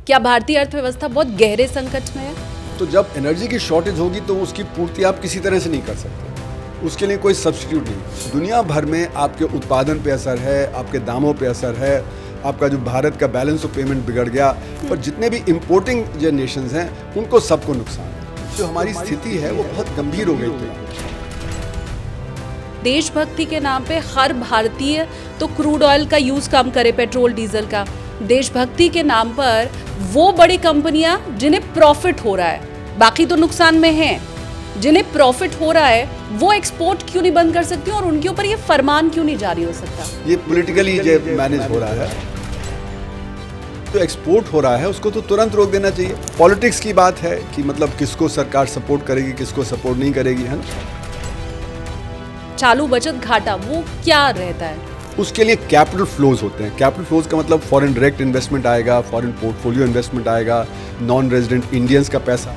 क्या भारतीय अर्थव्यवस्था बहुत गहरे संकट में है? तो जब एनर्जी की शॉर्टेज होगी तो उसकी पूर्ति आप किसी तरह से नहीं कर सकते, उसके लिए कोई सब्स्टिट्यूट नहीं। दुनिया भर में आपके उत्पादन पे असर है, आपके दामों पे असर है, आपका जो भारत का बैलेंस ऑफ पेमेंट बिगड़ गया, और जितने भी इंपोर्टिंग जो नेशंस हैं उनको सबको नुकसान है। जो हमारी स्थिति है वो बहुत गंभीर हो गई थी। देशभक्ति के नाम पे हर भारतीय तो क्रूड ऑयल का यूज कम करे, पेट्रोल डीजल का। देशभक्ति के नाम पर वो बड़ी कंपनियां जिन्हें प्रॉफिट हो रहा है, बाकी तो नुकसान में हैं, जिन्हें प्रॉफिट हो रहा है वो एक्सपोर्ट क्यों नहीं बंद कर सकती और उनके ऊपर ये फरमान क्यों नहीं जारी हो सकता? ये पॉलिटिकली जो मैनेज हो रहा है, तो एक्सपोर्ट हो रहा है उसको तो तुरंत रोक देना चाहिए। पॉलिटिक्स की बात है कि मतलब किसको सरकार सपोर्ट करेगी, किसको सपोर्ट नहीं करेगी, है ना। चालू बचत घाटा वो क्या रहता है? उसके लिए कैपिटल फ्लोज होते हैं। कैपिटल फ्लोज का मतलब फॉरेन डायरेक्ट इन्वेस्टमेंट आएगा, फॉरेन पोर्टफोलियो इन्वेस्टमेंट आएगा, नॉन रेजिडेंट इंडियंस का पैसा।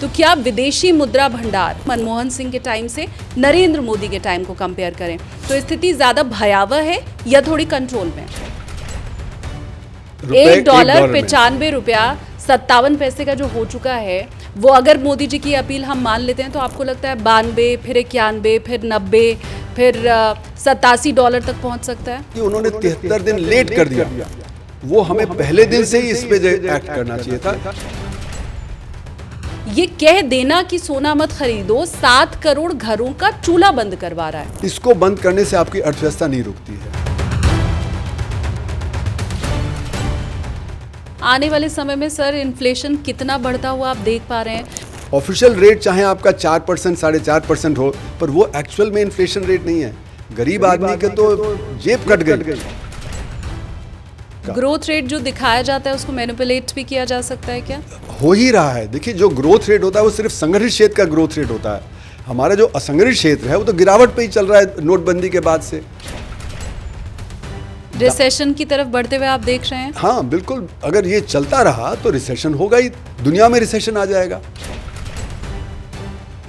तो क्या विदेशी मुद्रा भंडार मनमोहन सिंह के टाइम से नरेंद्र मोदी के टाइम को कंपेयर करें तो स्थिति ज्यादा भयावह है या थोड़ी कंट्रोल में? $1 ₹95.57 का जो हो चुका है, वो अगर मोदी जी की अपील हम मान लेते हैं तो आपको लगता है 92, फिर 91, फिर 90, फिर $87 तक पहुंच सकता है? कि उन्होंने 73 दिन लेट कर दिया, वो हमें पहले दिन से ही इस पे एक्ट करना चाहिए था। ये कह देना कि सोना मत खरीदो 7 करोड़ घरों का चूल्हा बंद करवा रहा है। इसको बंद करने से आपकी अर्थव्यवस्था नहीं रुकती है। आने वाले समय में सर इन्फ्लेशन कितना बढ़ता हुआ आप देख पा रहे हैं? ऑफिशियल रेट चाहे आपका 4%, 4.5% हो, पर वो एक्चुअल में इन्फ्लेशन रेट नहीं है। गरीब आदमी के तो जेब कट गई। ग्रोथ रेट जो दिखाया जाता है उसको मैनिपुलेट भी किया जा सकता है क्या? हो ही रहा है। देखिए, जो ग्रोथ रेट होता है वो सिर्फ संगठित क्षेत्र का ग्रोथ रेट होता है। हमारा जो असंगठित क्षेत्र है वो तो गिरावट पे ही चल रहा है नोटबंदी के बाद से। रिसेशन की तरफ बढ़ते हुए आप देख रहे हैं? हाँ बिल्कुल, अगर ये चलता रहा तो रिसेशन होगा ही, दुनिया में रिसेशन आ जाएगा।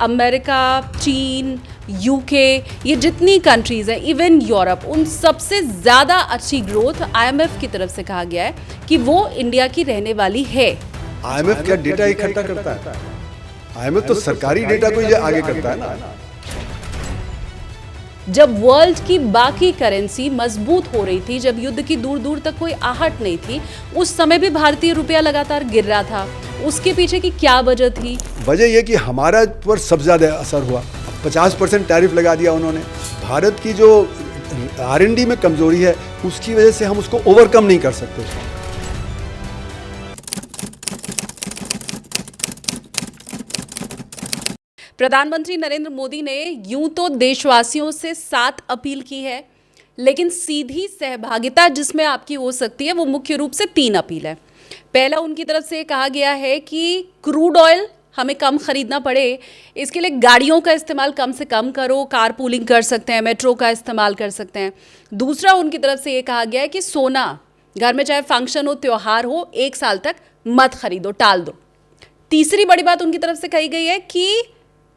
अमेरिका, चीन, यूके, ये जितनी कंट्रीज हैं, इवन यूरोप, उन सबसे ज्यादा अच्छी ग्रोथ आईएमएफ की तरफ से कहा गया है कि वो इंडिया की रहने वाली है। आईएमएफ क्या डेटा इकट्ठा करता है? आईएमएफ तो सरकारी डेटा को ही आगे करता है ना। जब वर्ल्ड की बाकी करेंसी मजबूत हो रही थी, जब युद्ध की दूर दूर तक कोई आहट नहीं थी, उस समय भी भारतीय रुपया लगातार गिर रहा था। उसके पीछे की क्या वजह थी? वजह यह कि हमारा पर सबसे ज्यादा असर हुआ। 50% टैरिफ लगा दिया उन्होंने। भारत की जो R&D में कमजोरी है उसकी वजह से हम उसको ओवरकम नहीं कर सकते। प्रधानमंत्री नरेंद्र मोदी ने यूं तो देशवासियों से 7 अपील की है, लेकिन सीधी सहभागिता जिसमें आपकी हो सकती है वो मुख्य रूप से 3 अपील है। पहला, उनकी तरफ से कहा गया है कि क्रूड ऑयल हमें कम खरीदना पड़े, इसके लिए गाड़ियों का इस्तेमाल कम से कम करो, कार पूलिंग कर सकते हैं, मेट्रो का इस्तेमाल कर सकते हैं। दूसरा, उनकी तरफ से ये कहा गया है कि सोना घर में चाहे फंक्शन हो, त्योहार हो, 1 साल तक मत खरीदो, टाल दो। तीसरी बड़ी बात उनकी तरफ से कही गई है कि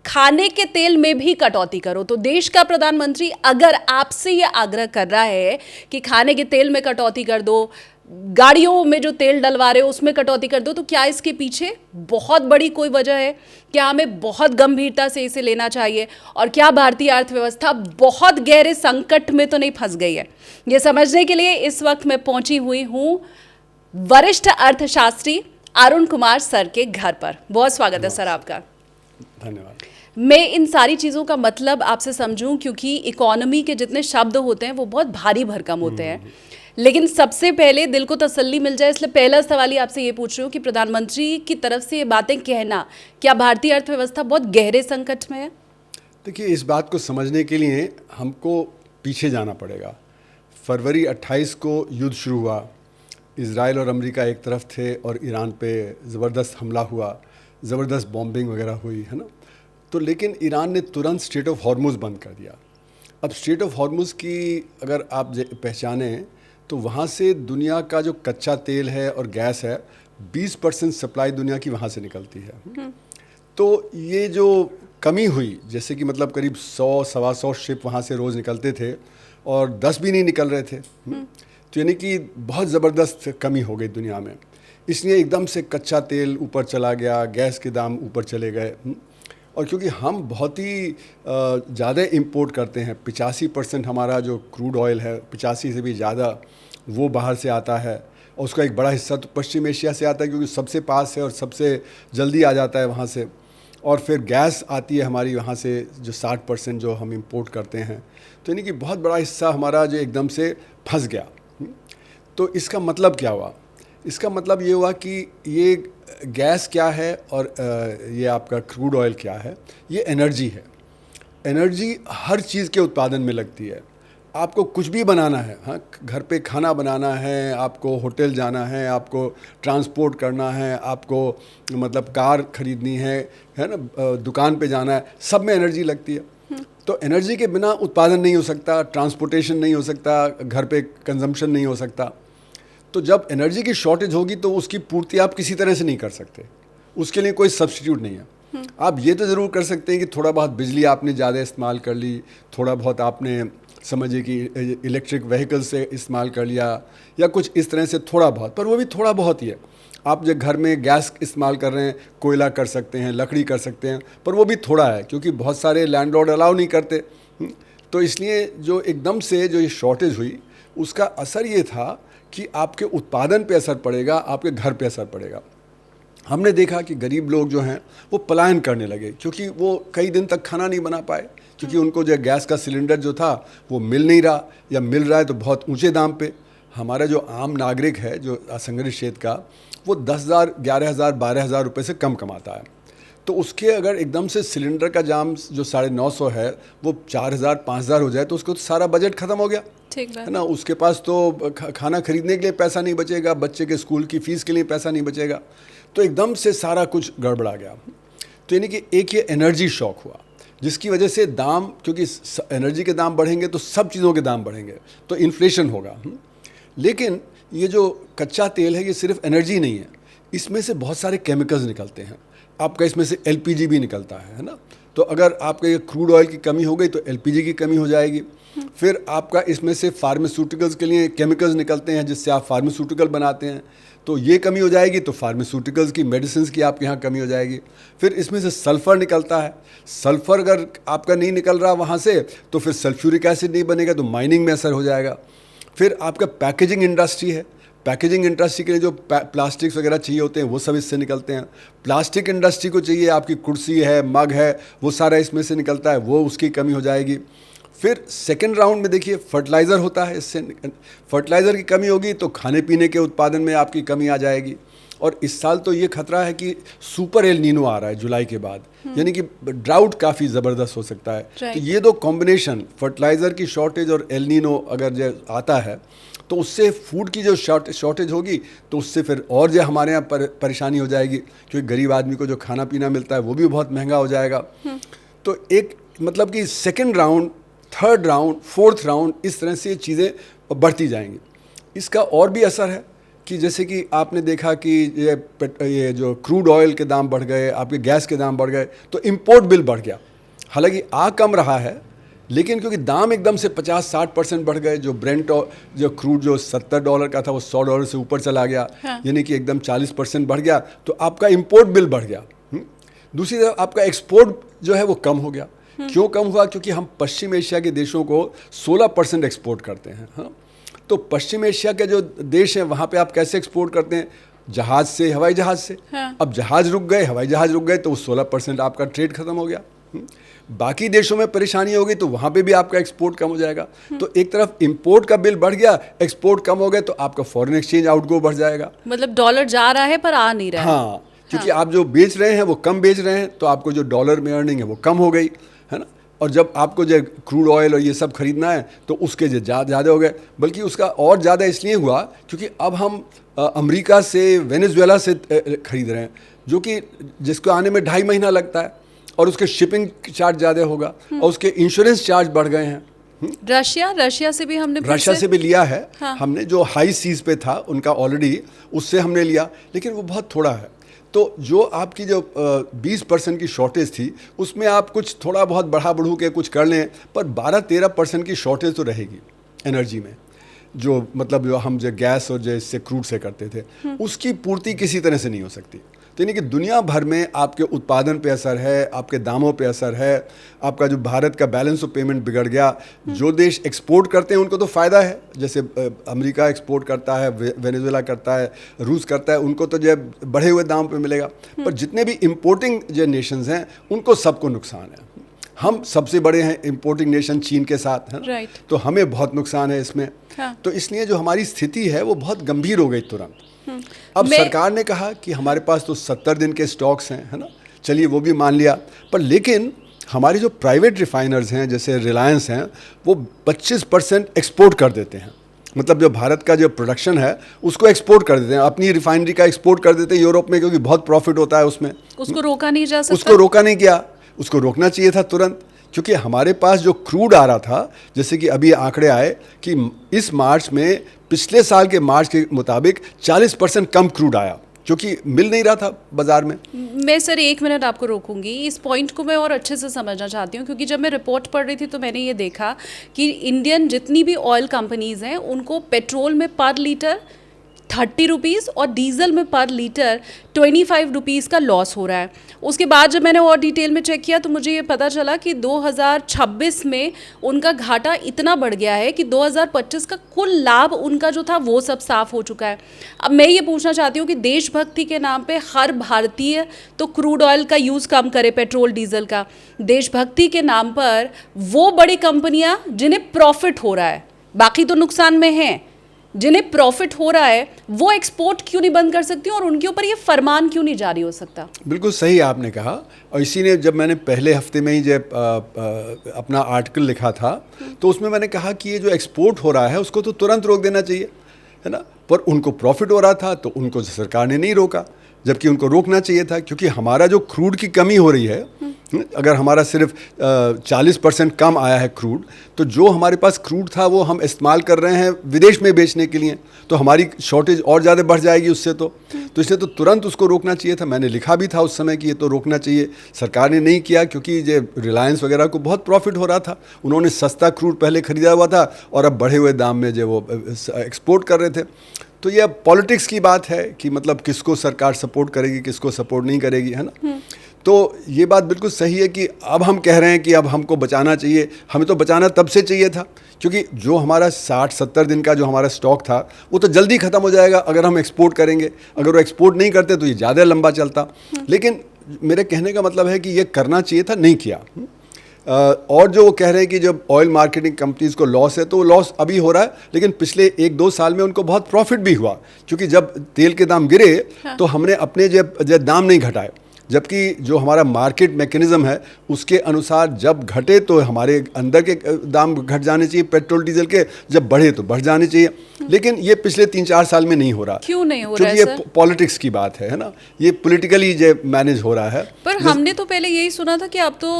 खाने के तेल में भी कटौती करो। तो देश का प्रधानमंत्री अगर आपसे ये आग्रह कर रहा है कि खाने के तेल में कटौती कर दो, गाड़ियों में जो तेल डलवा रहे हो उसमें कटौती कर दो, तो क्या इसके पीछे बहुत बड़ी कोई वजह है? क्या हमें बहुत गंभीरता से इसे लेना चाहिए? और क्या भारतीय अर्थव्यवस्था बहुत गहरे संकट में तो नहीं फंस गई है? ये समझने के लिए इस वक्त मैं पहुंची हुई हूं वरिष्ठ अर्थशास्त्री अरुण कुमार सर के घर पर। बहुत स्वागत है सर आपका। धन्यवाद। मैं इन सारी चीज़ों का मतलब आपसे समझूं, क्योंकि इकोनॉमी के जितने शब्द होते हैं वो बहुत भारी भरकम होते हैं, लेकिन सबसे पहले दिल को तसल्ली मिल जाए, इसलिए पहला सवाल ही आपसे ये पूछ रही हूँ कि प्रधानमंत्री की तरफ से ये बातें कहना, क्या भारतीय अर्थव्यवस्था बहुत गहरे संकट में है? देखिए, इस बात को समझने के लिए हमको पीछे जाना पड़ेगा। फरवरी 28 को युद्ध शुरू हुआ। इजराइल और अमेरिका एक तरफ थे और ईरान पे ज़बरदस्त हमला हुआ, ज़बरदस्त बॉम्बिंग वगैरह हुई, है ना। तो लेकिन ईरान ने तुरंत स्ट्रेट ऑफ हॉर्मुज़ बंद कर दिया। अब स्ट्रेट ऑफ हॉर्मुज़ की अगर आप पहचानें तो वहाँ से दुनिया का जो कच्चा तेल है और गैस है 20% सप्लाई दुनिया की वहाँ से निकलती है। तो ये जो कमी हुई, जैसे कि मतलब करीब 100 सवा 100 शिप वहाँ से रोज़ निकलते थे और 10 भी नहीं निकल रहे थे। तो यानी कि बहुत ज़बरदस्त कमी हो गई दुनिया में। इसलिए एकदम से कच्चा तेल ऊपर चला गया, गैस के दाम ऊपर चले गए। और क्योंकि हम बहुत ही ज़्यादा इंपोर्ट करते हैं, 85% हमारा जो क्रूड ऑयल है 85 से भी ज़्यादा वो बाहर से आता है, और उसका एक बड़ा हिस्सा तो पश्चिम एशिया से आता है क्योंकि सबसे पास है और सबसे जल्दी आ जाता है वहाँ से। और फिर गैस आती है हमारी वहाँ से जो 60% जो हम इंपोर्ट करते हैं। तो यानी कि बहुत बड़ा हिस्सा हमारा जो एकदम से फंस गया। तो इसका मतलब क्या हुआ? इसका मतलब ये हुआ कि ये गैस क्या है और ये आपका क्रूड ऑयल क्या है? ये एनर्जी है। एनर्जी हर चीज़ के उत्पादन में लगती है। आपको कुछ भी बनाना है, हाँ, घर पे खाना बनाना है, आपको होटल जाना है, आपको ट्रांसपोर्ट करना है, आपको मतलब कार खरीदनी है ना, दुकान पे जाना है, सब में एनर्जी लगती है। तो एनर्जी के बिना उत्पादन नहीं हो सकता, ट्रांसपोर्टेशन नहीं हो सकता, घर पे कंजम्पशन नहीं हो सकता। तो जब एनर्जी की शॉर्टेज होगी तो उसकी पूर्ति आप किसी तरह से नहीं कर सकते, उसके लिए कोई सब्स्टिट्यूट नहीं है। आप ये तो ज़रूर कर सकते हैं कि थोड़ा बहुत बिजली आपने ज़्यादा इस्तेमाल कर ली, थोड़ा बहुत आपने समझिए कि इलेक्ट्रिक व्हीकल से इस्तेमाल कर लिया, या कुछ इस तरह से थोड़ा बहुत, पर वो भी थोड़ा बहुत ही है। आप जो घर में गैस इस्तेमाल कर रहे हैं, कोयला कर सकते हैं, लकड़ी कर सकते हैं, पर वो भी थोड़ा है क्योंकि बहुत सारे लैंडलॉर्ड अलाउ नहीं करते। तो इसलिए जो एकदम से जो ये शॉर्टेज हुई उसका असर ये था कि आपके उत्पादन पे असर पड़ेगा, आपके घर पे असर पड़ेगा। हमने देखा कि गरीब लोग जो हैं वो पलायन करने लगे क्योंकि वो कई दिन तक खाना नहीं बना पाए, क्योंकि उनको जो गैस का सिलेंडर जो था वो मिल नहीं रहा, या मिल रहा है तो बहुत ऊंचे दाम पे। हमारा जो आम नागरिक है जो असंगठित क्षेत्र का, वो 10,000, 11,000, 12,000 रुपये से कम कमाता है। तो उसके अगर एकदम से सिलेंडर का दाम जो 950 है वो 4,000, 5,000 हो जाए तो उसको तो सारा बजट ख़त्म हो गया, है ना। उसके पास तो खाना खरीदने के लिए पैसा नहीं बचेगा, बच्चे के स्कूल की फ़ीस के लिए पैसा नहीं बचेगा। तो एकदम से सारा कुछ गड़बड़ा गया। तो यानी कि एक ये एनर्जी शॉक हुआ जिसकी वजह से दाम, क्योंकि एनर्जी के दाम बढ़ेंगे तो सब चीज़ों के दाम बढ़ेंगे, तो इन्फ्लेशन होगा। लेकिन ये जो कच्चा तेल है ये सिर्फ एनर्जी नहीं है, इसमें से बहुत सारे केमिकल्स निकलते हैं। आपका इसमें से एलपीजी भी निकलता है ना। तो अगर आपका ये क्रूड ऑयल की कमी हो गई तो एलपीजी की कमी हो जाएगी। फिर आपका इसमें से फार्मास्यूटिकल्स के लिए केमिकल्स निकलते हैं जिससे आप फार्मास्यूटिकल बनाते हैं, तो ये कमी हो जाएगी तो फार्मास्यूटिकल्स की, मेडिसिन की आपके यहाँ कमी हो जाएगी। फिर इसमें से सल्फ़र निकलता है, सल्फ़र अगर आपका नहीं निकल रहा वहाँ से तो फिर सल्फ्यूरिक एसिड नहीं बनेगा तो माइनिंग में असर हो जाएगा। फिर आपका पैकेजिंग इंडस्ट्री है, पैकेजिंग इंडस्ट्री के लिए जो प्लास्टिक्स वगैरह चाहिए होते हैं वो सब इससे निकलते हैं। प्लास्टिक इंडस्ट्री को चाहिए, आपकी कुर्सी है, मग है, वो सारा इसमें से निकलता है, वो उसकी कमी हो जाएगी। फिर सेकंड राउंड में देखिए फर्टिलाइज़र होता है, इससे फर्टिलाइज़र की कमी होगी तो खाने पीने के उत्पादन में आपकी कमी आ जाएगी। और इस साल तो ये खतरा है कि सुपर एल नीनो आ रहा है जुलाई के बाद, यानी कि ड्राउट काफ़ी ज़बरदस्त हो सकता है। तो ये दो कॉम्बिनेशन, फर्टिलाइज़र की शॉर्टेज और एल नीनो अगर जो आता है तो उससे फूड की जो शॉर्टेज होगी तो उससे फिर और जो हमारे यहाँ परेशानी हो जाएगी, क्योंकि गरीब आदमी को जो खाना पीना मिलता है वो भी बहुत महंगा हो जाएगा। तो एक मतलब कि second round, third round, fourth round, इस तरह से चीज़ें बढ़ती जाएंगी। इसका और भी असर है कि जैसे कि आपने देखा कि ये जो क्रूड ऑयल के दाम बढ़ गए, आपके गैस के दाम बढ़ गए, तो इम्पोर्ट बिल बढ़ गया। हालांकि आ कम रहा है, लेकिन क्योंकि दाम एकदम से 50-60% बढ़ गए, जो ब्रेंट जो क्रूड जो $70 का था वो $100 से ऊपर चला गया, यानी कि एकदम 40% बढ़ गया, तो आपका इम्पोर्ट बिल बढ़ गया। दूसरी तरफ आपका एक्सपोर्ट जो है वो कम हो गया। क्यों कम हुआ? क्योंकि हम पश्चिम एशिया के देशों को 16% एक्सपोर्ट करते हैं। हाँ, तो पश्चिम एशिया के जो देश हैं वहाँ पे आप कैसे एक्सपोर्ट करते हैं? जहाज़ से, हवाई जहाज़ से। अब जहाज़ रुक गए, हवाई जहाज़ रुक गए तो वो 16% आपका ट्रेड खत्म हो गया। बाकी देशों में परेशानी होगी तो वहाँ पे भी आपका एक्सपोर्ट कम हो जाएगा। तो एक तरफ इंपोर्ट का बिल बढ़ गया, एक्सपोर्ट कम हो गया, तो आपका फॉरेन एक्सचेंज आउटगो बढ़ जाएगा। मतलब डॉलर जा रहा है पर आ नहीं रहा है। हाँ, क्योंकि आप जो बेच रहे हैं वो कम बेच रहे हैं, तो आपको जो डॉलर में अर्निंग है वो कम हो गई, है ना। और जब आपको जो क्रूड ऑयल और ये सब खरीदना है तो उसके जो ज़्यादा हो गए, बल्कि उसका और ज़्यादा इसलिए हुआ क्योंकि अब हम अमेरिका से, वेनेजुएला से खरीद रहे हैं, जो कि जिसको आने में 2.5 महीना लगता है, और उसके शिपिंग चार्ज ज़्यादा होगा, और उसके इंश्योरेंस चार्ज बढ़ गए हैं। रशिया से भी हमने रशिया से भी लिया है। हाँ। हमने जो हाई सीज पे था उनका ऑलरेडी, उससे हमने लिया, लेकिन वो बहुत थोड़ा है। तो जो आपकी जो 20% की शॉर्टेज थी उसमें आप कुछ थोड़ा बहुत बढ़ा बढ़ू के कुछ कर लें, पर 12-13% की शॉर्टेज तो रहेगी एनर्जी में। जो मतलब जो हम जो गैस और जो इससे क्रूड से करते थे, उसकी पूर्ति किसी तरह से नहीं हो सकती। तो यानी कि दुनिया भर में आपके उत्पादन पे असर है, आपके दामों पे असर है, आपका जो भारत का बैलेंस ऑफ पेमेंट बिगड़ गया। जो देश एक्सपोर्ट करते हैं उनको तो फ़ायदा है, जैसे अमेरिका एक्सपोर्ट करता है, वेनेजुएला करता है, रूस करता है, उनको तो जो बढ़े हुए दाम पे मिलेगा। पर जितने भी इम्पोर्टिंग जो नेशंस हैं उनको सबको नुकसान है। हम सबसे बड़े हैं इम्पोर्टिंग नेशन चीन के साथ, है ना? तो हमें बहुत नुकसान है इसमें। तो इसलिए जो हमारी स्थिति है वो बहुत गंभीर हो गई तुरंत। अब सरकार ने कहा कि हमारे पास तो 70 दिन के स्टॉक्स हैं, है ना, चलिए वो भी मान लिया। पर लेकिन हमारी जो प्राइवेट रिफाइनर्स हैं जैसे रिलायंस हैं, वो 25% एक्सपोर्ट कर देते हैं। मतलब जो भारत का जो प्रोडक्शन है उसको एक्सपोर्ट कर देते हैं, अपनी रिफाइनरी का एक्सपोर्ट कर देते हैं यूरोप में, क्योंकि बहुत प्रॉफिट होता है उसमें। उसको रोका नहीं जा सकता। उसको रोका नहीं गया, उसको रोकना चाहिए था तुरंत, क्योंकि हमारे पास जो क्रूड आ रहा था, जैसे कि अभी आंकड़े आए कि इस मार्च में पिछले साल के मार्च के मुताबिक 40% कम क्रूड आया, क्योंकि मिल नहीं रहा था बाजार में। मैं सर 1 मिनट आपको रोकूंगी, इस पॉइंट को मैं और अच्छे से समझना चाहती हूँ, क्योंकि जब मैं रिपोर्ट पढ़ रही थी तो मैंने ये देखा कि इंडियन जितनी भी ऑयल कंपनीज हैं उनको पेट्रोल में पर लीटर 30 रुपीज़ और डीजल में पर लीटर 25 रुपीज़ का लॉस हो रहा है। उसके बाद जब मैंने और डिटेल में चेक किया तो मुझे ये पता चला कि 2026 में उनका घाटा इतना बढ़ गया है कि 2025 का कुल लाभ उनका जो था वो सब साफ हो चुका है। अब मैं ये पूछना चाहती हूँ कि देशभक्ति के नाम पे हर भारतीय तो क्रूड ऑयल का यूज़ कम करे, पेट्रोल डीजल का। देशभक्ति के नाम पर वो बड़ी कंपनियाँ जिन्हें प्रॉफिट हो रहा है, बाकी तो नुकसान में हैं, जिन्हें प्रॉफिट हो रहा है वो एक्सपोर्ट क्यों नहीं बंद कर सकती और उनके ऊपर ये फरमान क्यों नहीं जारी हो सकता? बिल्कुल सही आपने कहा। और इसी ने जब मैंने पहले हफ्ते में ही जब अपना आर्टिकल लिखा था तो उसमें मैंने कहा कि ये जो एक्सपोर्ट हो रहा है उसको तो तुरंत रोक देना चाहिए, है ना। पर उनको प्रॉफिट हो रहा था तो उनको सरकार ने नहीं रोका, जबकि उनको रोकना चाहिए था, क्योंकि हमारा जो क्रूड की कमी हो रही है, अगर हमारा सिर्फ 40% कम आया है क्रूड, तो जो हमारे पास क्रूड था वो हम इस्तेमाल कर रहे हैं विदेश में बेचने के लिए, तो हमारी शॉर्टेज और ज़्यादा बढ़ जाएगी उससे। तो इसलिए तो तुरंत उसको रोकना चाहिए था। मैंने लिखा भी था उस समय कि ये तो रोकना चाहिए। सरकार ने नहीं किया, क्योंकि ये रिलायंस वगैरह को बहुत प्रॉफिट हो रहा था। उन्होंने सस्ता क्रूड पहले खरीदा हुआ था और अब बढ़े हुए दाम में जो वो एक्सपोर्ट कर रहे थे। तो ये पॉलिटिक्स की बात है कि मतलब किसको सरकार सपोर्ट करेगी, किसको सपोर्ट नहीं करेगी, है ना। तो ये बात बिल्कुल सही है कि अब हम कह रहे हैं कि अब हमको बचाना चाहिए। हमें तो बचाना तब से चाहिए था, क्योंकि जो हमारा 60-70 दिन का जो हमारा स्टॉक था वो तो जल्दी ख़त्म हो जाएगा अगर हम एक्सपोर्ट करेंगे। अगर वो एक्सपोर्ट नहीं करते तो ये ज़्यादा लंबा चलता। लेकिन मेरे कहने का मतलब है कि ये करना चाहिए था, नहीं किया। और जो वो कह रहे हैं कि जब ऑयल मार्केटिंग कंपनीज को लॉस है, तो वो लॉस अभी हो रहा है, लेकिन पिछले 1-2 साल में उनको बहुत प्रॉफिट भी हुआ, क्योंकि जब तेल के दाम गिरे तो हमने अपने जब दाम नहीं घटाए, जबकि जो हमारा मार्केट मैकेनिज्म है उसके अनुसार जब घटे तो हमारे अंदर के दाम घट जाने चाहिए पेट्रोल डीजल के, जब बढ़े तो बढ़ जाने चाहिए। लेकिन ये पिछले 3-4 साल में नहीं हो रहा। क्यों नहीं हो रहा है? क्योंकि ये पॉलिटिक्स की बात है ना, ये पॉलिटिकली जो मैनेज हो रहा है। पर हमने तो पहले यही सुना था कि अब तो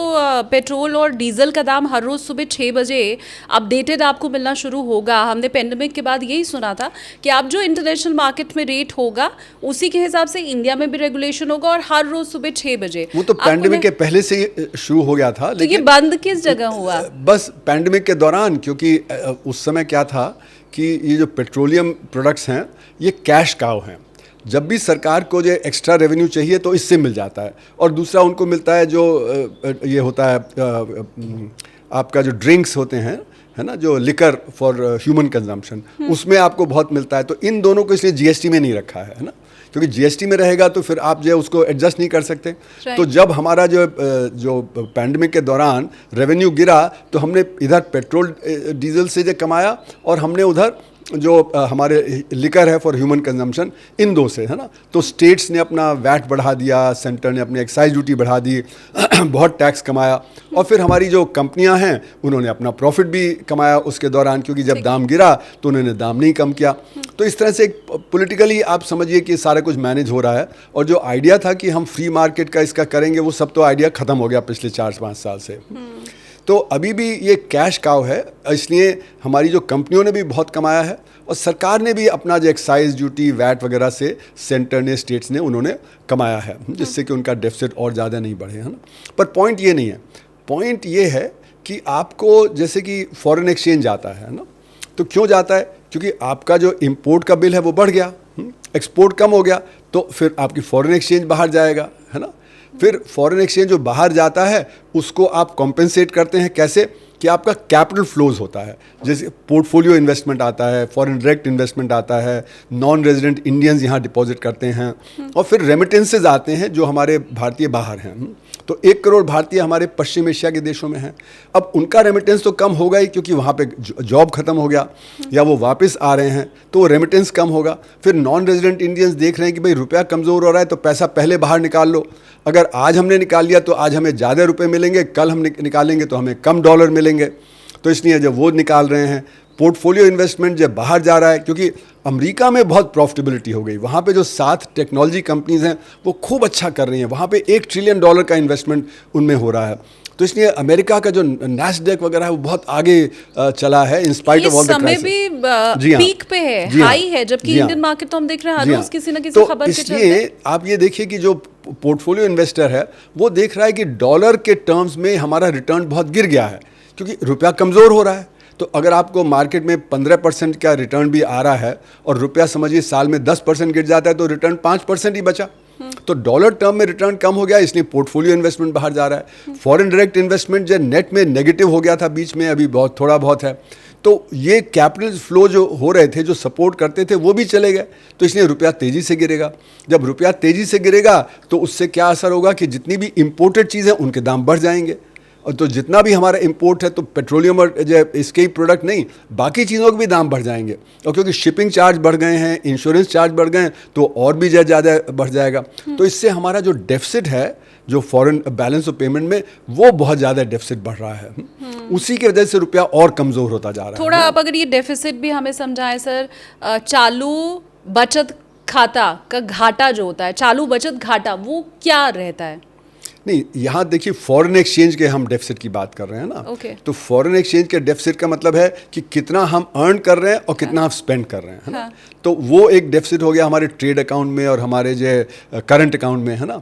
पेट्रोल और डीजल का दाम हर रोज सुबह 6 बजे अपडेटेड आपको मिलना शुरू होगा। हमने पेंडेमिक के बाद यही सुना था कि अब जो इंटरनेशनल मार्केट में रेट होगा उसी के हिसाब से इंडिया में भी रेगुलेशन होगा, और हर रोज सुबह 6 बजे। वो तो पैंडेमिक के पहले से ही शुरू हो गया था। तो ये बंद किस जगह हुआ? बस पैंडेमिक के दौरान, क्योंकि उस समय क्या था कि ये जो पेट्रोलियम प्रोडक्ट्स हैं ये कैश काउ हैं। जब भी सरकार को जो एक्स्ट्रा रेवेन्यू चाहिए तो इससे मिल जाता है, और दूसरा उनको मिलता है जो ये होता है आपका जो ड्रिंक्स होते हैं, है ना, जो लिकर फॉर ह्यूमन कंजम्पशन, उसमें आपको बहुत मिलता है। तो इन दोनों को इसलिए जीएसटी में नहीं रखा है ना, क्योंकि जीएसटी में रहेगा तो फिर आप जो उसको एडजस्ट नहीं कर सकते। तो जब हमारा जो पैंडेमिक के दौरान रेवेन्यू गिरा तो हमने इधर पेट्रोल डीजल से जो कमाया, और हमने उधर जो हमारे लिकर है फॉर ह्यूमन कंजम्पशन, इन दो से, है ना। तो स्टेट्स ने अपना वैट बढ़ा दिया, सेंटर ने अपनी एक्साइज ड्यूटी बढ़ा दी, बहुत टैक्स कमाया, और फिर हमारी जो कंपनियां हैं उन्होंने अपना प्रॉफिट भी कमाया उसके दौरान, क्योंकि जब दाम गिरा तो उन्होंने दाम नहीं कम किया। तो इस तरह से पॉलिटिकली आप समझिए कि सारा कुछ मैनेज हो रहा है। और जो आइडिया था कि हम फ्री मार्केट का इसका करेंगे, वो सब तो आइडिया ख़त्म हो गया पिछले 4-5 साल से। तो अभी भी ये कैश काउ है, इसलिए हमारी जो कंपनियों ने भी बहुत कमाया है, और सरकार ने भी अपना जो एक्साइज ड्यूटी वैट वगैरह से सेंटर ने, स्टेट्स ने, उन्होंने कमाया है, जिससे कि उनका डेफिसिट और ज़्यादा नहीं बढ़े, है ना। पर पॉइंट ये नहीं है। पॉइंट ये है कि आपको जैसे कि फॉरेन एक्सचेंज आता है ना, तो क्यों जाता है? क्योंकि आपका जो इंपोर्ट का बिल है वो बढ़ गया, एक्सपोर्ट कम हो गया, तो फिर आपकी फॉरेन एक्सचेंज बाहर जाएगा, है ना। फिर फॉरेन एक्सचेंज जो बाहर जाता है उसको आप कॉम्पेंसेट करते हैं कैसे? कि आपका कैपिटल फ्लोज होता है, जैसे पोर्टफोलियो इन्वेस्टमेंट आता है, फॉरेन डायरेक्ट इन्वेस्टमेंट आता है, नॉन रेजिडेंट इंडियंस यहाँ डिपॉजिट करते हैं, और फिर रेमिटेंसेज आते हैं जो हमारे भारतीय बाहर हैं। तो 1 करोड़ भारतीय हमारे पश्चिम एशिया के देशों में हैं। अब उनका रेमिटेंस तो कम होगा ही, क्योंकि वहाँ पे जॉब खत्म हो गया या वो वापस आ रहे हैं, तो वो रेमिटेंस कम होगा। फिर नॉन रेजिडेंट इंडियंस देख रहे हैं कि भाई रुपया कमज़ोर हो रहा है, तो पैसा पहले बाहर निकाल लो। अगर आज हमने निकाल लिया तो आज हमें ज़्यादा रुपए मिलेंगे, कल हम निकालेंगे तो हमें कम डॉलर मिलेंगे। तो इसलिए जब वो निकाल रहे हैं, पोर्टफोलियो इन्वेस्टमेंट जब बाहर जा रहा है, क्योंकि अमेरिका में बहुत प्रॉफिटेबिलिटी हो गई, वहाँ पे जो 7 टेक्नोलॉजी कंपनीज हैं वो खूब अच्छा कर रही हैं, वहाँ पे $1 ट्रिलियन का इन्वेस्टमेंट उनमें हो रहा है। तो इसलिए अमेरिका का जो नैस्डैक वगैरह है वो बहुत आगे चला है, in spite of all the crisis. ये समय भी पीक पे है, हाई है, जबकि इंडियन मार्केट तो हम देख रहे हैं हर रोज किसी ना किसी खबर के चलते। इसलिए आप ये देखिए कि जो पोर्टफोलियो इन्वेस्टर है वो देख रहा है कि डॉलर के टर्म्स में हमारा रिटर्न बहुत गिर गया है, क्योंकि रुपया कमज़ोर हो रहा है। तो अगर आपको मार्केट में 15% का रिटर्न भी आ रहा है और रुपया समझिए साल में 10% गिर जाता है, तो रिटर्न 5% ही बचा। तो डॉलर टर्म में रिटर्न कम हो गया, इसलिए पोर्टफोलियो इन्वेस्टमेंट बाहर जा रहा है। फॉरेन डायरेक्ट इन्वेस्टमेंट जो नेट में नेगेटिव हो गया था बीच में, अभी बहुत थोड़ा बहुत है। तो ये कैपिटल फ्लो जो हो रहे थे, जो सपोर्ट करते थे, वो भी चले गए। तो इसलिए रुपया तेज़ी से गिरेगा। जब रुपया तेज़ी से गिरेगा तो उससे क्या असर होगा कि जितनी भी इंपोर्टेड चीज़ें उनके दाम बढ़ जाएंगे, और तो जितना भी हमारा इंपोर्ट है, तो पेट्रोलियम और जो इसके ही प्रोडक्ट नहीं, बाकी चीज़ों के भी दाम बढ़ जाएंगे। और क्योंकि शिपिंग चार्ज बढ़ गए हैं, इंश्योरेंस चार्ज बढ़ गए हैं, तो और भी ज़्यादा बढ़ जाएगा। तो इससे हमारा जो डेफिसिट है, जो फॉरेन बैलेंस ऑफ पेमेंट में, वो बहुत ज़्यादा डेफिसिट बढ़ रहा है। उसी की वजह से रुपया और कमज़ोर होता जा रहा है। थोड़ा आप अगर ये डेफिसिट भी हमें समझाएं सर, चालू बचत खाता का घाटा जो होता है, चालू बचत घाटा, वो क्या रहता है? नहीं, यहाँ देखिए फॉरेन एक्सचेंज के हम डेफिसिट की बात कर रहे हैं ना। तो फॉरेन एक्सचेंज के डेफिसिट का मतलब है कि कितना हम अर्न कर रहे हैं और कितना हम स्पेंड कर रहे हैं, है ना। तो वो एक डेफिसिट हो गया हमारे ट्रेड अकाउंट में और हमारे जो करंट अकाउंट में, है ना।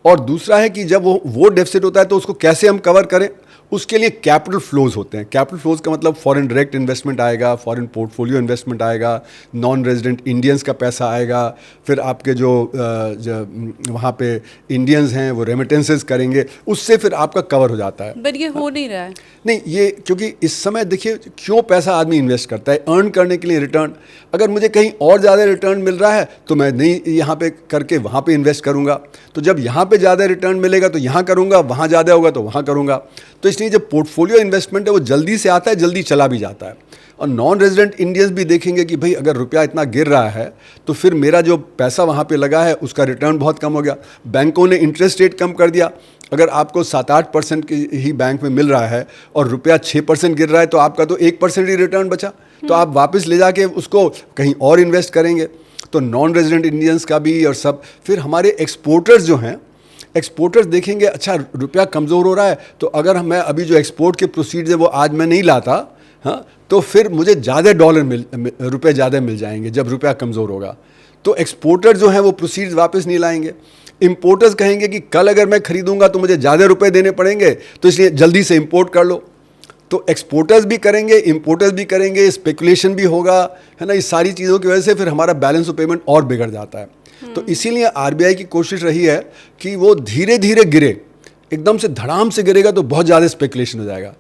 और दूसरा है कि जब वो डेफिसिट होता है तो उसको कैसे हम कवर करें, उसके लिए कैपिटल फ्लोज होते हैं। कैपिटल फ्लोज का मतलब फॉरेन डायरेक्ट इन्वेस्टमेंट आएगा, फॉरेन पोर्टफोलियो इन्वेस्टमेंट आएगा, नॉन रेजिडेंट इंडियंस का पैसा आएगा, फिर आपके जो वहाँ पे इंडियंस हैं वो रेमिटेंसेस करेंगे, उससे फिर आपका कवर हो जाता है। बट ये हो नहीं रहा है। नहीं, ये क्योंकि इस समय देखिए क्यों पैसा आदमी इन्वेस्ट करता है, अर्न करने के लिए रिटर्न। अगर मुझे कहीं और ज़्यादा रिटर्न मिल रहा है तो मैं नहीं यहाँ पे करके वहाँ पे इन्वेस्ट करूँगा। तो जब यहाँ पे ज़्यादा रिटर्न मिलेगा तो यहाँ करूँगा, वहाँ ज़्यादा होगा तो वहाँ करूँगा। तो इसलिए जो पोर्टफोलियो इन्वेस्टमेंट है वो जल्दी से आता है, जल्दी चला भी जाता है। और नॉन रेजिडेंट इंडियंस भी देखेंगे कि भाई अगर रुपया इतना गिर रहा है तो फिर मेरा जो पैसा वहाँ पे लगा है उसका रिटर्न बहुत कम हो गया। बैंकों ने इंटरेस्ट रेट कम कर दिया। अगर आपको 7-8% की ही बैंक में मिल रहा है और रुपया 6% गिर रहा है तो आपका तो 1% ही रिटर्न बचा, तो आप वापस ले जाके उसको कहीं और इन्वेस्ट करेंगे। तो नॉन रेजिडेंट इंडियंस का भी और सब। फिर हमारे एक्सपोर्टर्स जो हैं, एक्सपोर्टर्स देखेंगे अच्छा रुपया कमज़ोर हो रहा है, तो अगर मैं अभी जो एक्सपोर्ट के प्रोसीड्स है वो आज मैं नहीं लाता, हाँ, तो फिर मुझे ज़्यादा रुपए ज़्यादा मिल जाएंगे जब रुपया कमज़ोर होगा। तो एक्सपोर्टर जो हैं वो प्रोसीड्स वापस नहीं लाएंगे। इंपोर्टर्स कहेंगे कि कल अगर मैं खरीदूंगा तो मुझे ज़्यादा रुपए देने पड़ेंगे, तो इसलिए जल्दी से इंपोर्ट कर लो। तो एक्सपोर्टर्स भी करेंगे, इंपोर्टर्स भी करेंगे, स्पेकुलेशन भी होगा, है ना। इस सारी चीज़ों की वजह से फिर हमारा बैलेंस ऑफ पेमेंट और बिगड़ जाता है। तो इसीलिए आरबीआई की कोशिश रही है कि वो धीरे धीरे गिरे। एकदम से धड़ाम से गिरेगा तो बहुत ज़्यादा स्पेकुलेशन हो जाएगा।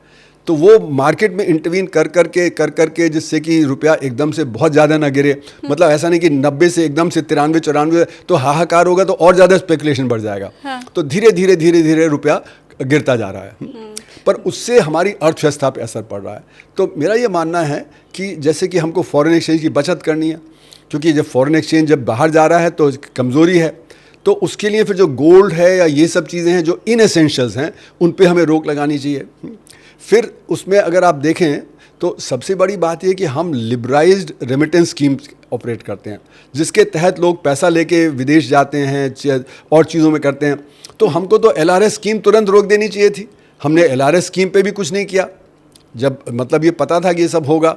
तो वो मार्केट में इंटरवीन कर करके जिससे कि रुपया एकदम से बहुत ज़्यादा ना गिरे। मतलब ऐसा नहीं कि 90 से एकदम से 93-94 तो हाहाकार होगा तो और ज़्यादा स्पेकुलेशन बढ़ जाएगा। तो धीरे धीरे रुपया गिरता जा रहा है, पर उससे हमारी अर्थव्यवस्था पे असर पड़ रहा है। तो मेरा ये मानना है कि जैसे कि हमको फॉरेन एक्सचेंज की बचत करनी है, क्योंकि जब फॉरेन एक्सचेंज जब बाहर जा रहा है तो कमज़ोरी है, तो उसके लिए फिर जो गोल्ड है या ये सब चीज़ें हैं जो इनएसेंशियल्स हैं उन पे हमें रोक लगानी चाहिए। फिर उसमें अगर आप देखें तो सबसे बड़ी बात यह कि हम लिबराइज्ड रेमिटेंस स्कीम ऑपरेट करते हैं, जिसके तहत लोग पैसा लेके विदेश जाते हैं और चीज़ों में करते हैं। तो हमको तो LRS स्कीम तुरंत रोक देनी चाहिए थी। हमने LRS स्कीम पे भी कुछ नहीं किया, जब मतलब ये पता था कि ये सब होगा।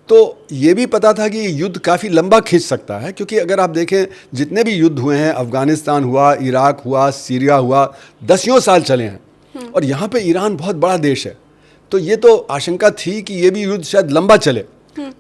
तो ये भी पता था कि ये युद्ध काफ़ी लंबा खींच सकता है, क्योंकि अगर आप देखें जितने भी युद्ध हुए हैं, अफ़गानिस्तान हुआ, इराक हुआ, सीरिया हुआ, 10 साल चले हैं। और यहाँ पे ईरान बहुत बड़ा देश है, तो ये तो आशंका थी कि ये भी युद्ध शायद लंबा चले।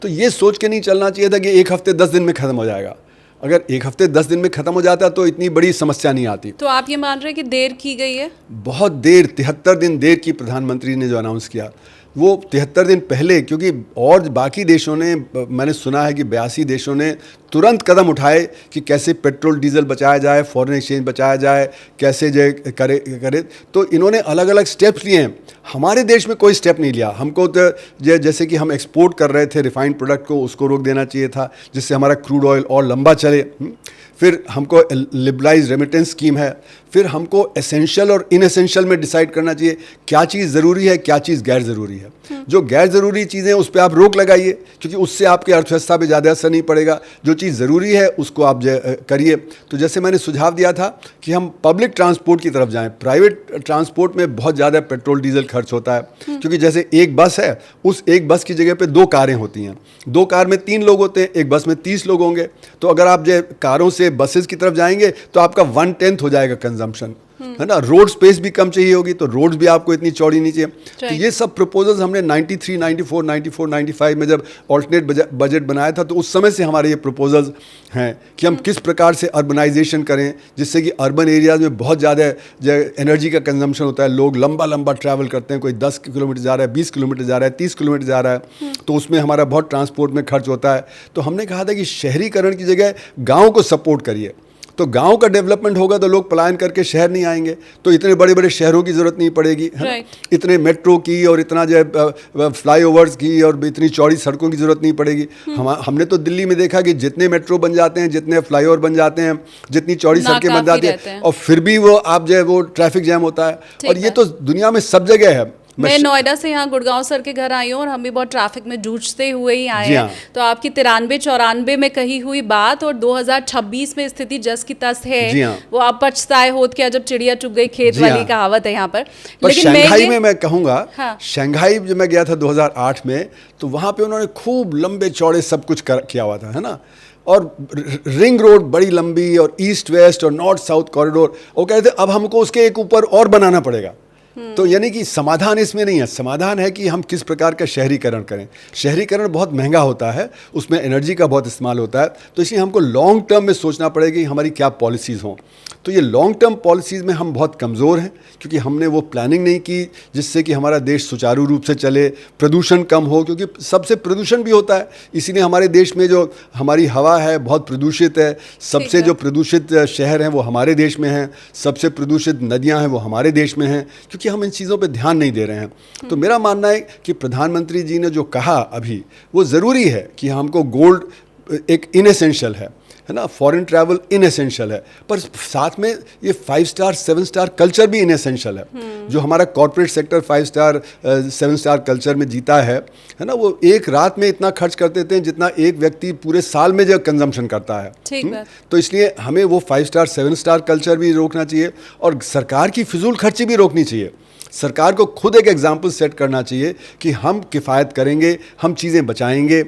तो ये सोच के नहीं चलना चाहिए था कि एक हफ्ते 10 दिन में खत्म हो जाएगा। अगर एक हफ्ते 10 दिन में खत्म हो जाता तो इतनी बड़ी समस्या नहीं आती। तो आप ये मान रहे हैं कि देर की गई है? बहुत देर, 73 दिन देर की प्रधानमंत्री ने जो अनाउंस किया, वो 73 दिन पहले, क्योंकि और बाकी देशों ने, मैंने सुना है कि 82 देशों ने तुरंत कदम उठाए कि कैसे पेट्रोल डीजल बचाया जाए, फॉरेन एक्सचेंज बचाया जाए, कैसे जो करे। तो इन्होंने अलग अलग स्टेप्स लिए हैं। हमारे देश में कोई स्टेप नहीं लिया। हमको तो जैसे कि हम एक्सपोर्ट कर रहे थे रिफाइंड प्रोडक्ट को, उसको रोक देना चाहिए था जिससे हमारा क्रूड ऑयल और लंबा चले। फिर हमको लिबरलाइज रेमिटेंस स्कीम है। फिर हमको एसेंशियल और इनएसेंशियल में डिसाइड करना चाहिए क्या चीज़ ज़रूरी है, क्या चीज़ गैर ज़रूरी है। जो गैर ज़रूरी चीज़ें उस पर आप रोक लगाइए, क्योंकि उससे आपके अर्थव्यवस्था पे ज़्यादा असर नहीं पड़ेगा। जो चीज़ ज़रूरी है उसको आप करिए। तो जैसे मैंने सुझाव दिया था कि हम पब्लिक ट्रांसपोर्ट की तरफ जाएं। प्राइवेट ट्रांसपोर्ट में बहुत ज़्यादा पेट्रोल डीजल खर्च होता है, क्योंकि जैसे एक बस है, उस एक बस की जगह पे 2 कारें होती हैं। 2 कार में 3 लोग होते हैं, एक बस में 30 लोग होंगे। तो अगर आप जो कारों से बसेस की तरफ जाएंगे तो आपका 1/10 हो जाएगा कंजम्पशन, है ना। रोड स्पेस भी कम चाहिए होगी, तो रोड्स भी आपको इतनी चौड़ी नहीं चाहिए। तो ये सब प्रपोजल्स हमने 93, 94, 94, 95 में जब ऑल्टरनेट बजट बनाया था, तो उस समय से हमारे ये प्रपोजल्स हैं कि हम किस प्रकार से अर्बनाइजेशन करें, जिससे कि अर्बन एरियाज़ में बहुत ज़्यादा जो एनर्जी का कंजम्पशन होता है, लोग लंबा लंबा ट्रैवल करते हैं, कोई 10 किलोमीटर जा रहा है, 20 किलोमीटर जा रहा है, 30 किलोमीटर जा रहा है, तो उसमें हमारा बहुत ट्रांसपोर्ट में खर्च होता है। तो हमने कहा था कि शहरीकरण की जगह गाँव को सपोर्ट करिए। तो गांव का डेवलपमेंट होगा तो लोग पलायन करके शहर नहीं आएंगे, तो इतने बड़े बड़े शहरों की ज़रूरत नहीं पड़ेगी, है ना। इतने मेट्रो की और इतना जो फ्लाईओवर्स की और इतनी चौड़ी सड़कों की ज़रूरत नहीं पड़ेगी। हमने तो दिल्ली में देखा कि जितने मेट्रो बन जाते हैं, जितने फ्लाईओवर बन जाते हैं, जितनी चौड़ी सड़कें बन जाती हैं, और फिर भी वो आप जो है वो ट्रैफिक जैम होता है। और ये तो दुनिया में सब जगह है। मैं नोएडा से यहाँ गुड़गांव सर के घर आई हूँ और हम भी बहुत ट्रैफिक में जूझते हुए ही आए हैं। तो आपकी 93-94 में कही हुई बात और 2026 में स्थिति जस की तस है, वो आप पछताए होत क्या जब चिड़िया चुग गई खेत वाली कहावत है यहाँ पर। लेकिन शंघाई में मैं कहूँगा, शंघाई जब मैं गया था 2008 में, तो वहाँ पे उन्होंने खूब लंबे चौड़े सब कुछ किया हुआ था, है ना। और रिंग रोड बड़ी लंबी, और ईस्ट वेस्ट और नॉर्थ साउथ कॉरिडोर। वो कहते थे अब हमको उसके एक ऊपर और बनाना पड़ेगा। तो यानी कि समाधान इसमें नहीं है। समाधान है कि हम किस प्रकार का शहरीकरण करें। शहरीकरण बहुत महंगा होता है, उसमें एनर्जी का बहुत इस्तेमाल होता है, तो इसलिए हमको लॉन्ग टर्म में सोचना पड़ेगा कि हमारी क्या पॉलिसीज़ हों। तो ये लॉन्ग टर्म पॉलिसीज़ में हम बहुत कमज़ोर हैं, क्योंकि हमने वो प्लानिंग नहीं की जिससे कि हमारा देश सुचारू रूप से चले, प्रदूषण कम हो, क्योंकि सबसे प्रदूषण भी होता है। इसीलिए हमारे देश में जो हमारी हवा है बहुत प्रदूषित है। सबसे जो प्रदूषित शहर हैं वो हमारे देश में हैं, सबसे प्रदूषित नदियाँ हैं वो हमारे देश में हैं, क्योंकि हम इन चीज़ों पे ध्यान नहीं दे रहे हैं। तो मेरा मानना है कि प्रधानमंत्री जी ने जो कहा अभी, वो ज़रूरी है कि हमको गोल्ड एक इनएसेंशियल है ना, फॉरेन ट्रैवल इनएसेंशियल है, पर साथ में ये 5 स्टार 7 स्टार कल्चर भी इनएसेंशियल है। जो हमारा corporate sector 5 star 7 star culture में जीता है ना, वो एक रात में इतना खर्च कर देते हैं जितना एक व्यक्ति पूरे साल में जो कंजम्पशन करता है। तो इसलिए हमें वो 5 स्टार 7 स्टार कल्चर भी रोकना चाहिए, और सरकार की फिजूल खर्ची भी रोकनी चाहिए। सरकार को खुद एक एग्जाम्पल सेट करना चाहिए कि हम किफ़ायत करेंगे, हम चीज़ें बचाएंगे।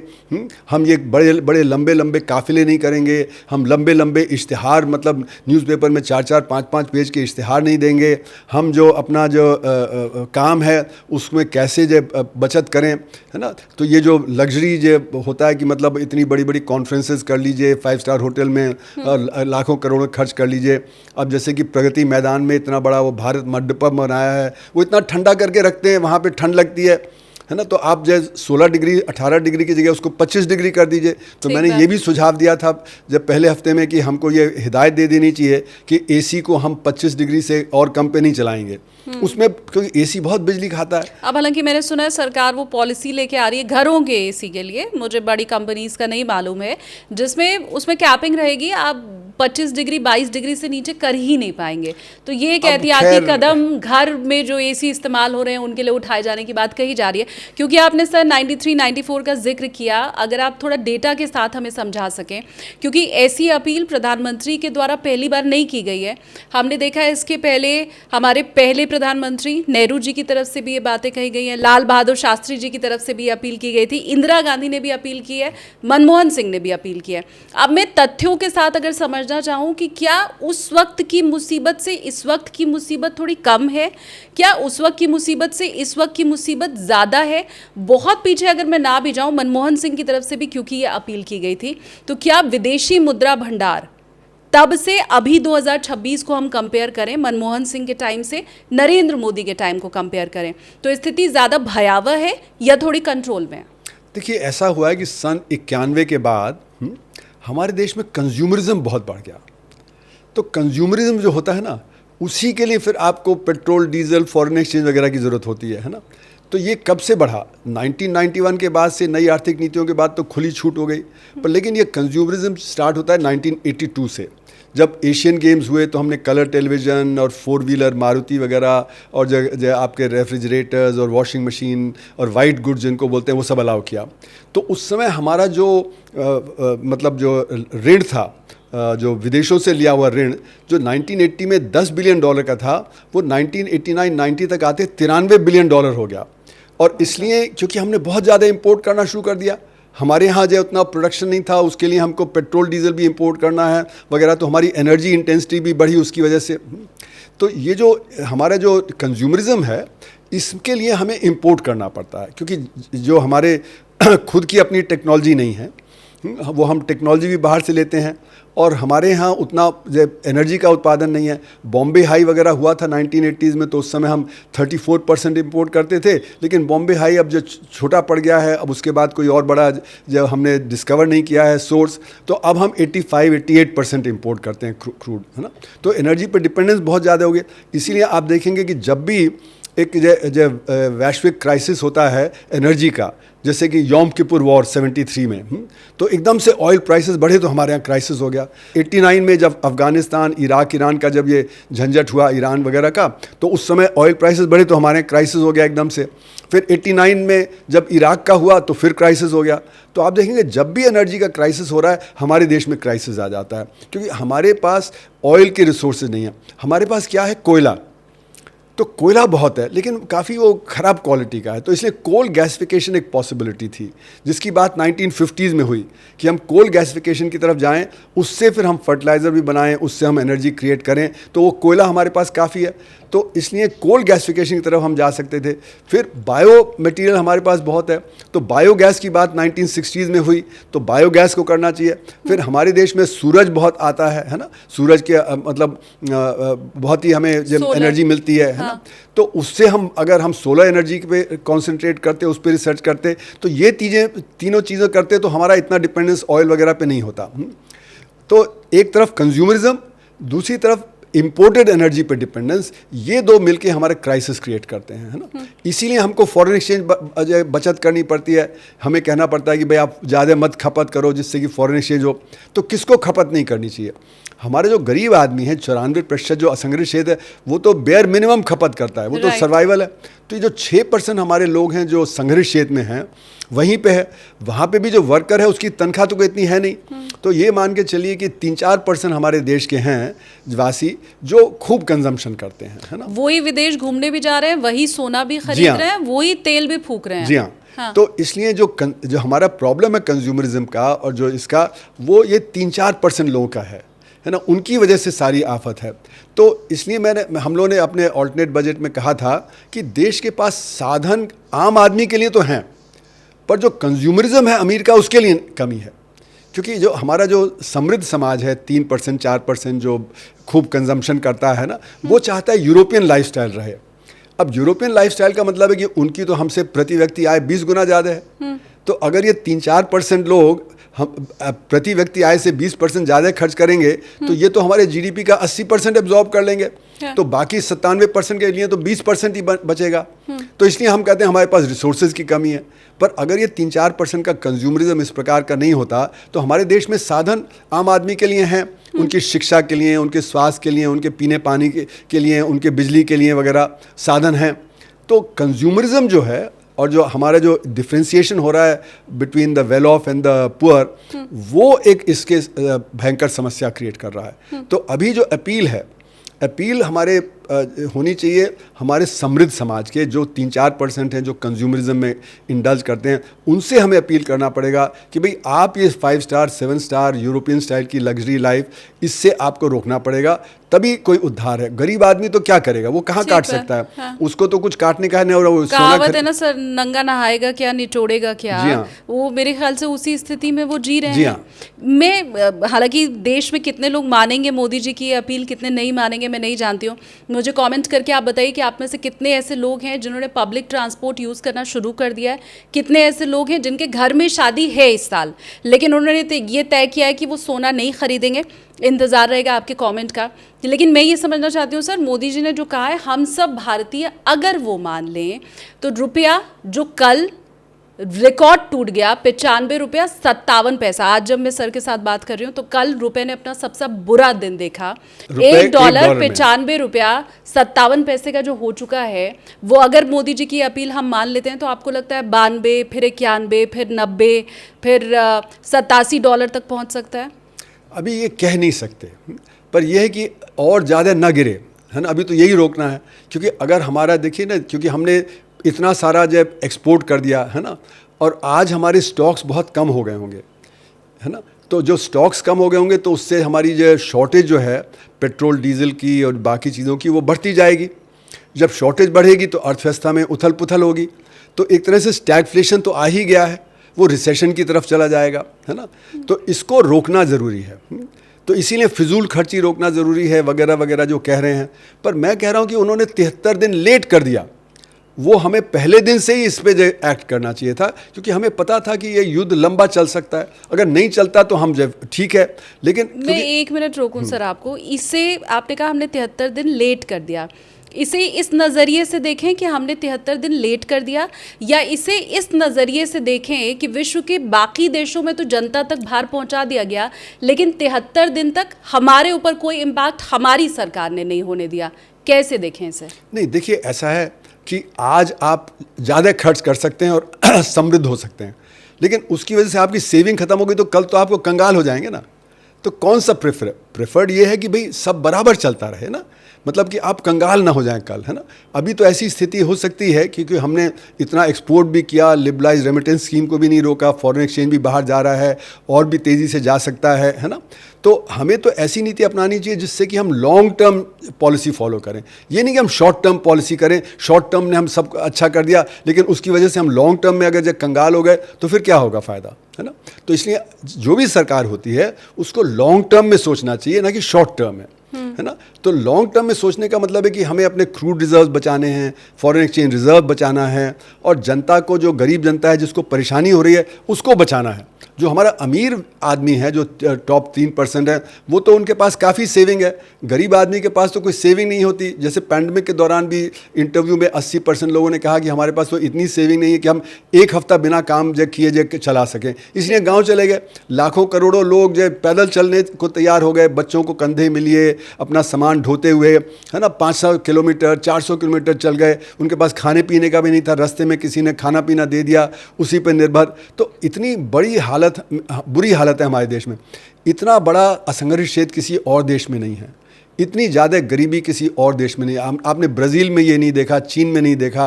हम ये बड़े बड़े लंबे लंबे काफ़िले नहीं करेंगे, हम लंबे लंबे इश्तिहार, मतलब न्यूज़पेपर में 4-4 5-5 पेज के इश्तिहार नहीं देंगे। हम जो अपना जो काम है उसमें कैसे जो बचत करें, है ना। तो ये जो लग्जरी जो होता है कि मतलब इतनी बड़ी बड़ी कॉन्फ्रेंसेस कर लीजिए 5 स्टार होटल में, लाखों करोड़ों खर्च कर लीजिए। अब जैसे कि प्रगति मैदान में इतना बड़ा वो भारत मंडपम बनाया है, वो इतना ठंडा करके रखते हैं, वहाँ पे ठंड लगती है ना। तो आप जैसे 16 डिग्री 18 डिग्री की जगह उसको 25 डिग्री कर दीजिए। तो मैंने ये भी सुझाव दिया था जब पहले हफ्ते में कि हमको ये हिदायत दे देनी चाहिए कि एसी को हम 25 डिग्री से और कम पे नहीं चलाएंगे उसमें, क्योंकि एसी बहुत बिजली खाता है। अब हालांकि मैंने सुना है सरकार वो पॉलिसी लेके आ रही है घरों के एसी के लिए, मुझे बड़ी कंपनीज का नहीं मालूम है, जिसमें उसमें कैपिंग रहेगी, आप 25 डिग्री 22 डिग्री से नीचे कर ही नहीं पाएंगे। तो ये एक एहतियाती कदम घर में जो एसी इस्तेमाल हो रहे हैं उनके लिए उठाए जाने की बात कही जा रही है। क्योंकि आपने सर 93-94 का जिक्र किया, अगर आप थोड़ा डेटा के साथ हमें समझा सकें, क्योंकि ऐसी अपील प्रधानमंत्री के द्वारा पहली बार नहीं की गई है। हमने देखा है इसके पहले हमारे पहले प्रधानमंत्री नेहरू जी की तरफ से भी ये बातें कही गई हैं, लाल बहादुर शास्त्री जी की तरफ से भी अपील की गई थी, इंदिरा गांधी ने भी अपील की है, मनमोहन सिंह ने भी अपील की है। अब मैं तथ्यों के साथ अगर समझना समझना चाहूँ कि क्या उस वक्त की मुसीबत से इस वक्त की मुसीबत थोड़ी कम है, क्या उस वक्त की मुसीबत से इस वक्त की मुसीबत ज़्यादा है? बहुत पीछे अगर मैं ना भी जाऊँ, मनमोहन सिंह की तरफ से भी क्योंकि ये अपील की गई थी, तो क्या विदेशी मुद्रा भंडार तब से अभी 2026 को हम कंपेयर करें, मनमोहन सिंह के टाइम से नरेंद्र मोदी के टाइम को कंपेयर करें, तो स्थिति ज़्यादा भयावह है या थोड़ी कंट्रोल में है? देखिए, ऐसा हुआ है कि सन 91 के बाद हमारे देश में कंज्यूमरिज्म बहुत बढ़ गया। तो कंज्यूमरिज्म जो होता है ना, उसी के लिए फिर आपको पेट्रोल, डीजल, फॉरेन एक्सचेंज वगैरह की ज़रूरत होती है ना। तो ये कब से बढ़ा? 1991 के बाद से, नई आर्थिक नीतियों के बाद तो खुली छूट हो गई, पर लेकिन ये कंज्यूमरिज्म स्टार्ट होता है 1982 से, जब एशियन गेम्स हुए तो हमने कलर टेलीविज़न और 4 व्हीलर मारुति वगैरह और जो आपके रेफ्रिजरेटर्स और वॉशिंग मशीन और वाइट गुड्स जिनको बोलते हैं वो सब अलाउ किया। तो उस समय हमारा जो मतलब जो ऋण था, जो विदेशों से लिया हुआ ऋण, जो 1980 में $10 बिलियन का था, वो 1989-90 तक आते $93 बिलियन हो गया। और इसलिए क्योंकि हमने बहुत ज़्यादा इंपोर्ट करना शुरू कर दिया, हमारे यहाँ जो उतना प्रोडक्शन नहीं था, उसके लिए हमको पेट्रोल डीजल भी इंपोर्ट करना है वगैरह, तो हमारी एनर्जी इंटेंसिटी भी बढ़ी उसकी वजह से। तो ये जो हमारा जो कंज्यूमरिज्म है, इसके लिए हमें इंपोर्ट करना पड़ता है, क्योंकि जो हमारे खुद की अपनी टेक्नोलॉजी नहीं है, वो हम टेक्नोलॉजी भी बाहर से लेते हैं, और हमारे यहाँ उतना एनर्जी का उत्पादन नहीं है। बॉम्बे हाई वगैरह हुआ था 1980s में, तो उस समय हम 34% इंपोर्ट करते थे, लेकिन बॉम्बे हाई अब जो छोटा पड़ गया है, अब उसके बाद कोई और बड़ा जब हमने डिस्कवर नहीं किया है सोर्स, तो अब हम 85-88% इंपोर्ट करते हैं क्रूड, है ना। तो एनर्जी पर डिपेंडेंस बहुत ज़्यादा हो गया। इसीलिए आप देखेंगे कि जब भी एक जब वैश्विक क्राइसिस होता है एनर्जी का, जैसे कि योम किपुर वॉर 73 में, तो एकदम से ऑयल प्राइसेस बढ़े तो हमारे यहाँ क्राइसिस हो गया। 89 में जब अफ़गानिस्तान, इराक, ईरान का जब ये झंझट हुआ, ईरान वगैरह का, तो उस समय ऑयल प्राइसेस बढ़े तो हमारे यहाँ क्राइसिस हो गया एकदम से। फिर 89 में जब इराक का हुआ तो फिर क्राइसिस हो गया। तो आप देखेंगे जब भी एनर्जी का क्राइसिस हो रहा है, हमारे देश में क्राइसिस आ जाता है, क्योंकि हमारे पास ऑयल के रिसोर्सेज नहीं है। हमारे पास क्या है? कोयला। तो कोयला बहुत है, लेकिन काफ़ी वो ख़राब क्वालिटी का है, तो इसलिए कोल गैसिफिकेशन एक पॉसिबिलिटी थी, जिसकी बात 1950s में हुई कि हम कोल गैसिफिकेशन की तरफ जाएं, उससे फिर हम फर्टिलाइज़र भी बनाएं, उससे हम एनर्जी क्रिएट करें। तो वो कोयला हमारे पास काफ़ी है, तो इसलिए कोल गैसिफिकेशन की तरफ हम जा सकते थे। फिर बायो मटेरियल हमारे पास बहुत है, तो बायोगैस की बात 1960s में हुई, तो बायोगैस को करना चाहिए। फिर हमारे देश में सूरज बहुत आता है ना, सूरज के मतलब बहुत ही हमें जब एनर्जी मिलती है ना, तो उससे हम अगर हम सोलर एनर्जी पे कंसंट्रेट करते, उस पर रिसर्च करते, तो ये तीनों चीज़ें करते तो हमारा इतना डिपेंडेंस ऑयल वगैरह पे नहीं होता। तो एक तरफ कंज्यूमरिज्म, दूसरी तरफ इंपोर्टेड एनर्जी पे डिपेंडेंस, ये दो मिलके हमारे क्राइसिस क्रिएट करते हैं, है ना। इसीलिए हमको फॉरेन एक्सचेंज बचत करनी पड़ती है। हमें कहना पड़ता है कि भाई आप ज़्यादा मत खपत करो जिससे कि फॉरेन एक्सचेंज हो। तो किसको खपत नहीं करनी चाहिए? हमारे जो गरीब आदमी है, 94% जो असंगठित क्षेत्र है, वो तो बेयर मिनिमम खपत करता है, वो तो सर्वाइवल है। तो ये जो 6% हमारे लोग हैं जो संगठित क्षेत्र में हैं, वहीं पे है, वहाँ पे भी जो वर्कर है उसकी तनख्वाह तो कोई इतनी है नहीं। तो ये मान के चलिए कि 3-4% हमारे देश के हैं वासी जो खूब कंजम्पशन करते हैं, है ना। वही विदेश घूमने भी जा रहे हैं, वही सोना भी खरीद रहे हैं, वही तेल भी फूक रहे हैं। जी हाँ। तो इसलिए जो हमारा प्रॉब्लम है कंज्यूमरिज्म का, और जो इसका, वो ये 3-4% लोगों का है ना, उनकी वजह से सारी आफत है। तो इसलिए हम लोगों ने अपने ऑल्टरनेट बजट में कहा था कि देश के पास साधन आम आदमी के लिए तो हैं, पर जो कंज्यूमरिज्म है अमीर का, उसके लिए कमी है। क्योंकि जो हमारा जो समृद्ध समाज है, 3% 4% जो खूब कंजम्पशन करता है ना, वो चाहता है यूरोपियन लाइफस्टाइल रहे। अब यूरोपियन लाइफस्टाइल का मतलब है कि उनकी तो हमसे प्रति व्यक्ति आय 20 गुना ज़्यादा है। तो अगर ये 3-4% लोग हम प्रति व्यक्ति आय से 20% ज़्यादा खर्च करेंगे, तो ये तो हमारे जीडीपी का 80% एब्जॉर्ब कर लेंगे, तो बाकी 97% के लिए तो 20% ही बचेगा। तो इसलिए हम कहते हैं हमारे पास रिसोर्सेज की कमी है। पर अगर ये 3-4% का कंज्यूमरिज्म इस प्रकार का नहीं होता, तो हमारे देश में साधन आम आदमी के लिए हैं, उनकी शिक्षा के लिए, उनके स्वास्थ्य के लिए, उनके पीने पानी के लिए, उनके बिजली के लिए वगैरह साधन हैं। तो कंज्यूमरिज्म जो है, और जो हमारा जो डिफ्रेंशिएशन हो रहा है between the well of and the poor, वो एक इसके भयंकर समस्या क्रिएट कर रहा है। तो अभी जो अपील है, अपील हमारे होनी चाहिए हमारे समृद्ध समाज के, जो 3-4% हैं जो कंज्यूमरिज्म में इंडल्ज करते हैं, उनसे हमें अपील करना पड़ेगा कि भाई आप ये 5 स्टार 7 स्टार यूरोपियन स्टाइल की लग्जरी लाइफ, इससे आपको रोकना पड़ेगा, तभी कोई उद्धार है। गरीब आदमी तो क्या करेगा, वो कहाँ काट सकता है? हाँ। उसको तो कुछ काटने का है नहीं। और वो कहावत है ना सर, नंगा नहाएगा क्या निचोड़ेगा क्या। हाँ। वो मेरे ख्याल से उसी स्थिति में वो जी रहे हैं। हाँ। मैं हालांकि देश में कितने लोग मानेंगे मोदी जी की अपील, कितने नहीं मानेंगे मैं नहीं जानती हूँ। मुझे कमेंट करके आप बताइए कि आप में से कितने ऐसे लोग हैं जिन्होंने पब्लिक ट्रांसपोर्ट यूज़ करना शुरू कर दिया है, कितने ऐसे लोग हैं जिनके घर में शादी है इस साल लेकिन उन्होंने ये तय किया है कि वो सोना नहीं खरीदेंगे। इंतज़ार रहेगा आपके कमेंट का। लेकिन मैं ये समझना चाहती हूँ सर, मोदी जी ने जो कहा है हम सब भारतीय अगर वो मान लें तो रुपया जो कल रिकॉर्ड टूट गया 95 रुपया 57 पैसा, आज जब मैं सर के साथ बात कर रही हूँ तो कल रुपए ने अपना सबसे बुरा दिन देखा। $1 95 रुपया 57 पैसे का जो हो चुका है, वो अगर मोदी जी की अपील हम मान लेते हैं तो आपको लगता है 92 फिर 91 फिर 90 फिर $87 तक पहुँच सकता है? अभी ये कह नहीं सकते, पर यह है कि और ज़्यादा ना गिरे, है ना। अभी तो यही रोकना है, क्योंकि अगर हमारा देखिए ना, क्योंकि हमने इतना सारा जब एक्सपोर्ट कर दिया है ना, और आज हमारे स्टॉक्स बहुत कम हो गए होंगे, है ना। तो जो स्टॉक्स कम हो गए होंगे तो उससे हमारी जो शॉर्टेज जो है पेट्रोल डीजल की और बाकी चीज़ों की, वो बढ़ती जाएगी। जब शॉर्टेज बढ़ेगी तो अर्थव्यवस्था में उथल पुथल होगी, तो एक तरह से स्टैगफ्लेशन तो आ ही गया है, वो रिसेशन की तरफ चला जाएगा, है ना। तो इसको रोकना ज़रूरी है। तो इसीलिए फिजूल खर्ची रोकना ज़रूरी है, वगैरह वगैरह जो कह रहे हैं। पर मैं कह रहा हूँ कि उन्होंने 73 दिन लेट कर दिया, वो हमें पहले दिन से ही इस पे एक्ट करना चाहिए था, क्योंकि हमें पता था कि ये युद्ध लंबा चल सकता है। अगर नहीं चलता तो हम जब ठीक है, लेकिन मैं 1 मिनट रोकूं सर आपको। इसे आपने कहा हमने 73 दिन लेट कर दिया, इसे इस नज़रिए से देखें कि हमने 73 दिन लेट कर दिया, या इसे इस नज़रिए से देखें कि विश्व के बाकी देशों में तो जनता तक भार पहुंचा दिया गया लेकिन 73 दिन तक हमारे ऊपर कोई इम्पैक्ट हमारी सरकार ने नहीं होने दिया। कैसे देखें इसे? नहीं, देखिए ऐसा है कि आज आप ज़्यादा खर्च कर सकते हैं और समृद्ध हो सकते हैं, लेकिन उसकी वजह से आपकी सेविंग खत्म हो गई तो कल तो आपको कंगाल हो जाएंगे ना। तो कौन सा प्रेफर्ड ये है कि भाई सब बराबर चलता रहे ना, मतलब कि आप कंगाल ना हो जाएं कल, है ना। अभी तो ऐसी स्थिति हो सकती है क्योंकि हमने इतना एक्सपोर्ट भी किया, लिबरलाइज रेमिटेंस स्कीम को भी नहीं रोका, फॉरेन एक्सचेंज भी बाहर जा रहा है और भी तेज़ी से जा सकता है ना। तो हमें तो ऐसी नीति अपनानी चाहिए जिससे कि हम लॉन्ग टर्म पॉलिसी फॉलो करें। ये नहीं कि हम शॉर्ट टर्म पॉलिसी करें, शॉर्ट टर्म ने हम सब अच्छा कर दिया लेकिन उसकी वजह से हम लॉन्ग टर्म में अगर जब कंगाल हो गए तो फिर क्या होगा फ़ायदा, है ना। तो इसलिए जो भी सरकार होती है उसको लॉन्ग टर्म में सोचना चाहिए, ना कि शॉर्ट टर्म में, है ना। तो लॉन्ग टर्म में सोचने का मतलब है कि हमें अपने क्रूड रिजर्व बचाने हैं, फॉरेन एक्सचेंज रिजर्व बचाना है, और जनता को, जो गरीब जनता है जिसको परेशानी हो रही है उसको बचाना है। जो हमारा अमीर आदमी है, जो टॉप 3% है, वो तो उनके पास काफ़ी सेविंग है। गरीब आदमी के पास तो कोई सेविंग नहीं होती। जैसे पैंडमिक के दौरान भी इंटरव्यू में 80% लोगों ने कहा कि हमारे पास तो इतनी सेविंग नहीं है कि हम एक हफ्ता बिना काम जो किए जो चला सकें, इसलिए गांव चले गए। लाखों करोड़ों लोग जो पैदल चलने को तैयार हो गए, बच्चों को कंधे मिलिए अपना सामान ढोते हुए, है ना। 500 किलोमीटर 400 किलोमीटर चल गए, उनके पास खाने पीने का भी नहीं था, रास्ते में किसी ने खाना पीना दे दिया, उसी पर निर्भर। तो इतनी बुरी हालत है हमारे देश में। इतना बड़ा असंगठित क्षेत्र किसी और देश में नहीं है, इतनी ज़्यादा गरीबी किसी और देश में नहीं। आपने ब्राज़ील में ये नहीं देखा, चीन में नहीं देखा,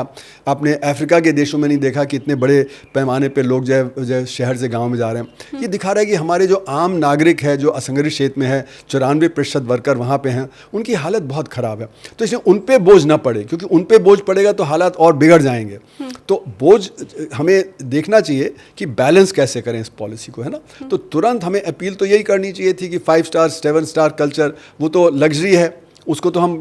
आपने अफ्रीका के देशों में नहीं देखा कि इतने बड़े पैमाने पे लोग जो शहर से गांव में जा रहे हैं। ये दिखा रहा है कि हमारे जो आम नागरिक है, जो असंगठित क्षेत्र में है, 94% वर्कर वहाँ पे हैं, उनकी हालत बहुत ख़राब है। तो इसलिए उन पे बोझ ना पड़े, क्योंकि उन पे बोझ पड़ेगा तो हालात और बिगड़ जाएंगे। तो बोझ हमें देखना चाहिए कि बैलेंस कैसे करें इस पॉलिसी को, है ना। तो तुरंत हमें अपील तो यही करनी चाहिए थी कि 5 स्टार 7 स्टार कल्चर वो तो लग्जरी है, उसको तो हम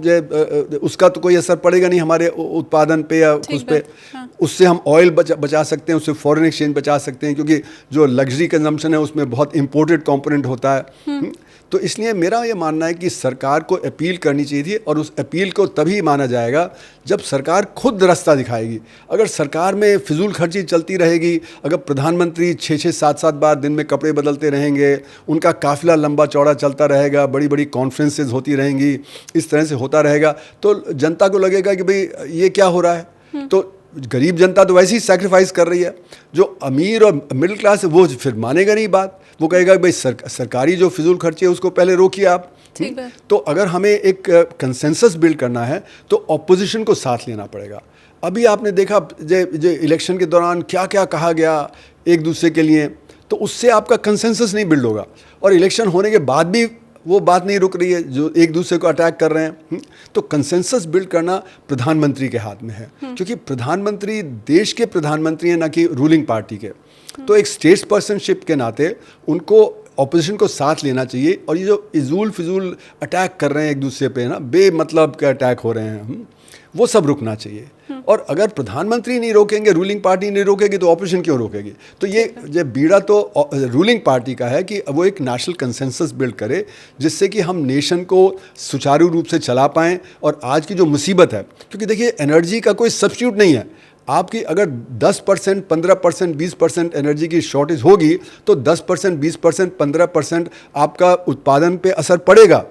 उसका तो कोई असर पड़ेगा नहीं हमारे उत्पादन पे या उस पे। हाँ। उससे हम ऑयल बचा सकते हैं, उससे फॉरेन एक्सचेंज बचा सकते हैं, क्योंकि जो लग्जरी कंजम्पशन है उसमें बहुत इंपोर्टेड कंपोनेंट होता है। तो इसलिए मेरा ये मानना है कि सरकार को अपील करनी चाहिए थी, और उस अपील को तभी माना जाएगा जब सरकार खुद रास्ता दिखाएगी। अगर सरकार में फिजूल खर्ची चलती रहेगी, अगर प्रधानमंत्री 6-6 7-7 बार दिन में कपड़े बदलते रहेंगे, उनका काफिला लंबा चौड़ा चलता रहेगा, बड़ी बड़ी कॉन्फ्रेंसेज होती रहेंगी, इस तरह से होता रहेगा, तो जनता को लगेगा कि भाई ये क्या हो रहा है। तो गरीब जनता तो वैसे ही सैक्रिफाइस कर रही है, जो अमीर और मिडिल क्लास है वो फिर मानेगा नहीं बात। वो कहेगा भाई सरकारी जो फिजूल खर्चे है उसको पहले रोकिए आप, ठीक है। तो अगर हमें एक कंसेंसस बिल्ड करना है तो ऑपोजिशन को साथ लेना पड़ेगा। अभी आपने देखा जो इलेक्शन के दौरान क्या क्या कहा गया एक दूसरे के लिए, तो उससे आपका कंसेंसस नहीं बिल्ड होगा, और इलेक्शन होने के बाद भी वो बात नहीं रुक रही है, जो एक दूसरे को अटैक कर रहे हैं। तो कंसेंसस बिल्ड करना प्रधानमंत्री के हाथ में है, क्योंकि प्रधानमंत्री देश के प्रधानमंत्री हैं, ना कि रूलिंग पार्टी के। तो एक स्टेट्स पर्सनशिप के नाते उनको ऑपोजिशन को साथ लेना चाहिए, और ये जो इजूल फिजूल अटैक कर रहे हैं एक दूसरे पे ना, बेमतलब के अटैक हो रहे हैं, वो सब रुकना चाहिए। और अगर प्रधानमंत्री नहीं रोकेंगे, रूलिंग पार्टी नहीं रोकेगी, तो ऑपोजिशन क्यों रोकेगी? तो ये बीड़ा तो रूलिंग पार्टी का है कि वो एक नेशनल कंसेंसस बिल्ड करे, जिससे कि हम नेशन को सुचारू रूप से चला पाएं। और आज की जो मुसीबत है, क्योंकि देखिए एनर्जी का कोई सब्स्टिट्यूट नहीं है। आपकी अगर 10%, 15%, 20% एनर्जी की शॉर्टेज होगी, तो 10%, 20%, 15% आपका उत्पादन पे असर पड़ेगा।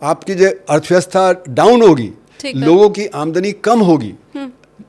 आपकी जो अर्थव्यवस्था डाउन होगी, लोगों की आमदनी कम होगी।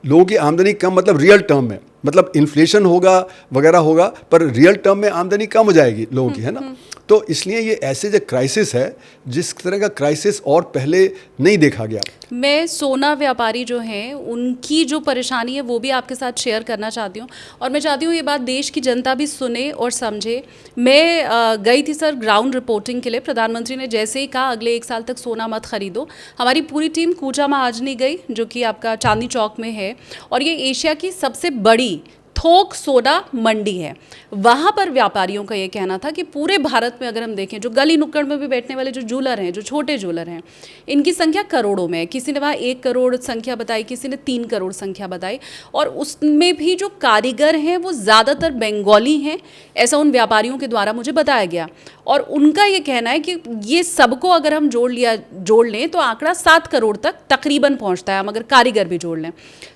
लोगों की आमदनी कम मतलब रियल टर्म में, मतलब इन्फ्लेशन होगा वगैरह होगा, पर रियल टर्म में आमदनी कम हो जाएगी लोगों की, है ना। तो इसलिए ये ऐसे जो क्राइसिस है, जिस तरह का क्राइसिस और पहले नहीं देखा गया। मैं सोना व्यापारी जो हैं उनकी जो परेशानी है वो भी आपके साथ शेयर करना चाहती हूँ, और मैं चाहती हूँ ये बात देश की जनता भी सुने और समझे। मैं गई थी सर ग्राउंड रिपोर्टिंग के लिए। प्रधानमंत्री ने जैसे ही कहा अगले 1 साल तक सोना मत खरीदो, हमारी पूरी टीम कूचा महाजनी गई, जो कि आपका चांदनी चौक में है, और ये एशिया की सबसे बड़ी थोक सोना मंडी है। वहाँ पर व्यापारियों का ये कहना था कि पूरे भारत में अगर हम देखें, जो गली नुक्कड़ में भी बैठने वाले जो जूलर हैं, जो छोटे जूलर हैं, इनकी संख्या करोड़ों में है। किसी ने वहाँ 1 करोड़ संख्या बताई, किसी ने 3 करोड़ संख्या बताई, और उसमें भी जो कारीगर हैं वो ज़्यादातर बंगाली हैं, ऐसा उन व्यापारियों के द्वारा मुझे बताया गया। और उनका ये कहना है कि ये सबको अगर हम जोड़ लें तो आंकड़ा 7 करोड़ तक तकरीबन पहुँचता है, हम अगर कारीगर भी जोड़ लें।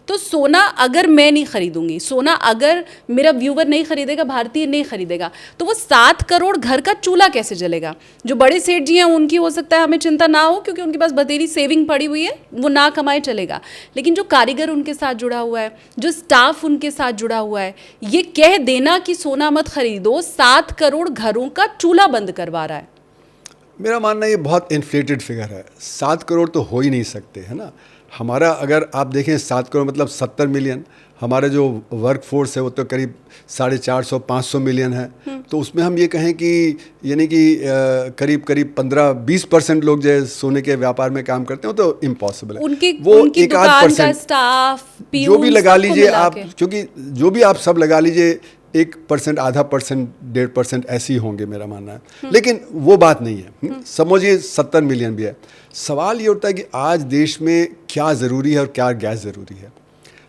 तो सोना अगर मैं नहीं खरीदूंगी, सोना अगर मेरा व्यूवर नहीं खरीदेगा, भारतीय नहीं खरीदेगा, तो वो 7 करोड़ घर का चूल्हा कैसे जलेगा? जो बड़े सेठ जी हैं उनकी हो सकता है हमें चिंता ना हो, क्योंकि उनके पास बतेरी सेविंग पड़ी हुई है, वो ना कमाए चलेगा। लेकिन जो कारीगर उनके साथ जुड़ा हुआ है, जो स्टाफ उनके साथ जुड़ा हुआ है, ये कह देना कि सोना मत खरीदो 7 करोड़ घरों का चूल्हा बंद करवा रहा है। मेरा मानना ये बहुत इन्फ्लेटेड फिगर है। 7 करोड़ तो हो ही नहीं सकते, है ना। हमारा अगर आप देखें 7 करोड़ मतलब 70 मिलियन, हमारे जो वर्क फोर्स है वो तो करीब 450-500 मिलियन है। तो उसमें हम ये कहें कि यानी कि करीब 15-20% लोग जो सोने के व्यापार में काम करते हो, तो इम्पॉसिबल है। वो उनकी दुकान का स्टाफ, जो भी लगा लीजिए आप, क्योंकि जो भी आप सब लगा लीजिए 1%, आधा %, 1.5% ऐसे ही होंगे, मेरा मानना है। लेकिन वो बात नहीं है। समझिए 70 मिलियन भी है। सवाल ये उठता है कि आज देश में क्या ज़रूरी है और क्या गैस ज़रूरी है।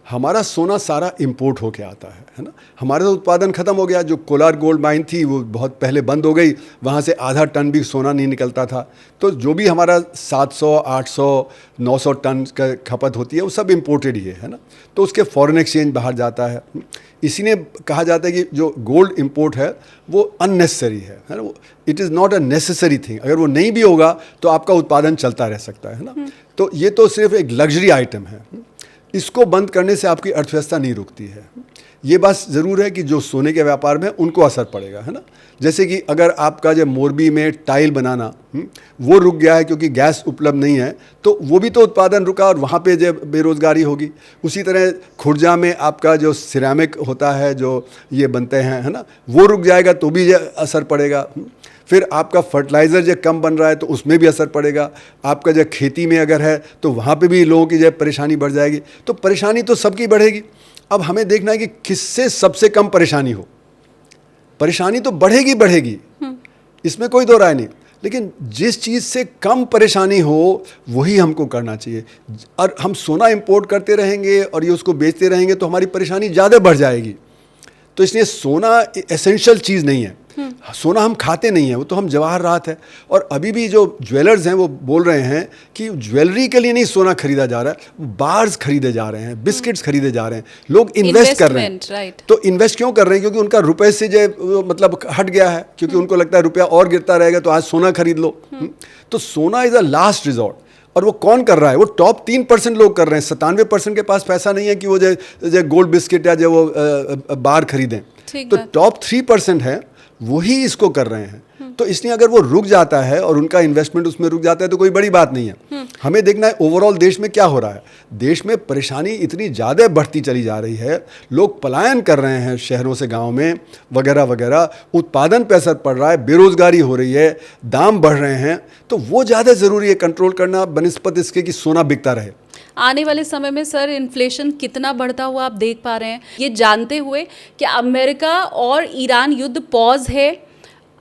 हमारा सोना सारा इंपोर्ट होके आता है ना। हमारा तो उत्पादन ख़त्म हो गया। जो कोलार गोल्ड माइन थी वो बहुत पहले बंद हो गई, वहाँ से आधा टन भी सोना नहीं निकलता था। तो जो भी हमारा 700, 800, 900 टन का खपत होती है वो सब इंपोर्टेड ही है ना। तो उसके फॉरेन एक्सचेंज बाहर जाता है। इसीलिए कहा जाता है कि जो गोल्ड इंपोर्ट है वो अननेसेसरी है ना। It is not a necessary thing. अगर वो नहीं भी होगा तो आपका उत्पादन चलता रह सकता है ना। तो ये तो सिर्फ एक लग्जरी आइटम है। इसको बंद करने से आपकी अर्थव्यवस्था नहीं रुकती है। ये बात ज़रूर है कि जो सोने के व्यापार में उनको असर पड़ेगा, है ना। जैसे कि अगर आपका जो मोरबी में टाइल बनाना वो रुक गया है क्योंकि गैस उपलब्ध नहीं है, तो वो भी तो उत्पादन रुका और वहाँ पे जो बेरोज़गारी होगी। उसी तरह खुर्जा में आपका जो सिरेमिक होता है, जो ये बनते हैं, है ना, वो रुक जाएगा तो भी असर पड़ेगा। फिर आपका फर्टिलाइज़र जो कम बन रहा है तो उसमें भी असर पड़ेगा। आपका जो खेती में अगर है तो वहाँ पे भी लोगों की जो परेशानी बढ़ जाएगी। तो परेशानी तो सबकी बढ़ेगी। अब हमें देखना है कि किससे सबसे कम परेशानी हो। परेशानी तो बढ़ेगी, इसमें कोई दो राय नहीं, लेकिन जिस चीज़ से कम परेशानी हो वही हमको करना चाहिए। और हम सोना इंपोर्ट करते रहेंगे और ये उसको बेचते रहेंगे तो हमारी परेशानी ज़्यादा बढ़ जाएगी। तो इसलिए सोना एसेंशियल चीज़ नहीं है। सोना हम खाते नहीं हैं, वो तो हम जवाहरात है। और अभी भी जो ज्वेलर्स हैं वो बोल रहे हैं कि ज्वेलरी के लिए नहीं सोना खरीदा जा रहा है, बार्स खरीदे जा रहे हैं, बिस्किट्स खरीदे जा रहे हैं, लोग इन्वेस्ट कर रहे हैं। राइट। तो इन्वेस्ट क्यों कर रहे हैं? क्योंकि उनका रुपए से जो मतलब हट गया है, क्योंकि उनको लगता है रुपया और गिरता रहेगा तो आज सोना खरीद लो। तो सोना इज़ अ लास्ट रिजॉर्ट। और वो कौन कर रहा है? वो टॉप 3% लोग कर रहे हैं। 97% के पास पैसा नहीं है कि वो जो गोल्ड बिस्किट या जो वो बार खरीदें। तो टॉप 3% है वही इसको कर रहे हैं। तो इसलिए अगर वो रुक जाता है और उनका इन्वेस्टमेंट उसमें रुक जाता है तो कोई बड़ी बात नहीं है। हमें देखना है ओवरऑल देश में क्या हो रहा है। देश में परेशानी इतनी ज़्यादा बढ़ती चली जा रही है, लोग पलायन कर रहे हैं शहरों से गाँव में वगैरह वगैरह, उत्पादन पे असर पड़ रहा है, बेरोजगारी हो रही है, दाम बढ़ रहे हैं, तो वो ज़्यादा ज़रूरी है कंट्रोल करना बनिस्पत इसके कि सोना बिकता रहे। आने वाले समय में सर इन्फ्लेशन कितना बढ़ता हुआ आप देख पा रहे हैं, ये जानते हुए कि अमेरिका और ईरान युद्ध पॉज है,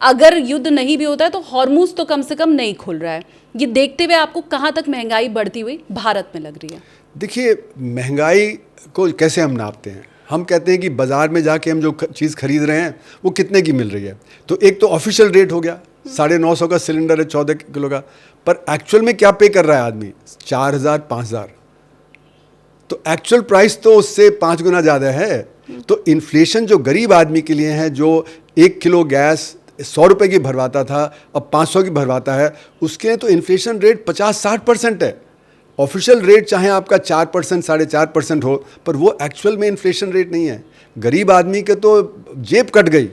अगर युद्ध नहीं भी होता है तो हॉर्मुज तो कम से कम नहीं खुल रहा है, ये देखते हुए आपको कहाँ तक महंगाई बढ़ती हुई भारत में लग रही है? देखिए, महंगाई को कैसे हम नापते हैं? हम कहते हैं कि बाज़ार में जाके हम जो चीज़ खरीद रहे हैं वो कितने की मिल रही है। तो एक तो ऑफिशियल रेट हो गया, 950 का सिलेंडर है 14 किलो का, पर एक्चुअल में क्या पे कर रहा है आदमी? 4000 5000। तो एक्चुअल प्राइस तो उससे 5 गुना ज़्यादा है। तो इन्फ्लेशन जो गरीब आदमी के लिए है, जो 1 किलो गैस 100 रुपये की भरवाता था अब 500 की भरवाता है, उसके लिए तो इन्फ्लेशन रेट 50-60% है। ऑफिशियल रेट चाहे आपका 4% 4.5% हो, पर वो एक्चुअल में इन्फ्लेशन रेट नहीं है। गरीब आदमी के तो जेब कट गई,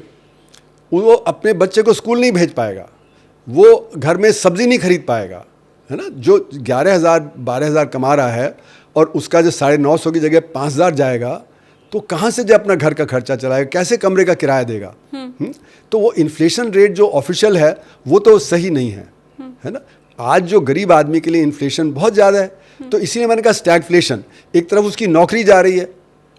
वो अपने बच्चे को स्कूल नहीं भेज पाएगा, वो घर में सब्ज़ी नहीं खरीद पाएगा, है ना। जो 11,000 12,000 कमा रहा है और उसका जो 950 की जगह 5,000 जाएगा, तो कहाँ से जो अपना घर का खर्चा चलाएगा, कैसे कमरे का किराया देगा? तो वो इन्फ्लेशन रेट जो ऑफिशियल है वो तो सही नहीं है ना। आज जो गरीब आदमी के लिए इन्फ्लेशन बहुत ज़्यादा है, तो इसीलिए मैंने कहा स्टैगफ्लेशन। एक तरफ उसकी नौकरी जा रही है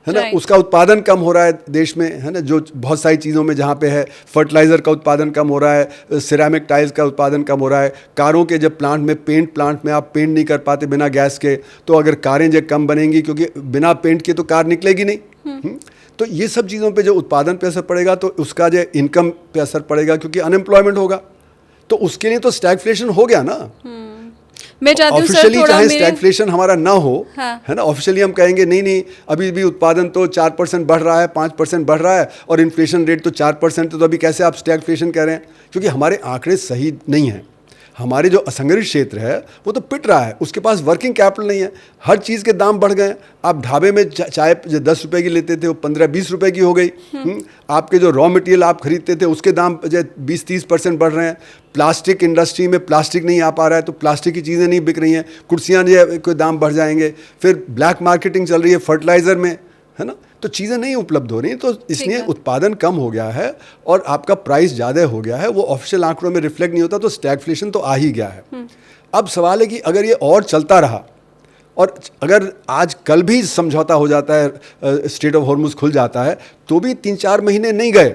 ना, उसका उत्पादन कम हो रहा है देश में, है ना, जो बहुत सारी चीज़ों में जहाँ पे है, फर्टिलाइज़र का उत्पादन कम हो रहा है, सिरेमिक टाइल्स का उत्पादन कम हो रहा है, कारों के जब पेंट प्लांट में आप पेंट नहीं कर पाते बिना गैस के, तो अगर कारें जब कम बनेंगी, क्योंकि बिना पेंट के तो कार निकलेगी नहीं। तो ये सब चीज़ों पे जो उत्पादन पे असर पड़ेगा, तो उसका जो इनकम पे असर पड़ेगा, क्योंकि अनएम्प्लॉयमेंट होगा। तो उसके लिए तो स्टैगफ्लेशन हो गया ना। मैं चाहती हूं ऑफिशियली चाहे स्टैगफ्लेशन हमारा ना हो, है ना, ऑफिशियली हम कहेंगे नहीं अभी भी उत्पादन तो 4% बढ़ रहा है, 5% बढ़ रहा है और इन्फ्लेशन रेट तो 4%, तो अभी कैसे आप स्टैगफ्लेशन कह रहे हैं? क्योंकि हमारे आंकड़े सही नहीं हैं। हमारे जो असंगठित क्षेत्र है वो तो पिट रहा है, उसके पास वर्किंग कैपिटल नहीं है, हर चीज़ के दाम बढ़ गए। आप ढाबे में चाय जो 10 रुपये की लेते थे वो 15-20 रुपये की हो गई। आपके जो रॉ मटेरियल आप खरीदते थे उसके दाम जो 20-30% बढ़ रहे हैं। प्लास्टिक इंडस्ट्री में प्लास्टिक नहीं आ पा रहा है, तो प्लास्टिक की चीज़ें नहीं बिक रही हैं, कुर्सियाँ जो कोई दाम बढ़ जाएंगे। फिर ब्लैक मार्केटिंग चल रही है फर्टिलाइज़र में, है ना, तो चीज़ें नहीं उपलब्ध हो रही, तो इसलिए उत्पादन कम हो गया है और आपका प्राइस ज़्यादा हो गया है। वो ऑफिशियल आंकड़ों में रिफ्लेक्ट नहीं होता, तो स्टैगफ्लेशन तो आ ही गया है। अब सवाल है कि अगर ये और चलता रहा और अगर आज कल भी समझौता हो जाता है, स्ट्रेट ऑफ हॉर्मुज खुल जाता है, तो भी 3-4 महीने नहीं गए,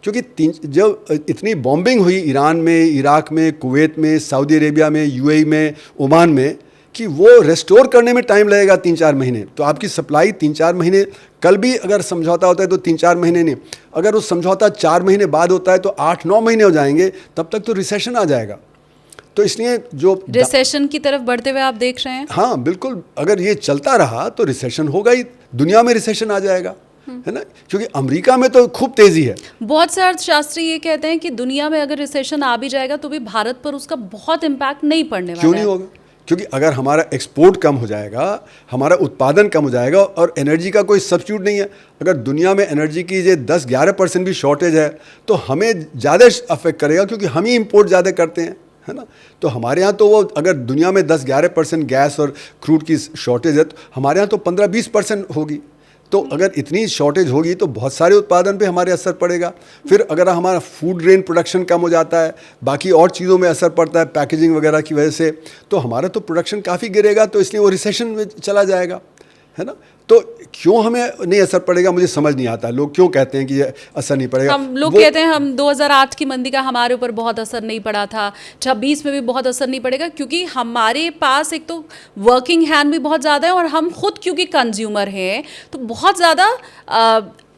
क्योंकि जब इतनी बॉम्बिंग हुई ईरान में, इराक में, कुवैत में, सऊदी अरेबिया में, यूएई में, ओमान में, कि वो रेस्टोर करने में टाइम लगेगा 3-4 महीने। तो आपकी सप्लाई 3-4 महीने, कल भी अगर समझौता होता है तो 3-4 महीने नहीं, अगर वो समझौता 4 महीने बाद होता है तो 8-9 महीने हो जाएंगे, तब तक तो रिसेशन आ जाएगा। तो इसलिए जो रिसेशन की तरफ बढ़ते हुए आप देख रहे हैं। हाँ बिल्कुल, अगर ये चलता रहा तो रिसेशन होगा ही, दुनिया में रिसेशन आ जाएगा, है ना, क्योंकि अमेरिका में तो खूब तेजी है। बहुत से अर्थशास्त्री ये कहते हैं कि दुनिया में अगर रिसेशन आ भी जाएगा तो भी भारत पर उसका बहुत इम्पैक्ट नहीं पड़ने वाला है। क्यों नहीं होगा? क्योंकि अगर हमारा एक्सपोर्ट कम हो जाएगा, हमारा उत्पादन कम हो जाएगा, और एनर्जी का कोई सब्स्टिट्यूट नहीं है। अगर दुनिया में एनर्जी की जो 10-11% भी शॉर्टेज है तो हमें ज़्यादा अफेक्ट करेगा, क्योंकि हम ही इंपोर्ट ज़्यादा करते हैं, है ना। तो हमारे यहाँ तो वो अगर दुनिया में 10-11% गैस और क्रूड की शॉर्टेज है, तो हमारे यहाँ तो 15-20% होगी। तो अगर इतनी शॉर्टेज होगी तो बहुत सारे उत्पादन पे हमारे असर पड़ेगा। फिर अगर हमारा फूड ग्रेन प्रोडक्शन कम हो जाता है, बाकी और चीज़ों में असर पड़ता है पैकेजिंग वगैरह की वजह से, तो हमारा तो प्रोडक्शन काफ़ी गिरेगा, तो इसलिए वो रिसेशन में चला जाएगा, है ना। तो क्यों हमें नहीं असर पड़ेगा, मुझे समझ नहीं आता। लोग क्यों कहते हैं कि ये असर नहीं पड़ेगा? हम लोग कहते हैं हम 2008 की मंदी का हमारे ऊपर बहुत असर नहीं पड़ा था, 26 में भी बहुत असर नहीं पड़ेगा, क्योंकि हमारे पास एक तो वर्किंग हैंड भी बहुत ज़्यादा है और हम खुद क्योंकि कंज्यूमर हैं, तो बहुत ज़्यादा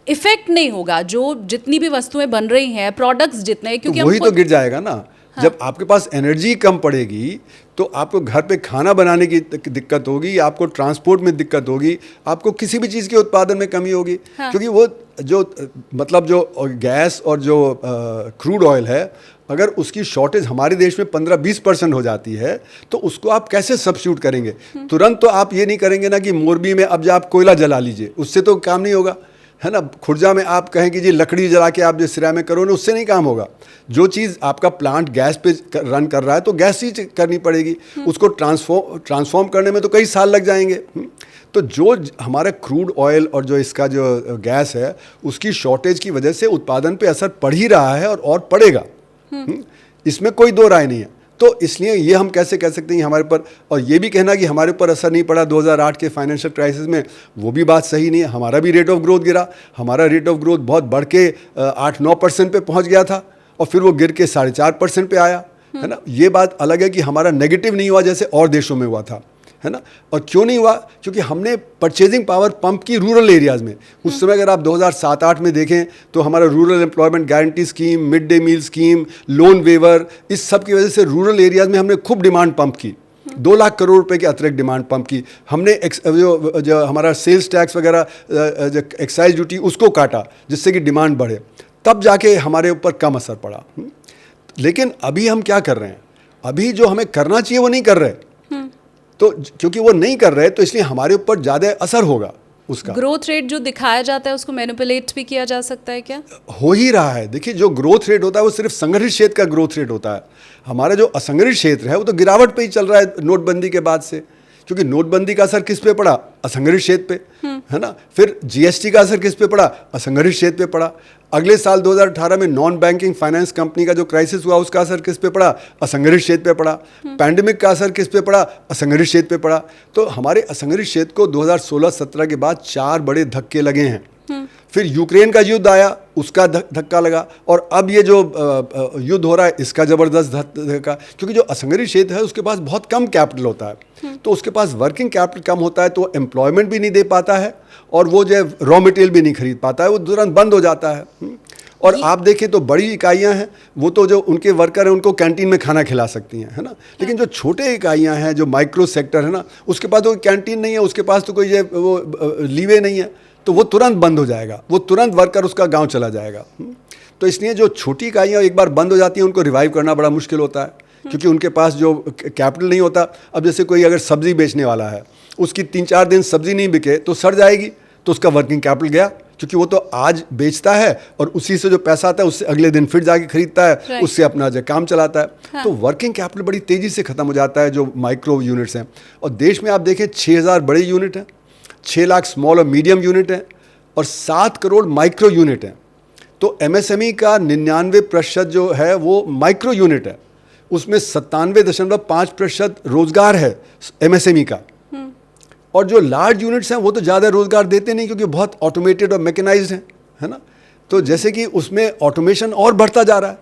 इफेक्ट नहीं होगा। जो जितनी भी वस्तुएं बन रही हैं, प्रोडक्ट्स जितने, क्योंकि तो वही तो गिर जाएगा ना। हाँ। जब आपके पास एनर्जी कम पड़ेगी तो आपको घर पे खाना बनाने की दिक्कत होगी, आपको ट्रांसपोर्ट में दिक्कत होगी, आपको किसी भी चीज़ के उत्पादन में कमी होगी। हाँ। क्योंकि वो जो मतलब जो गैस और जो क्रूड ऑयल है, अगर उसकी शॉर्टेज हमारे देश में 15-20% हो जाती है, तो उसको आप कैसे सब्स्टिट्यूट करेंगे? तुरंत तो आप ये नहीं करेंगे ना कि मोरबी में अब जो आप कोयला जला लीजिए, उससे तो काम नहीं होगा, है ना। खुर्जा में आप कहें कि जी लकड़ी जला के आप जो सिरा में करो ना, उससे नहीं काम होगा। जो चीज़ आपका प्लांट गैस पे रन कर रहा है तो गैस ही करनी पड़ेगी, उसको ट्रांसफॉर्म करने में तो कई साल लग जाएंगे। तो जो हमारा क्रूड ऑयल और जो इसका जो गैस है उसकी शॉर्टेज की वजह से उत्पादन पे असर पड़ ही रहा है और पड़ेगा। इसमें कोई दो राय नहीं है। तो इसलिए ये हम कैसे कह सकते हैं हमारे ऊपर, और ये भी कहना कि हमारे ऊपर असर नहीं पड़ा 2008 के फाइनेंशियल क्राइसिस में, वो भी बात सही नहीं है। हमारा भी रेट ऑफ ग्रोथ गिरा, हमारा रेट ऑफ ग्रोथ बहुत बढ़ के 8-9% पे पहुंच गया था और फिर वो गिर के 4.5% पे आया, है ना। ये बात अलग है कि हमारा नेगेटिव नहीं हुआ जैसे और देशों में हुआ था, है ना। और क्यों नहीं हुआ? क्योंकि हमने परचेजिंग पावर पंप की रूरल एरियाज़ में। उस समय अगर आप 2007-8 में देखें तो हमारा rural employment guarantee scheme, mid day meal scheme, loan waiver, इस सब की वजह से रूरल एरियाज़ में हमने खूब डिमांड पंप की। 2 लाख करोड़ रुपए की अतिरिक्त डिमांड पंप की हमने। जो हमारा सेल्स टैक्स वगैरह, एक्साइज ड्यूटी, उसको काटा जिससे कि डिमांड बढ़े, तब जाके हमारे ऊपर कम असर पड़ा। लेकिन अभी हम क्या कर रहे हैं? अभी जो हमें करना चाहिए वो नहीं कर रहे। तो क्योंकि वो नहीं कर रहे तो इसलिए हमारे ऊपर ज़्यादा असर होगा उसका। ग्रोथ रेट जो दिखाया जाता है उसको मैनिपुलेट भी किया जा सकता है क्या? हो ही रहा है। देखिए, जो ग्रोथ रेट होता है वो सिर्फ संगठित क्षेत्र का ग्रोथ रेट होता है। हमारा जो असंगठित क्षेत्र है वो तो गिरावट पे ही चल रहा है नोटबंदी के बाद से, क्योंकि नोटबंदी का असर किस पे पड़ा? असंगठित क्षेत्र पे, है ना। फिर जीएसटी का असर किस पे पड़ा? असंगठित क्षेत्र पे पड़ा। अगले साल 2018 में नॉन बैंकिंग फाइनेंस कंपनी का जो क्राइसिस हुआ उसका असर किस पे पड़ा? असंगठित क्षेत्र पे पड़ा। पैंडेमिक का असर किस पे पड़ा? असंगठित क्षेत्र पे पड़ा। तो हमारे असंगठित क्षेत्र को 2016-17 के बाद 4 बड़े धक्के लगे हैं। फिर यूक्रेन का युद्ध आया, उसका धक्का लगा, और अब ये जो युद्ध हो रहा है इसका ज़बरदस्त धक्का। क्योंकि जो असंगठित क्षेत्र है उसके पास बहुत कम कैपिटल होता है, तो उसके पास वर्किंग कैपिटल कम होता है, तो एम्प्लॉयमेंट भी नहीं दे पाता है और वो जो रॉ मटेरियल भी नहीं खरीद पाता है, वो तुरंत बंद हो जाता है। और आप देखें तो बड़ी इकाइयां हैं वो तो जो उनके वर्कर हैं उनको कैंटीन में खाना खिला सकती हैं, है ना। लेकिन जो छोटे इकाइयां हैं, जो माइक्रो सेक्टर है ना, उसके पास तो कैंटीन नहीं है, उसके पास तो कोई वो लीवे नहीं है, तो वो तुरंत बंद हो जाएगा, वो तुरंत वर्कर उसका गांव चला जाएगा। तो इसलिए जो छोटी इकाइयाँ एक बार बंद हो जाती हैं उनको रिवाइव करना बड़ा मुश्किल होता है, क्योंकि उनके पास जो कैपिटल नहीं होता। अब जैसे कोई अगर सब्ज़ी बेचने वाला है, उसकी 3-4 दिन सब्ज़ी नहीं बिके तो सड़ जाएगी, तो उसका वर्किंग कैपिटल गया, क्योंकि वो तो आज बेचता है और उसी से जो पैसा आता है उससे अगले दिन फिर जाके खरीदता है, उससे अपना जो काम चलाता है। हाँ। तो वर्किंग कैपिटल बड़ी तेज़ी से ख़त्म हो जाता है जो माइक्रो यूनिट्स हैं। और देश में आप देखें 6,000 बड़े यूनिट हैं, 6 लाख स्मॉल और मीडियम यूनिट हैं और 7 करोड़ माइक्रो यूनिट हैं। तो एमएसएमई का 99% जो है वो माइक्रो यूनिट है, उसमें 97.5% रोजगार है एमएसएमई का। और जो लार्ज यूनिट्स हैं वो तो ज़्यादा रोजगार देते नहीं, क्योंकि बहुत ऑटोमेटेड और मैकेनाइज्ड हैं, है ना। तो जैसे कि उसमें ऑटोमेशन और बढ़ता जा रहा है,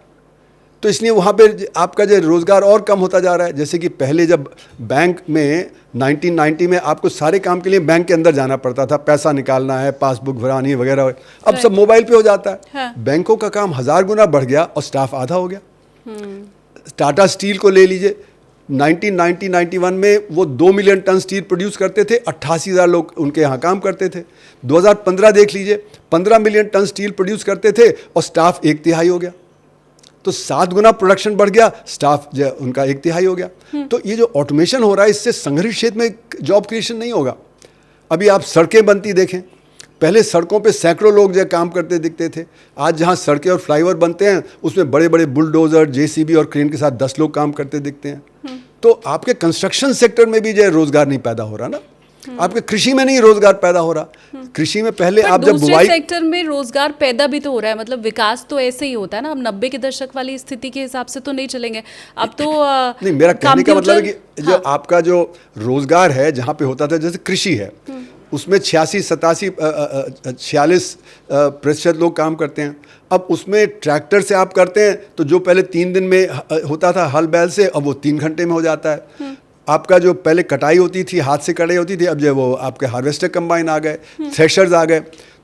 तो इसलिए वहाँ पे आपका जो रोज़गार और कम होता जा रहा है। जैसे कि पहले जब बैंक में 1990 में आपको सारे काम के लिए बैंक के अंदर जाना पड़ता था, पैसा निकालना है, पासबुक भरानी है वगैरह, अब सब मोबाइल पे हो जाता है। हाँ। बैंकों का काम 1000 गुना बढ़ गया और स्टाफ आधा हो गया। टाटा स्टील को ले लीजिए, 1990-91 में वो 2 मिलियन टन स्टील प्रोड्यूस करते थे, 88,000 लोग उनके यहाँ काम करते थे। 2015 देख लीजिए, 15 मिलियन टन स्टील प्रोड्यूस करते थे और स्टाफ 1/3 हो गया। तो 7 गुना प्रोडक्शन बढ़ गया, स्टाफ जो उनका 1/3 हो गया। तो ये जो ऑटोमेशन हो रहा है इससे संगठित क्षेत्र में जॉब क्रिएशन नहीं होगा। अभी आप सड़कें बनती देखें, पहले सड़कों पे सैकड़ों लोग जो काम करते दिखते थे, आज जहाँ सड़कें और फ्लाईओवर बनते हैं उसमें बड़े बड़े बुलडोजर, जेसीबी और क्रेन के साथ 10 लोग काम करते दिखते हैं। तो आपके कंस्ट्रक्शन सेक्टर में भी जो रोजगार नहीं पैदा हो रहा ना, आपके कृषि में नहीं रोजगार पैदा हो रहा। कृषि में पहले आप जब बुवाई, सेक्टर में रोजगार पैदा भी तो हो रहा है, मतलब विकास तो ऐसे ही होता है ना। अब 90 के दशक वाली स्थिति के हिसाब से तो नहीं चलेंगे अब तो। नहीं, मेरा कहने का मतलब है कि जो आपका जो रोजगार है जहाँ पे होता था, जैसे कृषि है, उसमें 86-46% लोग काम करते हैं। अब उसमें ट्रैक्टर से आप करते हैं तो जो पहले 3 दिन में होता था हल बैल से, अब वो 3 घंटे में हो जाता है। आपका जो पहले कटाई होती थी, हाथ से कटाई होती थी, अब जो वो आपके हार्वेस्टर कंबाइन आ गए, थ्रेशर्स आ गए।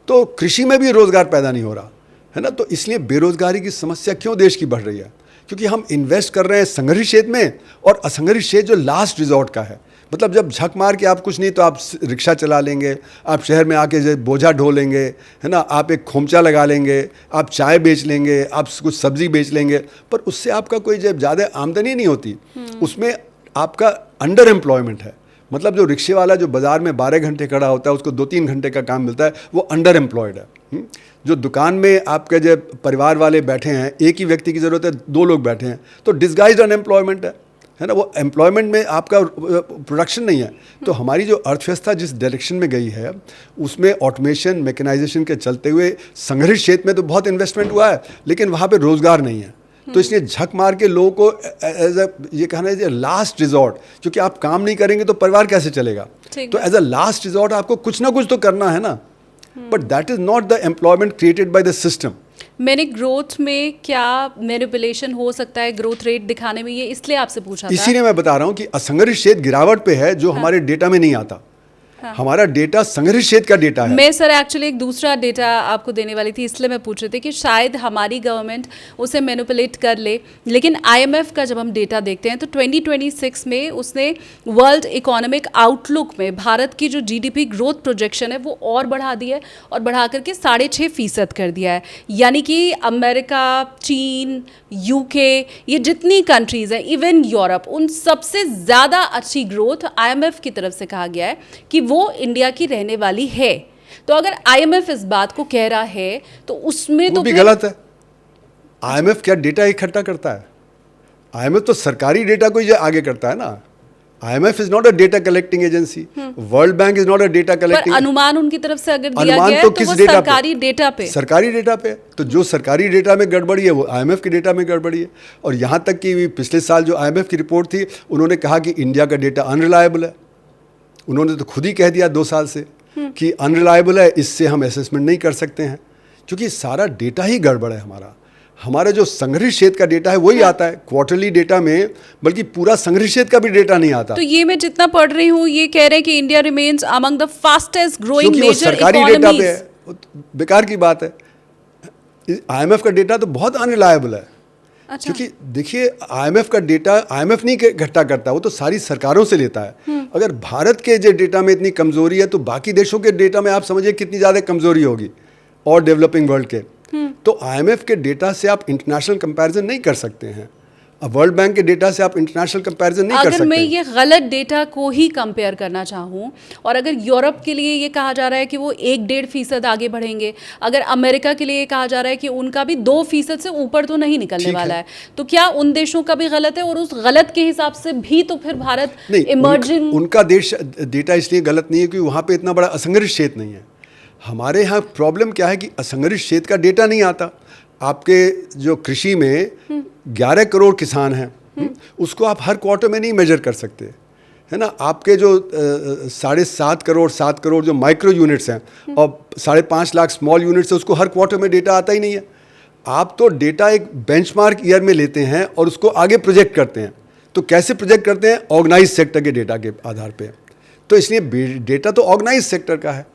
तो कृषि में भी रोजगार पैदा नहीं हो रहा है ना। तो इसलिए बेरोजगारी की समस्या क्यों देश की बढ़ रही है? क्योंकि हम इन्वेस्ट कर रहे हैं संगठित क्षेत्र में, और असंगठित क्षेत्र जो लास्ट रिजॉर्ट का है। मतलब जब झक मार के आप कुछ नहीं तो आप रिक्शा चला लेंगे, आप शहर में आके बोझा ढो लेंगे, है ना, आप एक खोमचा लगा लेंगे, आप चाय बेच लेंगे, आप कुछ सब्जी बेच लेंगे, पर उससे आपका कोई जब ज़्यादा आमदनी नहीं होती। उसमें आपका अंडर एम्प्लॉयमेंट है। मतलब जो रिक्शे वाला जो बाज़ार में 12 घंटे खड़ा होता है, उसको 2-3 घंटे का काम मिलता है, वो अंडर एम्प्लॉयड है। जो दुकान में आपके जो परिवार वाले बैठे हैं, एक ही व्यक्ति की ज़रूरत है, 2 लोग बैठे हैं, तो डिस्गाइज्ड अनएम्प्लॉयमेंट है ना। वो एम्प्लॉयमेंट में आपका प्रोडक्शन नहीं है। तो हमारी जो अर्थव्यवस्था जिस डायरेक्शन में गई है उसमें ऑटोमेशन, मैकेनाइजेशन के चलते हुए संगठित क्षेत्र में तो बहुत इन्वेस्टमेंट हुआ है, लेकिन वहाँ पे रोज़गार नहीं है। तो इसलिए झक मार के लोगों को एज अ ये कहना है लास्ट रिजॉर्ट, क्योंकि आप काम नहीं करेंगे तो परिवार कैसे चलेगा। तो एज अ लास्ट रिजॉर्ट आपको कुछ ना कुछ तो करना है ना। But that is not the employment created by the system. मैंने ग्रोथ में क्या मैनिपुलेशन हो सकता है ग्रोथ रेट दिखाने में, ये इसलिए आपसे पूछा था। इसीलिए मैं बता रहा हूँ कि असंगठित क्षेत्र गिरावट पे है, जो हमारे डेटा में नहीं आता। हमारा डेटा संगठित क्षेत्र का डेटा है। मैं सर एक्चुअली एक दूसरा डेटा आपको देने वाली थी, इसलिए मैं पूछ रही थी कि शायद हमारी गवर्नमेंट उसे मैनिपुलेट कर ले। लेकिन आईएमएफ का जब हम डेटा देखते हैं तो 2026 में उसने वर्ल्ड इकोनॉमिक आउटलुक में भारत की जो जीडीपी ग्रोथ प्रोजेक्शन है वो और बढ़ा दी है, और बढ़ा करके 6.5% कर दिया है। यानी कि अमेरिका, चीन, यूके, ये जितनी कंट्रीज हैं, इवन यूरोप, उन सबसे ज़्यादा अच्छी ग्रोथ आईएमएफ की तरफ से कहा गया है कि वो इंडिया की रहने वाली है। तो अगर आईएमएफ इस बात को कह रहा है तो उसमें वो तो भी गलत है। आईएमएफ क्या डेटा इकट्ठा करता है? आईएमएफ तो सरकारी डेटा को ही आगे करता है ना। IMF is not a data collecting agency, world bank is not a data collecting. अनुमान उनकी तरफ से अगर दिया गया है तो वो सरकारी डेटा पे, सरकारी डेटा पे। तो जो सरकारी डेटा में गड़बड़ी है वो आईएमएफ के डेटा में गड़बड़ी है। और यहाँ तक कि पिछले साल जो आईएमएफ की रिपोर्ट थी, उन्होंने कहा कि इंडिया का डेटा अनरिलायबल है। उन्होंने तो खुद ही कह दिया 2 साल से कि अनरिलायबल है, इससे हम असेसमेंट नहीं कर सकते हैं, क्योंकि सारा डेटा ही गड़बड़ है। हमारा जो संगठित क्षेत्र का डेटा है वही आता है क्वार्टरली डेटा में, बल्कि पूरा संगठित क्षेत्र का भी डेटा नहीं आता। तो ये मैं जितना पढ़ रही हूँ ये कह रहे हैं कि India remains among the fastest growing major सरकारी डेटा पे है, बेकार की बात है। आईएमएफ का डेटा तो बहुत अनरिलायबल है। अच्छा। क्योंकि देखिए आईएमएफ का डेटा आईएमएफ नहीं इकट्ठा करता, वो तो सारी सरकारों से लेता है। अगर भारत के जो डेटा में इतनी कमजोरी है तो बाकी देशों के डेटा में आप समझिए कितनी ज़्यादा कमजोरी होगी, और डेवलपिंग वर्ल्ड के। तो आईएमएफ के डेटा से आप इंटरनेशनल कंपैरिजन नहीं कर सकते हैं। अब वर्ल्ड बैंक के डेटा से आप इंटरनेशनल कंपैरिजन नहीं कर सकते। अगर मैं ये गलत डेटा को ही कंपेयर करना चाहूँ, और अगर यूरोप के लिए ये कहा जा रहा है कि वो 1-1.5% आगे बढ़ेंगे, अगर अमेरिका के लिए ये कहा जा रहा है कि उनका भी 2% से ऊपर तो नहीं निकलने वाला है, तो क्या उन देशों का भी गलत है? और उस गलत के हिसाब से भी तो फिर भारत इमर्जिंग उनका देश डेटा इसलिए गलत नहीं है क्योंकि वहाँ पे इतना बड़ा असंगठित क्षेत्र नहीं है। हमारे यहाँ प्रॉब्लम क्या है कि असंगठित क्षेत्र का डेटा नहीं आता। आपके जो कृषि में 11 करोड़ किसान हैं, उसको आप हर क्वार्टर में नहीं मेजर कर सकते, है ना। आपके जो 7.5 करोड़ जो माइक्रो यूनिट्स हैं और 5.5 लाख स्मॉल यूनिट्स है, उसको हर क्वार्टर में डेटा आता ही नहीं है। आप तो डेटा एक बेंचमार्क ईयर में लेते हैं और उसको आगे प्रोजेक्ट करते हैं। तो कैसे प्रोजेक्ट करते हैं? ऑर्गेनाइज सेक्टर के डेटा के आधार पे। तो इसलिए डेटा तो ऑर्गेनाइज सेक्टर का है।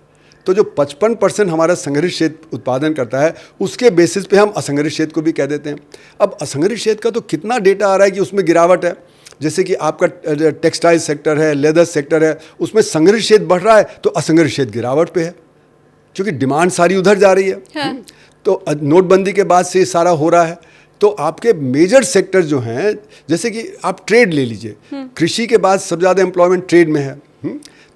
तो जो 55% हमारा संगठित क्षेत्र उत्पादन करता है, उसके बेसिस पे हम असंगठित क्षेत्र को भी कह देते हैं। अब असंगठित क्षेत्र का तो कितना डेटा आ रहा है कि उसमें गिरावट है। जैसे कि आपका टेक्सटाइल सेक्टर है, लेदर सेक्टर है, उसमें संगठित क्षेत्र बढ़ रहा है तो असंगठित क्षेत्र गिरावट पे है, क्योंकि डिमांड सारी उधर जा रही है। हाँ। तो नोटबंदी के बाद से ये सारा हो रहा है। तो आपके मेजर सेक्टर जो हैं, जैसे कि आप ट्रेड ले लीजिए, कृषि के बाद सबसे ज़्यादा एम्प्लॉयमेंट ट्रेड में है।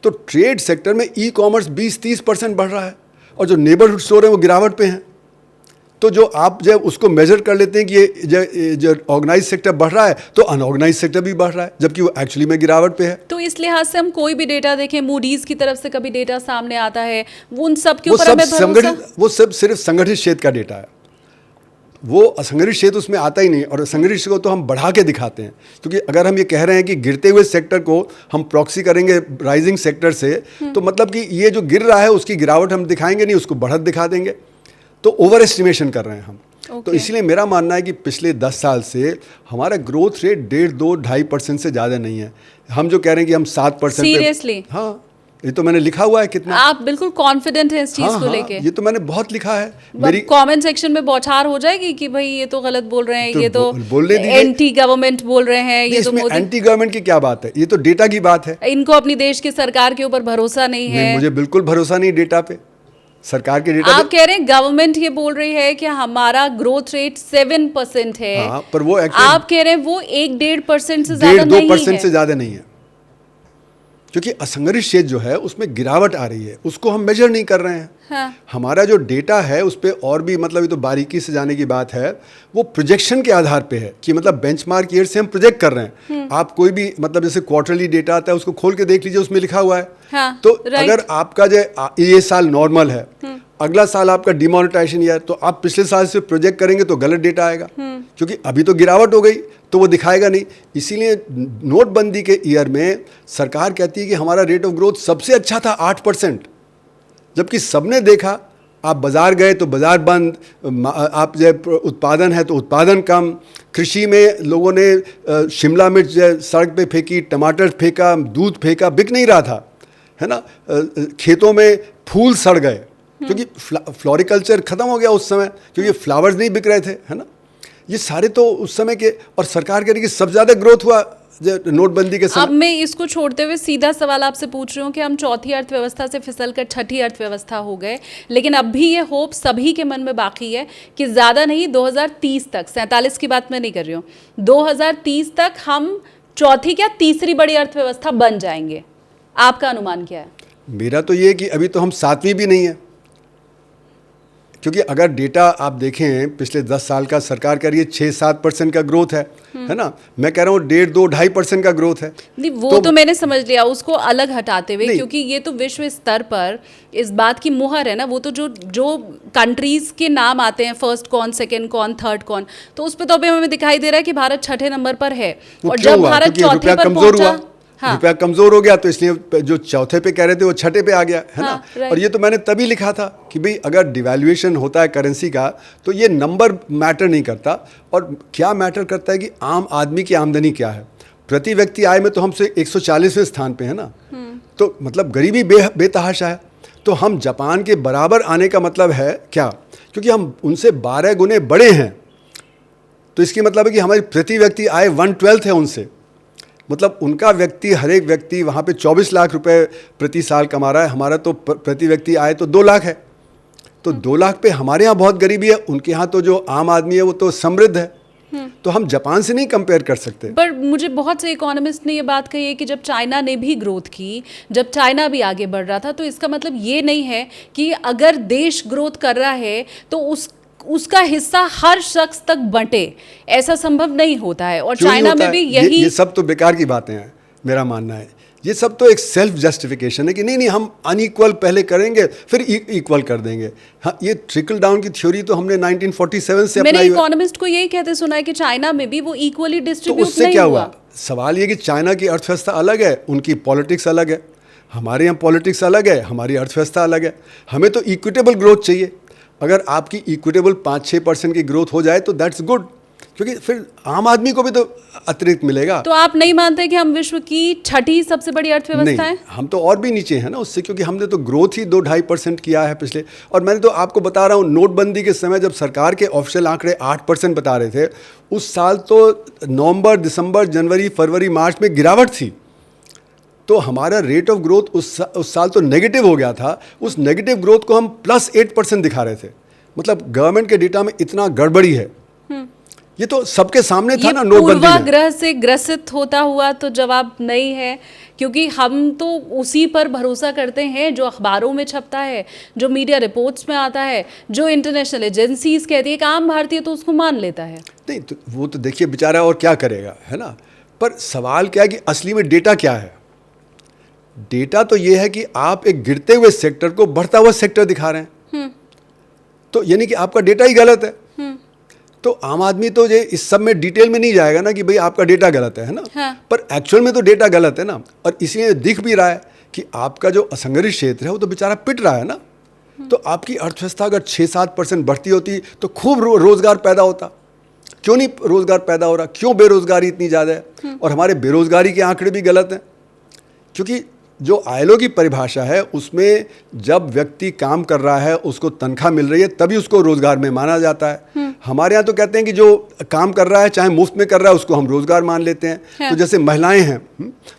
तो ट्रेड सेक्टर में ई कॉमर्स 20-30% बढ़ रहा है, और जो नेबरहुड स्टोर है वो गिरावट पे हैं। तो जो आप जब उसको मेजर कर लेते हैं कि ये जो ऑर्गेनाइज सेक्टर बढ़ रहा है तो अनऑर्गेनाइज सेक्टर भी बढ़ रहा है, जबकि वो एक्चुअली में गिरावट पे है। तो इस लिहाज से हम कोई भी डेटा देखें, मूडीज की तरफ से कभी डेटा सामने आता है, वो उन सब के ऊपर हमें भरोसा, वो सब सिर्फ संगठित क्षेत्र का डेटा है, वो असंगठित क्षेत्र उसमें आता ही नहीं। और असंगठित क्षेत्र को तो हम बढ़ा के दिखाते हैं, क्योंकि अगर हम ये कह रहे हैं कि गिरते हुए सेक्टर को हम प्रॉक्सी करेंगे राइजिंग सेक्टर से, तो मतलब कि ये जो गिर रहा है उसकी गिरावट हम दिखाएंगे नहीं, उसको बढ़त दिखा देंगे। तो ओवर एस्टिमेशन कर रहे हैं हम। तो इसलिए मेरा मानना है कि पिछले 10 साल से हमारा ग्रोथ रेट 1.5-2-2.5% से ज़्यादा नहीं है। हम जो कह रहे हैं कि हम 7%। सीरियसली? हाँ, ये तो मैंने लिखा हुआ है। कितना आप बिल्कुल कॉन्फिडेंट हैं इस चीज को लेके? ये तो मैंने बहुत लिखा है। मेरी कमेंट सेक्शन में बौछार हो जाएगी कि भाई ये तो गलत बोल रहे हैं, ये तो एंटी गवर्नमेंट बोल रहे हैं, ये तो मोदी। एंटी गवर्नमेंट की क्या बात है? ये तो डेटा की बात है। इनको अपनी देश की सरकार के ऊपर भरोसा नहीं है। मुझे बिल्कुल भरोसा नहीं डेटा पे, सरकार के डेटा। आप कह रहे हैं गवर्नमेंट ये बोल रही है कि हमारा ग्रोथ रेट 7% है। हाँ, पर वो आप कह रहे हैं वो 1-1.5% से ज्यादा नहीं है। 1.5-2% से ज्यादा नहीं है। क्योंकि असंगठित क्षेत्र जो है उसमें गिरावट आ रही है, उसको हम मेजर नहीं कर रहे हैं। हाँ। हमारा जो डेटा है उस पर और भी मतलब ये तो बारीकी से जाने की बात है, वो प्रोजेक्शन के आधार पे है कि मतलब बेंचमार्क ईयर से हम प्रोजेक्ट कर रहे हैं। आप कोई भी मतलब जैसे क्वार्टरली डेटा आता है उसको खोल के देख लीजिए, उसमें लिखा हुआ है। हाँ, तो राइट। अगर आपका जो ये साल नॉर्मल है, अगला साल आपका डिमोनेटाइजेशन ईयर, तो आप पिछले साल से प्रोजेक्ट करेंगे तो गलत डेटा आएगा, क्योंकि अभी तो गिरावट हो गई तो वो दिखाएगा नहीं। इसीलिए नोटबंदी के ईयर में सरकार कहती है कि हमारा रेट ऑफ ग्रोथ सबसे अच्छा था 8%, जबकि सबने देखा, आप बाजार गए तो बाजार बंद, आप जो उत्पादन है तो उत्पादन कम, कृषि में लोगों ने शिमला मिर्च सड़क पे फेंकी, टमाटर फेंका, दूध फेंका, बिक नहीं रहा था, है ना। खेतों में फूल सड़ गए क्योंकि फ्लोरिकल्चर खत्म हो गया उस समय, क्योंकि फ्लावर्स नहीं बिक रहे थे, है ना। ये सारे तो उस समय के, और सरकार कह रही कि सबसे ज़्यादा ग्रोथ हुआ नोटबंदी के समय। अब मैं इसको छोड़ते हुए सीधा सवाल आपसे पूछ रही हूँ कि हम चौथी अर्थव्यवस्था से फिसलकर छठी अर्थव्यवस्था हो गए, लेकिन अब भी ये होप सभी के मन में बाकी है कि ज़्यादा नहीं, 2030 तक, 47 की बात मैं नहीं कर रही हूँ, 2030 तक हम चौथी क्या तीसरी बड़ी अर्थव्यवस्था बन जाएंगे। आपका अनुमान क्या है? मेरा तो ये है कि अभी तो हम 7वीं भी नहीं है, क्योंकि अगर डेटा आप देखें पिछले 10 साल का, सरकार कह रही है 6-7% का ग्रोथ है ना। मैं कह रहा हूँ 1.5-2-2.5% का ग्रोथ है। नहीं, वो तो मैंने समझ लिया, उसको अलग हटाते हुए, क्योंकि ये तो विश्व स्तर पर इस बात की मुहर है ना, वो तो जो कंट्रीज के नाम आते हैं, फर्स्ट कौन, सेकंड कौन, थर्ड कौन, तो उस पर तो अभी हमें दिखाई दे रहा है कि भारत छठे नंबर पर है। और जब भारत चौथे पर पहुंचा, हाँ, रुपया कमजोर हो गया, तो इसलिए जो चौथे पे कह रहे थे वो छठे पे आ गया, है ना। और ये तो मैंने तभी लिखा था कि भाई अगर डिवैल्यूएशन होता है करेंसी का तो ये नंबर मैटर नहीं करता, और क्या मैटर करता है कि आम आदमी की आमदनी क्या है। प्रति व्यक्ति आय में तो हमसे 140वें स्थान पे है ना, तो मतलब गरीबी बेतहाशा है। तो हम जापान के बराबर आने का मतलब है क्या, क्योंकि हम उनसे 12 गुने बड़े हैं, तो इसकी मतलब है कि हमारी प्रति व्यक्ति आय 1/12 है उनसे। मतलब उनका व्यक्ति, हर एक व्यक्ति वहाँ पे 24 लाख रुपए प्रति साल कमा रहा है, हमारा तो प्रति व्यक्ति आय तो 2 लाख है। तो 2 लाख पे हमारे यहाँ बहुत गरीबी है, उनके यहाँ तो जो आम आदमी है वो तो समृद्ध है। तो हम जापान से नहीं कंपेयर कर सकते। पर मुझे बहुत से इकोनॉमिस्ट ने ये बात कही है कि जब चाइना ने भी ग्रोथ की, जब चाइना भी आगे बढ़ रहा था, तो इसका मतलब ये नहीं है कि अगर देश ग्रोथ कर रहा है तो उसका हिस्सा हर शख्स तक बंटे, ऐसा संभव नहीं होता है। और चाइना में भी यही, ये सब तो बेकार की बातें हैं, मेरा मानना है। ये सब तो एक सेल्फ जस्टिफिकेशन है कि नहीं हम अनइक्वल पहले करेंगे फिर इक्वल कर देंगे। हाँ, ये ट्रिकल डाउन की थ्योरी तो हमने 1947 से अपनाई। मैंने इकोनॉमिस्ट को यही कहते सुना है कि चाइना में भी वो इक्वली डिस्ट्रीब्यूट नहीं हुआ। तो उससे क्या हुआ? सवाल ये कि चाइना की अर्थव्यवस्था अलग है, उनकी पॉलिटिक्स अलग है, हमारे यहाँ पॉलिटिक्स अलग है, हमारी अर्थव्यवस्था अलग है। हमें तो इक्विटेबल ग्रोथ चाहिए। अगर आपकी इक्विटेबल 5-6% की ग्रोथ हो जाए तो दैट्स गुड, क्योंकि फिर आम आदमी को भी तो अतिरिक्त मिलेगा। तो आप नहीं मानते कि हम विश्व की छठी सबसे बड़ी अर्थव्यवस्था है? हम तो और भी नीचे हैं ना उससे, क्योंकि हमने तो ग्रोथ ही 2-2.5% किया है पिछले। और मैंने तो आपको बता रहा हूँ, नोटबंदी के समय जब सरकार के ऑफिशियल आंकड़े 8% बता रहे थे, उस साल तो नवंबर, दिसंबर, जनवरी, फरवरी, मार्च में गिरावट थी। तो हमारा रेट ऑफ ग्रोथ उस साल तो नेगेटिव हो गया था। उस नेगेटिव ग्रोथ को हम +8% दिखा रहे थे। मतलब गवर्नमेंट के डेटा में इतना गड़बड़ी है। ये तो सबके सामने था ना नोटबंदी में। पूर्वाग्रह से ग्रसित होता हुआ तो जवाब नहीं है, क्योंकि हम तो उसी पर भरोसा करते हैं जो अखबारों में छपता है, जो मीडिया रिपोर्ट्स में आता है, जो इंटरनेशनल एजेंसीज कहती है। एक आम भारतीय तो उसको मान लेता है। नहीं तो वो तो देखिए बेचारा और क्या करेगा, है ना। पर सवाल क्या है कि असली में डेटा क्या है। डेटा तो ये है कि आप एक गिरते हुए सेक्टर को बढ़ता हुआ सेक्टर दिखा रहे हैं, तो यानी कि आपका डेटा ही गलत है। तो आम आदमी तो ये इस सब में डिटेल में नहीं जाएगा ना कि भाई आपका डेटा गलत है ना। हाँ। पर एक्चुअल में तो डेटा गलत है ना, और इसलिए दिख भी रहा है कि आपका जो असंगठित क्षेत्र है वो तो बेचारा पिट रहा है ना। तो आपकी अर्थव्यवस्था अगर 6-7% बढ़ती होती तो खूब रोजगार पैदा होता। क्यों नहीं रोजगार पैदा हो रहा? क्यों बेरोजगारी इतनी ज़्यादा है? और हमारे बेरोजगारी के आंकड़े भी गलत हैं, क्योंकि जो आईएलओ की परिभाषा है उसमें जब व्यक्ति काम कर रहा है, उसको तनख्वाह मिल रही है, तभी उसको रोजगार में माना जाता है। हमारे यहाँ तो कहते हैं कि जो काम कर रहा है, चाहे मुफ्त में कर रहा है, उसको हम रोजगार मान लेते हैं। तो जैसे महिलाएं हैं,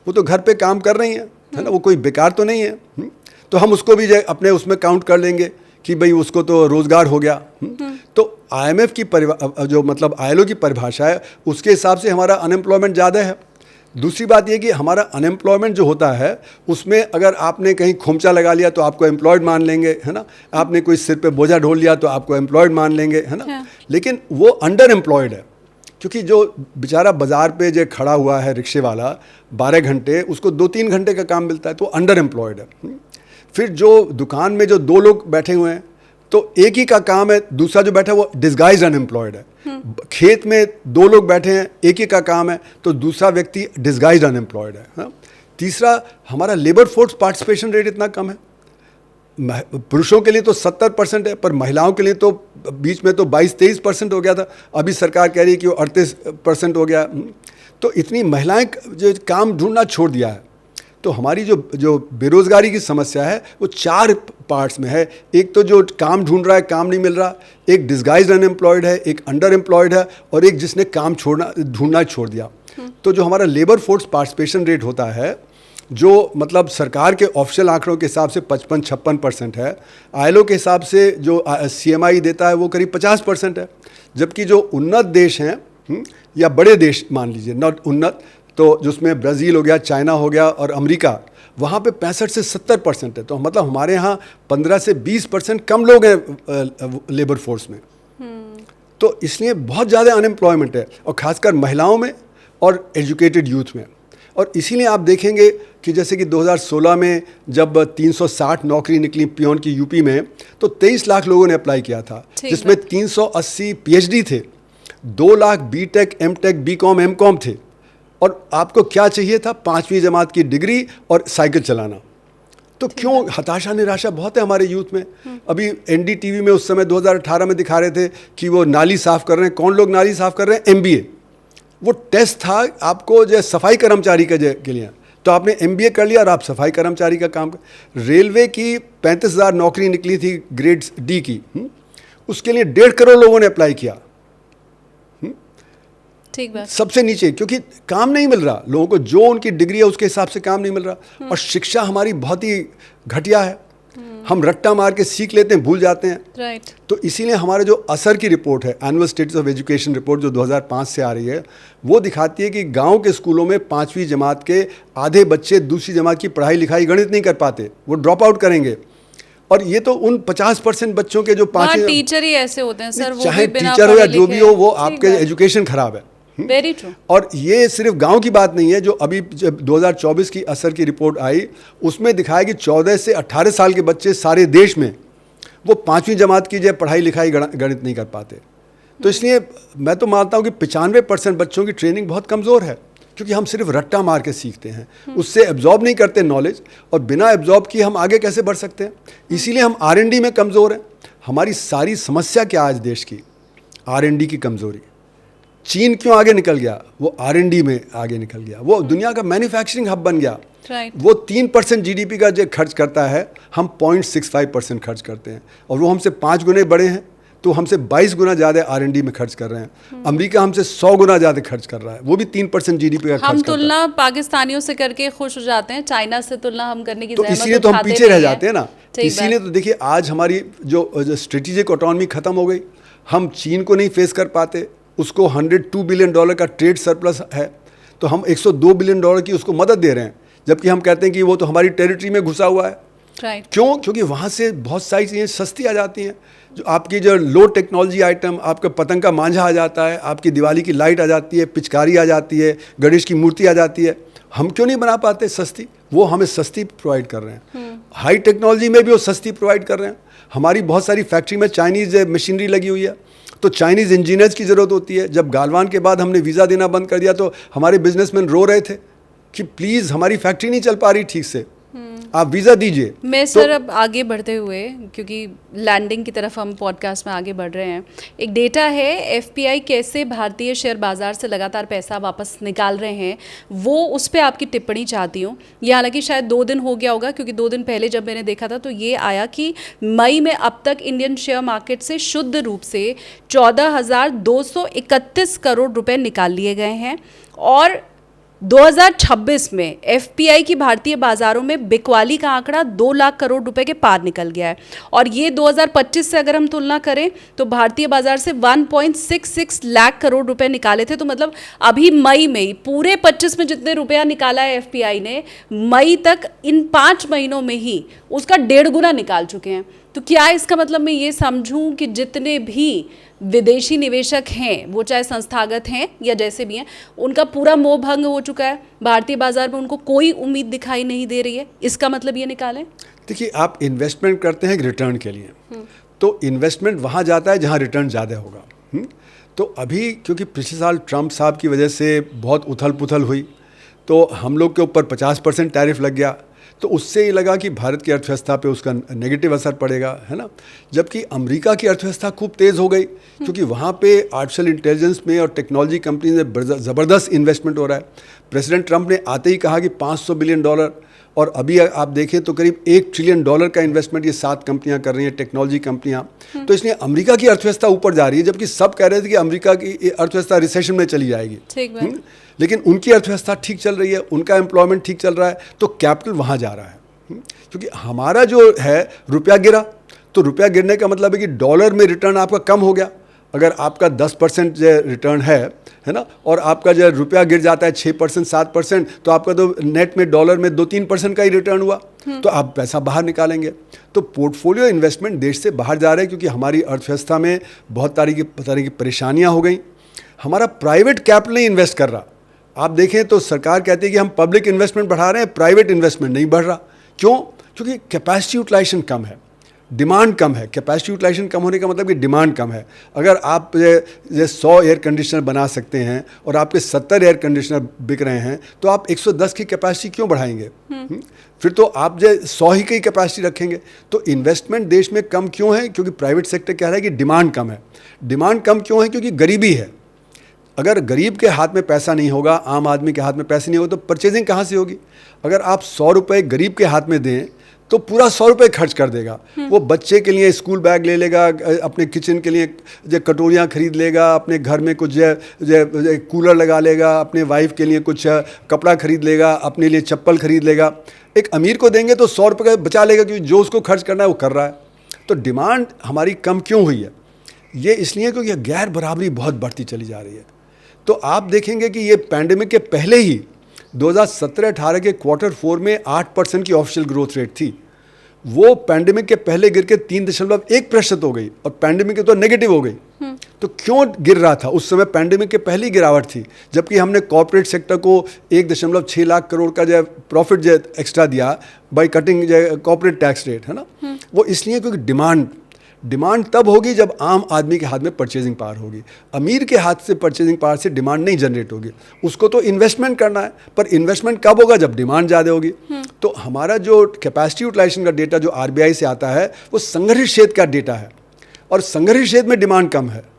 वो तो घर पे काम कर रही हैं, है ना, वो कोई बेकार तो नहीं है। तो हम उसको भी अपने उसमें काउंट कर लेंगे कि भाई उसको तो रोजगार हो गया। तो आईएमएफ की जो मतलब आईएलओ की परिभाषा है उसके हिसाब से हमारा अनएम्प्लॉयमेंट ज़्यादा है। दूसरी बात ये कि हमारा अनएम्प्लॉयमेंट जो होता है उसमें अगर आपने कहीं खोमचा लगा लिया तो आपको एम्प्लॉयड मान लेंगे, है ना, आपने कोई सिर पे बोझा ढोल लिया तो आपको एम्प्लॉयड मान लेंगे, है ना। हाँ। लेकिन वो अंडर एम्प्लॉयड है, क्योंकि जो बेचारा बाजार पे जो खड़ा हुआ है रिक्शे वाला 12 घंटे, उसको 2-3 घंटे का काम मिलता है, तो अंडर एम्प्लॉयड है। फिर जो दुकान में जो 2 लोग बैठे हुए हैं तो एक ही का काम है, दूसरा जो बैठा है वो डिस्गाइज अनएम्प्लॉयड है। खेत में 2 लोग बैठे हैं, एक ही का काम है, तो दूसरा व्यक्ति डिस्गाइज अनएम्प्लॉयड है, हाँ? तीसरा, हमारा लेबर फोर्स पार्टिसिपेशन रेट इतना कम है, पुरुषों के लिए तो 70% है, पर महिलाओं के लिए तो बीच में तो 22-23% हो गया था, अभी सरकार कह रही है कि वो 38% हो गया। तो इतनी महिलाएं जो काम ढूंढना छोड़ दिया है। तो हमारी जो बेरोज़गारी की समस्या है वो 4 पार्ट्स में है। एक तो जो काम ढूंढ रहा है, काम नहीं मिल रहा, एक डिस्गाइज्ड अनएम्प्लॉयड है, एक अंडर एम्प्लॉयड है, और एक जिसने काम ढूंढना छोड़ दिया। तो जो हमारा लेबर फोर्स पार्टिसिपेशन रेट होता है, जो मतलब सरकार के ऑफिशियल आंकड़ों के हिसाब से 55-56% है, ILO के हिसाब से जो CMI देता है वो करीब 50% है। जबकि जो उन्नत देश हैं, या बड़े देश मान लीजिए, नॉट उन्नत, तो जिसमें ब्राज़ील हो गया, चाइना हो गया और अमेरिका, वहाँ पे 65 से 70% है। तो मतलब हमारे यहाँ 15 से 20% कम लोग हैं लेबर फोर्स में। तो इसलिए बहुत ज़्यादा अनएम्प्लॉयमेंट है, और ख़ासकर महिलाओं में और एजुकेटेड यूथ में। और इसीलिए आप देखेंगे कि जैसे कि 2016 में जब 360 नौकरी निकली पियोन की यूपी में, तो 23 लाख लोगों ने अप्लाई किया था, जिसमें 380 PhD थे, 2 lakh BTech, MTech, BCom, MCom थे। और आपको क्या चाहिए था? 5वीं जमात की डिग्री और साइकिल चलाना। तो क्यों हताशा निराशा बहुत है हमारे यूथ में। अभी NDTV में उस समय 2018 में दिखा रहे थे कि वो नाली साफ़ कर रहे हैं। कौन लोग नाली साफ़ कर रहे हैं? MBA। वो टेस्ट था आपको जो सफाई कर्मचारी के लिए, तो आपने MBA कर लिया और आप सफाई कर्मचारी का काम कर। रेलवे की 35,000 नौकरी निकली थी ग्रेड D की, उसके लिए 1.5 करोड़ लोगों ने अप्लाई किया। ठीक बात। सबसे नीचे, क्योंकि काम नहीं मिल रहा लोगों को, जो उनकी डिग्री है उसके हिसाब से काम नहीं मिल रहा। और शिक्षा हमारी बहुत ही घटिया है, हम रट्टा मार के सीख लेते हैं, भूल जाते हैं। राइट। तो इसीलिए हमारे जो असर की रिपोर्ट है, annual status of education report, जो 2005 से आ रही है, वो दिखाती है कि गांव के स्कूलों में 5वीं जमात के आधे बच्चे दूसरी जमात की पढ़ाई लिखाई गणित नहीं कर पाते, वो ड्रॉप आउट करेंगे। और ये तो उन 50% बच्चों के जो 5वीं, टीचर ही ऐसे होते हैं सर, वो चाहे भी बिना टीचर हो या पढ़े जो भी लिखे। हो, वो आपके एजुकेशन खराब है। Very true. और ये सिर्फ गांव की बात नहीं है। जो अभी जब 2024 की असर की रिपोर्ट आई, उसमें दिखाया कि 14 से 18 साल के बच्चे सारे देश में वो 5वीं जमात की जो पढ़ाई लिखाई गणित नहीं कर पाते। तो इसलिए मैं तो मानता हूँ कि 95% बच्चों की ट्रेनिंग बहुत कमज़ोर है, क्योंकि हम सिर्फ रट्टा मार के सीखते हैं, उससे एब्जॉर्ब नहीं करते नॉलेज, और बिना एब्जॉर्ब किए हम आगे कैसे बढ़ सकते हैं। इसीलिए हम R&D में कमज़ोर हैं। हमारी सारी समस्या क्या आज देश की? R&D की कमज़ोरी। चीन क्यों आगे निकल गया? वो R&D में आगे निकल गया, वो दुनिया का मैन्युफैक्चरिंग हब बन गया। वो 3% GDP का जो खर्च करता है, हम 0.65% खर्च करते हैं, और वो हमसे 5 गुने बड़े हैं, तो हमसे 22 गुना ज़्यादा R&D में खर्च कर रहे हैं। अमेरिका हमसे 100 गुना ज़्यादा खर्च कर रहा है, वो भी 3% GDP का खर्च करता है। हम तुलना पाकिस्तानियों से करके खुश हो जाते हैं, चाइना से तुलना हम करने की तो इसलिए तो हम पीछे रह जाते हैं ना। इसीलिए तो देखिए आज हमारी जो स्ट्रेटेजिक ऑटोनॉमी खत्म हो गई, हम चीन को नहीं फेस कर पाते, उसको $102 बिलियन का ट्रेड सरप्लस है, तो हम $102 बिलियन की उसको मदद दे रहे हैं, जबकि हम कहते हैं कि वो तो हमारी टेरिटरी में घुसा हुआ है। राइट। क्यों? क्योंकि वहाँ से बहुत सारी चीज़ें सस्ती आ जाती हैं, जो आपकी जो लो टेक्नोलॉजी आइटम, आपका पतंग का मांझा आ जाता है, आपकी दिवाली की लाइट आ जाती है, पिचकारी आ जाती है, गणेश की मूर्ति आ जाती है। हम क्यों नहीं बना पाते सस्ती? वो हमें सस्ती प्रोवाइड कर रहे हैं। हाई टेक्नोलॉजी में भी वो सस्ती प्रोवाइड कर रहे हैं। हमारी बहुत सारी फैक्ट्री में चाइनीज़ मशीनरी लगी हुई है, तो चाइनीज़ इंजीनियर्स की ज़रूरत होती है। जब गालवान के बाद हमने वीज़ा देना बंद कर दिया, तो हमारे बिजनेसमैन रो रहे थे कि प्लीज़ हमारी फैक्ट्री नहीं चल पा रही ठीक से, आप वीज़ा दीजिए। मैं सर अब आगे बढ़ते हुए, क्योंकि लैंडिंग की तरफ हम पॉडकास्ट में आगे बढ़ रहे हैं, एक डेटा है FPI कैसे भारतीय शेयर बाज़ार से लगातार पैसा वापस निकाल रहे हैं, वो उस पर आपकी टिप्पणी चाहती हूँ। ये हालांकि शायद 2 दिन हो गया होगा, क्योंकि 2 दिन पहले जब मैंने देखा था तो ये आया कि मई में अब तक इंडियन शेयर मार्केट से शुद्ध रूप से 14,231 करोड़ रुपये निकाल लिए गए हैं, और 2026 में एफपीआई की भारतीय बाजारों में बिकवाली का आंकड़ा 2 लाख करोड़ रुपए के पार निकल गया है। और ये 2025 से अगर हम तुलना करें तो भारतीय बाजार से 1.66 लाख करोड़ रुपए निकाले थे। तो मतलब अभी मई में ही पूरे 25 में जितने रुपया निकाला है एफपीआई ने, मई तक इन 5 महीनों में ही उसका 1.5 गुना निकाल चुके हैं। तो क्या इसका मतलब मैं ये समझूं कि जितने भी विदेशी निवेशक हैं, वो चाहे संस्थागत हैं या जैसे भी हैं, उनका पूरा मोह भंग हो चुका है, भारतीय बाजार में उनको कोई उम्मीद दिखाई नहीं दे रही है, इसका मतलब ये निकालें? देखिए, आप इन्वेस्टमेंट करते हैं रिटर्न के लिए, तो इन्वेस्टमेंट वहाँ जाता है जहाँ रिटर्न ज़्यादा होगा। तो अभी क्योंकि पिछले साल ट्रंप साहब की वजह से बहुत उथल पुथल हुई, तो हम लोग के ऊपर 50% टैरिफ लग गया, तो उससे ये लगा कि भारत की अर्थव्यवस्था पे उसका नेगेटिव असर पड़ेगा, है ना। जबकि अमेरिका की अर्थव्यवस्था खूब तेज़ हो गई, क्योंकि वहाँ पे आर्टिफिशियल इंटेलिजेंस में और टेक्नोलॉजी कंपनी में ज़बरदस्त इन्वेस्टमेंट हो रहा है। प्रेसिडेंट ट्रंप ने आते ही कहा कि $500 बिलियन, और अभी आप देखें तो करीब $1 ट्रिलियन का इन्वेस्टमेंट ये 7 कंपनियां कर रही हैं, टेक्नोलॉजी कंपनियां। तो इसलिए अमेरिका की अर्थव्यवस्था ऊपर जा रही है, जबकि सब कह रहे थे कि अमेरिका की अर्थव्यवस्था रिसेशन में चली जाएगी। लेकिन उनकी अर्थव्यवस्था ठीक चल रही है, उनका एम्प्लॉयमेंट ठीक चल रहा है, तो कैपिटल वहाँ जा रहा है। क्योंकि हमारा जो है रुपया गिरा, तो रुपया गिरने का मतलब है कि डॉलर में रिटर्न आपका कम हो गया। अगर आपका 10% जो रिटर्न है ना, और आपका जो रुपया गिर जाता है 6% 7%, तो आपका तो नेट में डॉलर में 2-3% का ही रिटर्न हुआ, तो आप पैसा बाहर निकालेंगे। तो पोर्टफोलियो इन्वेस्टमेंट देश से बाहर जा रहे हैं, क्योंकि हमारी अर्थव्यवस्था में बहुत तरह की परेशानियाँ हो गई। हमारा प्राइवेट कैपिटल नहीं इन्वेस्ट कर रहा। आप देखें तो सरकार कहती है कि हम पब्लिक इन्वेस्टमेंट बढ़ा रहे हैं, प्राइवेट इन्वेस्टमेंट नहीं बढ़ रहा। क्यों? क्योंकि कैपेसिटी यूटिलाइजेशन कम है, डिमांड कम है। कैपेसिटी यूटिलाइजेशन कम होने का मतलब कि डिमांड कम है। अगर आप ये 100 एयर कंडीशनर बना सकते हैं और आपके 70 एयर कंडीशनर बिक रहे हैं, तो आप 110 की कैपेसिटी क्यों बढ़ाएंगे? फिर तो आप जो 100 ही की कैपेसिटी रखेंगे। तो इन्वेस्टमेंट देश में कम क्यों है? क्योंकि प्राइवेट सेक्टर कह रहा है कि डिमांड कम है। डिमांड कम क्यों है? क्योंकि गरीबी है। अगर गरीब के हाथ में पैसा नहीं होगा, आम आदमी के हाथ में पैसे नहीं होगा, तो परचेजिंग कहाँ से होगी? अगर आप 100 रुपये गरीब के हाथ में दें तो पूरा 100 रुपये खर्च कर देगा। वो बच्चे के लिए स्कूल बैग ले लेगा, अपने किचन के लिए जो कटोरियाँ खरीद लेगा, अपने घर में कुछ कूलर लगा लेगा, अपने वाइफ के लिए कुछ कपड़ा खरीद लेगा, अपने लिए चप्पल खरीद लेगा। एक अमीर को देंगे तो 100 रुपये बचा लेगा, क्योंकि जो उसको खर्च करना है वो कर रहा है। तो डिमांड हमारी कम क्यों हुई है? ये इसलिए क्योंकि गैर बराबरी बहुत बढ़ती चली जा रही है। तो आप देखेंगे कि ये पैंडेमिक के पहले ही 2017-18 के Q4 में 8% की ऑफिशियल ग्रोथ रेट थी। वो पैंडेमिक के पहले गिर के 3.1% हो गई, और पैंडेमिक के तो नेगेटिव हो गई। तो क्यों गिर रहा था? उस समय पैंडेमिक के पहले ही गिरावट थी, जबकि हमने कॉर्पोरेट सेक्टर को 1.6 लाख करोड़ का जो प्रॉफिट जो एक्स्ट्रा दिया by cutting corporate tax rate, है ना। वो इसलिए क्योंकि डिमांड तब होगी जब आम आदमी के हाथ में परचेजिंग पावर होगी। अमीर के हाथ से परचेजिंग पावर से डिमांड नहीं जनरेट होगी। उसको तो इन्वेस्टमेंट करना है, पर इन्वेस्टमेंट कब होगा? जब डिमांड ज़्यादा होगी। तो हमारा जो कैपेसिटी यूटिलाइजेशन का डेटा जो आरबीआई से आता है, वो संघर्षित क्षेत्र का डेटा है, और संघर्षित क्षेत्र में डिमांड कम है।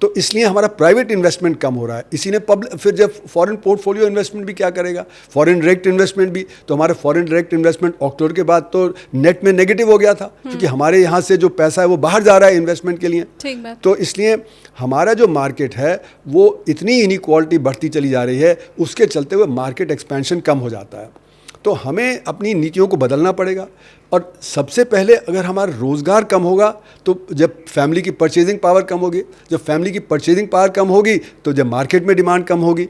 तो इसलिए हमारा प्राइवेट इन्वेस्टमेंट कम हो रहा है। इसी ने फिर जब फॉरेन पोर्टफोलियो इन्वेस्टमेंट भी क्या करेगा? फॉरेन डायरेक्ट इन्वेस्टमेंट भी। तो हमारे फॉरेन डायरेक्ट इन्वेस्टमेंट अक्टूबर के बाद तो नेट में नेगेटिव हो गया था, क्योंकि हमारे यहाँ से जो पैसा है वो बाहर जा रहा है इन्वेस्टमेंट के लिए। तो इसलिए हमारा जो मार्केट है वो इतनी इनइक्वालिटी बढ़ती चली जा रही है, उसके चलते हुए मार्केट एक्सपेंशन कम हो जाता है। तो हमें अपनी नीतियों को बदलना पड़ेगा। और सबसे पहले अगर हमारा रोज़गार कम होगा, तो जब फैमिली की परचेजिंग पावर कम होगी, जब फैमिली की परचेजिंग पावर कम होगी, तो जब मार्केट में डिमांड कम होगी,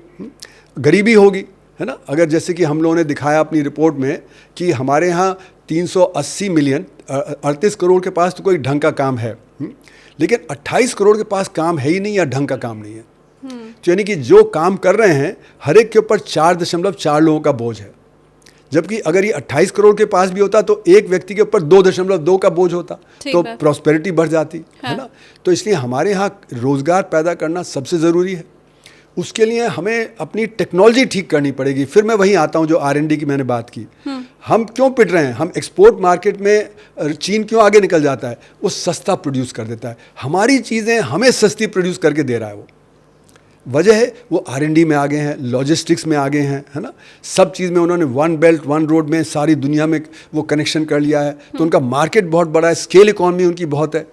गरीबी होगी, है ना। अगर जैसे कि हम लोगों ने दिखाया अपनी रिपोर्ट में कि हमारे यहाँ 380 मिलियन 38 करोड़ के पास तो कोई ढंग का काम है, लेकिन 28 करोड़ के पास काम है ही नहीं या ढंग का काम नहीं है। तो यानी कि जो काम कर रहे हैं हर एक के ऊपर 4.4 लोगों का बोझ है। जबकि अगर ये 28 करोड़ के पास भी होता तो एक व्यक्ति के ऊपर 2.2 का बोझ होता, तो प्रॉस्पेरिटी बढ़ जाती, है ना। तो इसलिए हमारे यहाँ रोज़गार पैदा करना सबसे ज़रूरी है। उसके लिए हमें अपनी टेक्नोलॉजी ठीक करनी पड़ेगी। फिर मैं वहीं आता हूँ जो R&D की मैंने बात की। हम क्यों पिट रहे हैं? हम एक्सपोर्ट मार्केट में चीन क्यों आगे निकल जाता है? वो सस्ता प्रोड्यूस कर देता है, हमारी चीज़ें हमें सस्ती प्रोड्यूस करके दे रहा है। वो वजह है वो R&D में आगे हैं, लॉजिस्टिक्स में आगे हैं, है ना। सब चीज़ में उन्होंने वन बेल्ट वन रोड में सारी दुनिया में वो कनेक्शन कर लिया है। तो उनका मार्केट बहुत बड़ा है, स्केल इकॉनमी उनकी बहुत है।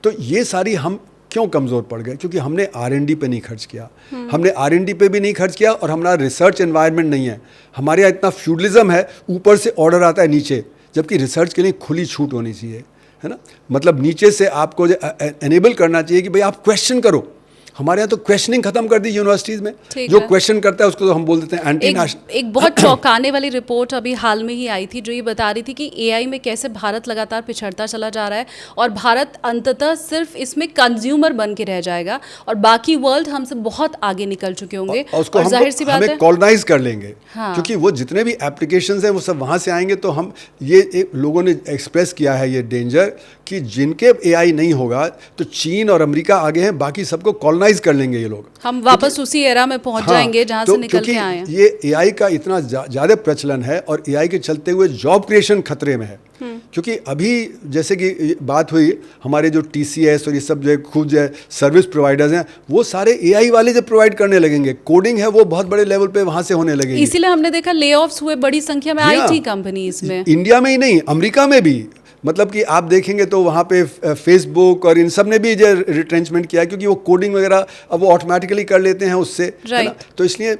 तो ये सारी हम क्यों कमज़ोर पड़ गए? क्योंकि हमने R&D पे नहीं खर्च किया, हमने R&D पे भी नहीं खर्च किया और हमारा रिसर्च एनवायरनमेंट नहीं है। हमारे यहाँ इतना फ्यूडलिज्म है, ऊपर से ऑर्डर आता है नीचे, जबकि रिसर्च के लिए खुली छूट होनी चाहिए, है ना। मतलब नीचे से आपको एनेबल करना चाहिए कि भाई आप क्वेश्चन करो। हमारे यहाँ तो क्वेश्चनिंग खत्म कर दी यूनिवर्सिटीज़ में, जो क्वेश्चन करता है उसको तो हम बोल देते हैं एंटी नेशनल। एक बहुत चौंकाने वाली रिपोर्ट अभी हाल में ही आई थी जो ये बता रही थी कि एआई में कैसे भारत लगातार पिछड़ता चला जा रहा है और भारत अंततः सिर्फ इसमें कंज्यूमर बन के रह जाएगा और बाकी वर्ल्ड हमसे बहुत आगे निकल चुके होंगे। और जाहिर सी बात है कॉलोनाइज कर लेंगे, क्योंकि वो जितने भी एप्लीकेशंस हैं वो सब वहाँ से आएंगे। तो हम ये लोगों ने एक्सप्रेस किया है ये डेंजर कि जिनके एआई नहीं होगा तो चीन और अमेरिका आगे हैं, बाकी सबको कॉलोनाइज कर लेंगे ये लोग। हम वापस उसी एरा में पहुंच जाएंगे जहां से निकल के आए हैं। ये एआई का इतना ज़्यादा प्रचलन है और एआई के चलते हुए जॉब क्रिएशन खतरे में है। क्योंकि अभी जैसे कि बात हुई, हमारे जो TCS और ये सब जो खुद जो सर्विस प्रोवाइडर्स हैं वो सारे एआई वाले जब प्रोवाइड करने लगेंगे, कोडिंग है वो बहुत बड़े लेवल पे वहाँ से होने लगेगी। इसीलिए हमने देखा ले ऑफ्स हुए बड़ी संख्या में IT कंपनीज में, इंडिया में ही नहीं अमेरिका में भी। मतलब कि आप देखेंगे तो वहाँ पे फेसबुक और इन सब ने भी जो रिट्रेंचमेंट किया है, क्योंकि वो कोडिंग वगैरह अब वो ऑटोमेटिकली कर लेते हैं उससे, है ना। तो इसलिए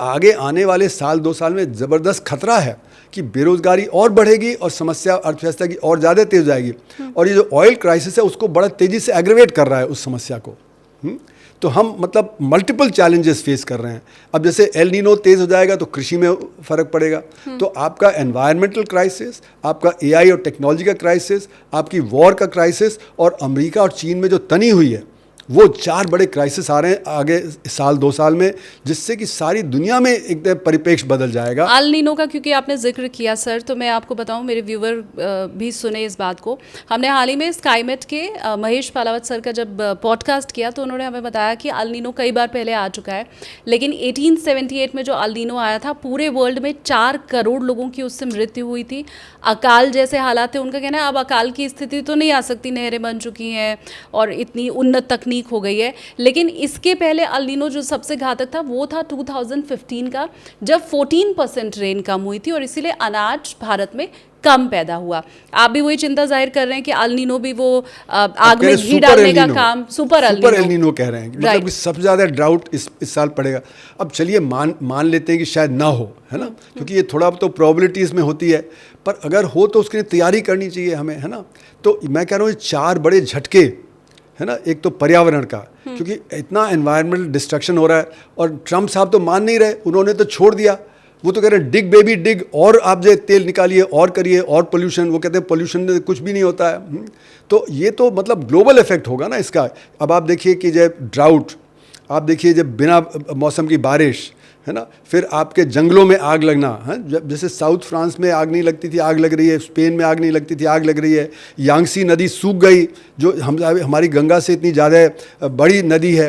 आगे आने वाले साल 2 साल में ज़बरदस्त खतरा है कि बेरोजगारी और बढ़ेगी और समस्या अर्थव्यवस्था की और ज़्यादा तेज हो जाएगी। और ये जो ऑयल क्राइसिस है उसको बड़ा तेज़ी से एग्रेवेट कर रहा है उस समस्या को। तो हम मतलब मल्टीपल चैलेंजेस फेस कर रहे हैं। अब जैसे एल नीनो तेज़ हो जाएगा तो कृषि में फ़र्क पड़ेगा, तो आपका एनवायरमेंटल क्राइसिस, आपका एआई और टेक्नोलॉजी का क्राइसिस, आपकी वॉर का क्राइसिस और अमेरिका और चीन में जो तनी हुई है वो 4 बड़े क्राइसिस आ रहे हैं आगे साल 2 साल में, जिससे कि सारी दुनिया में एक परिप्रेक्ष्य बदल जाएगा। अल नीनो का क्योंकि आपने जिक्र किया सर, तो मैं आपको बताऊं, मेरे व्यूवर भी सुने इस बात को। हमने हाल ही में स्काईमेट के महेश पालावत सर का जब पॉडकास्ट किया तो उन्होंने हमें बताया कि अल नीनो कई बार पहले आ चुका है, लेकिन 1878 में जो अल नीनो आया था पूरे वर्ल्ड में 4 करोड़ लोगों की उससे मृत्यु हुई थी। अकाल जैसे हालात थे। उनका कहना है अब अकाल की स्थिति तो नहीं आ सकती, नहरें बन चुकी हैं और इतनी उन्नत तकनीक हो गई है। लेकिन इसके पहले अल नीनो जो सबसे घातक था वो था 2015 का, जब 14% रेन कम हुई थी और इसीलिए अनाज भारत में कम पैदा हुआ। आप भी वही चिंता जाहिर कर रहे हैं कि अल नीनो भी वो आग में घी डालने का काम, सुपर एल नीनो कह रहे हैं, मतलब कि सबसे ज़्यादा ड्राउट इस साल पड़ेगा। अब चलिए मान लेते हैं कि शायद ना हो, है ना, क्योंकि ये थोड़ा तो प्रोबेबिलिटीज़ में होती है, पर अगर हो तो उसके लिए तैयारी करनी चाहिए हमें, है ना। तो मैं कह रहा हूँ 4 बड़े झटके, है ना। एक तो पर्यावरण का, क्योंकि इतना एनवायरमेंटल डिस्ट्रक्शन हो रहा है और ट्रम्प साहब तो मान नहीं रहे, उन्होंने तो छोड़ दिया। वो तो कह रहे हैं डिग बेबी डिग, और आप जो तेल निकालिए और करिए और पोल्यूशन, वो कहते हैं पोल्यूशन में कुछ भी नहीं होता है। तो ये तो मतलब ग्लोबल इफेक्ट होगा ना इसका। अब आप देखिए कि जब ड्राउट, आप देखिए जब बिना मौसम की बारिश, है ना, फिर आपके जंगलों में आग लगना, है, जैसे साउथ फ्रांस में आग नहीं लगती थी, आग लग रही है, स्पेन में आग नहीं लगती थी, आग लग रही है, यांगसी नदी सूख गई, जो हमारी गंगा से इतनी ज़्यादा बड़ी नदी है,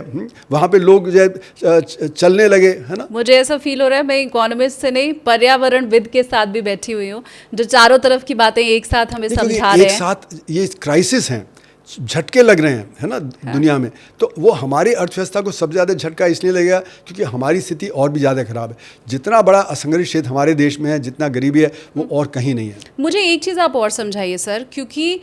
वहाँ पे लोग जो चलने लगे, है ना। मुझे ऐसा फील हो रहा है मैं इकोनॉमिस्ट से नहीं, पर्यावरणविद के साथ भी बैठी हुई हूँ, जो चारों तरफ की बातें एक साथ हमें समझा रहे हैं। एक साथ ये क्राइसिस हैं, झटके लग रहे हैं, है ना, दुनिया में। तो वो हमारी अर्थव्यवस्था को सबसे ज़्यादा झटका इसलिए लगेगा क्योंकि हमारी स्थिति और भी ज़्यादा खराब है। जितना बड़ा असंगठित क्षेत्र हमारे देश में है, जितना गरीबी है, वो और कहीं नहीं है। मुझे एक चीज़ आप और समझाइए सर, क्योंकि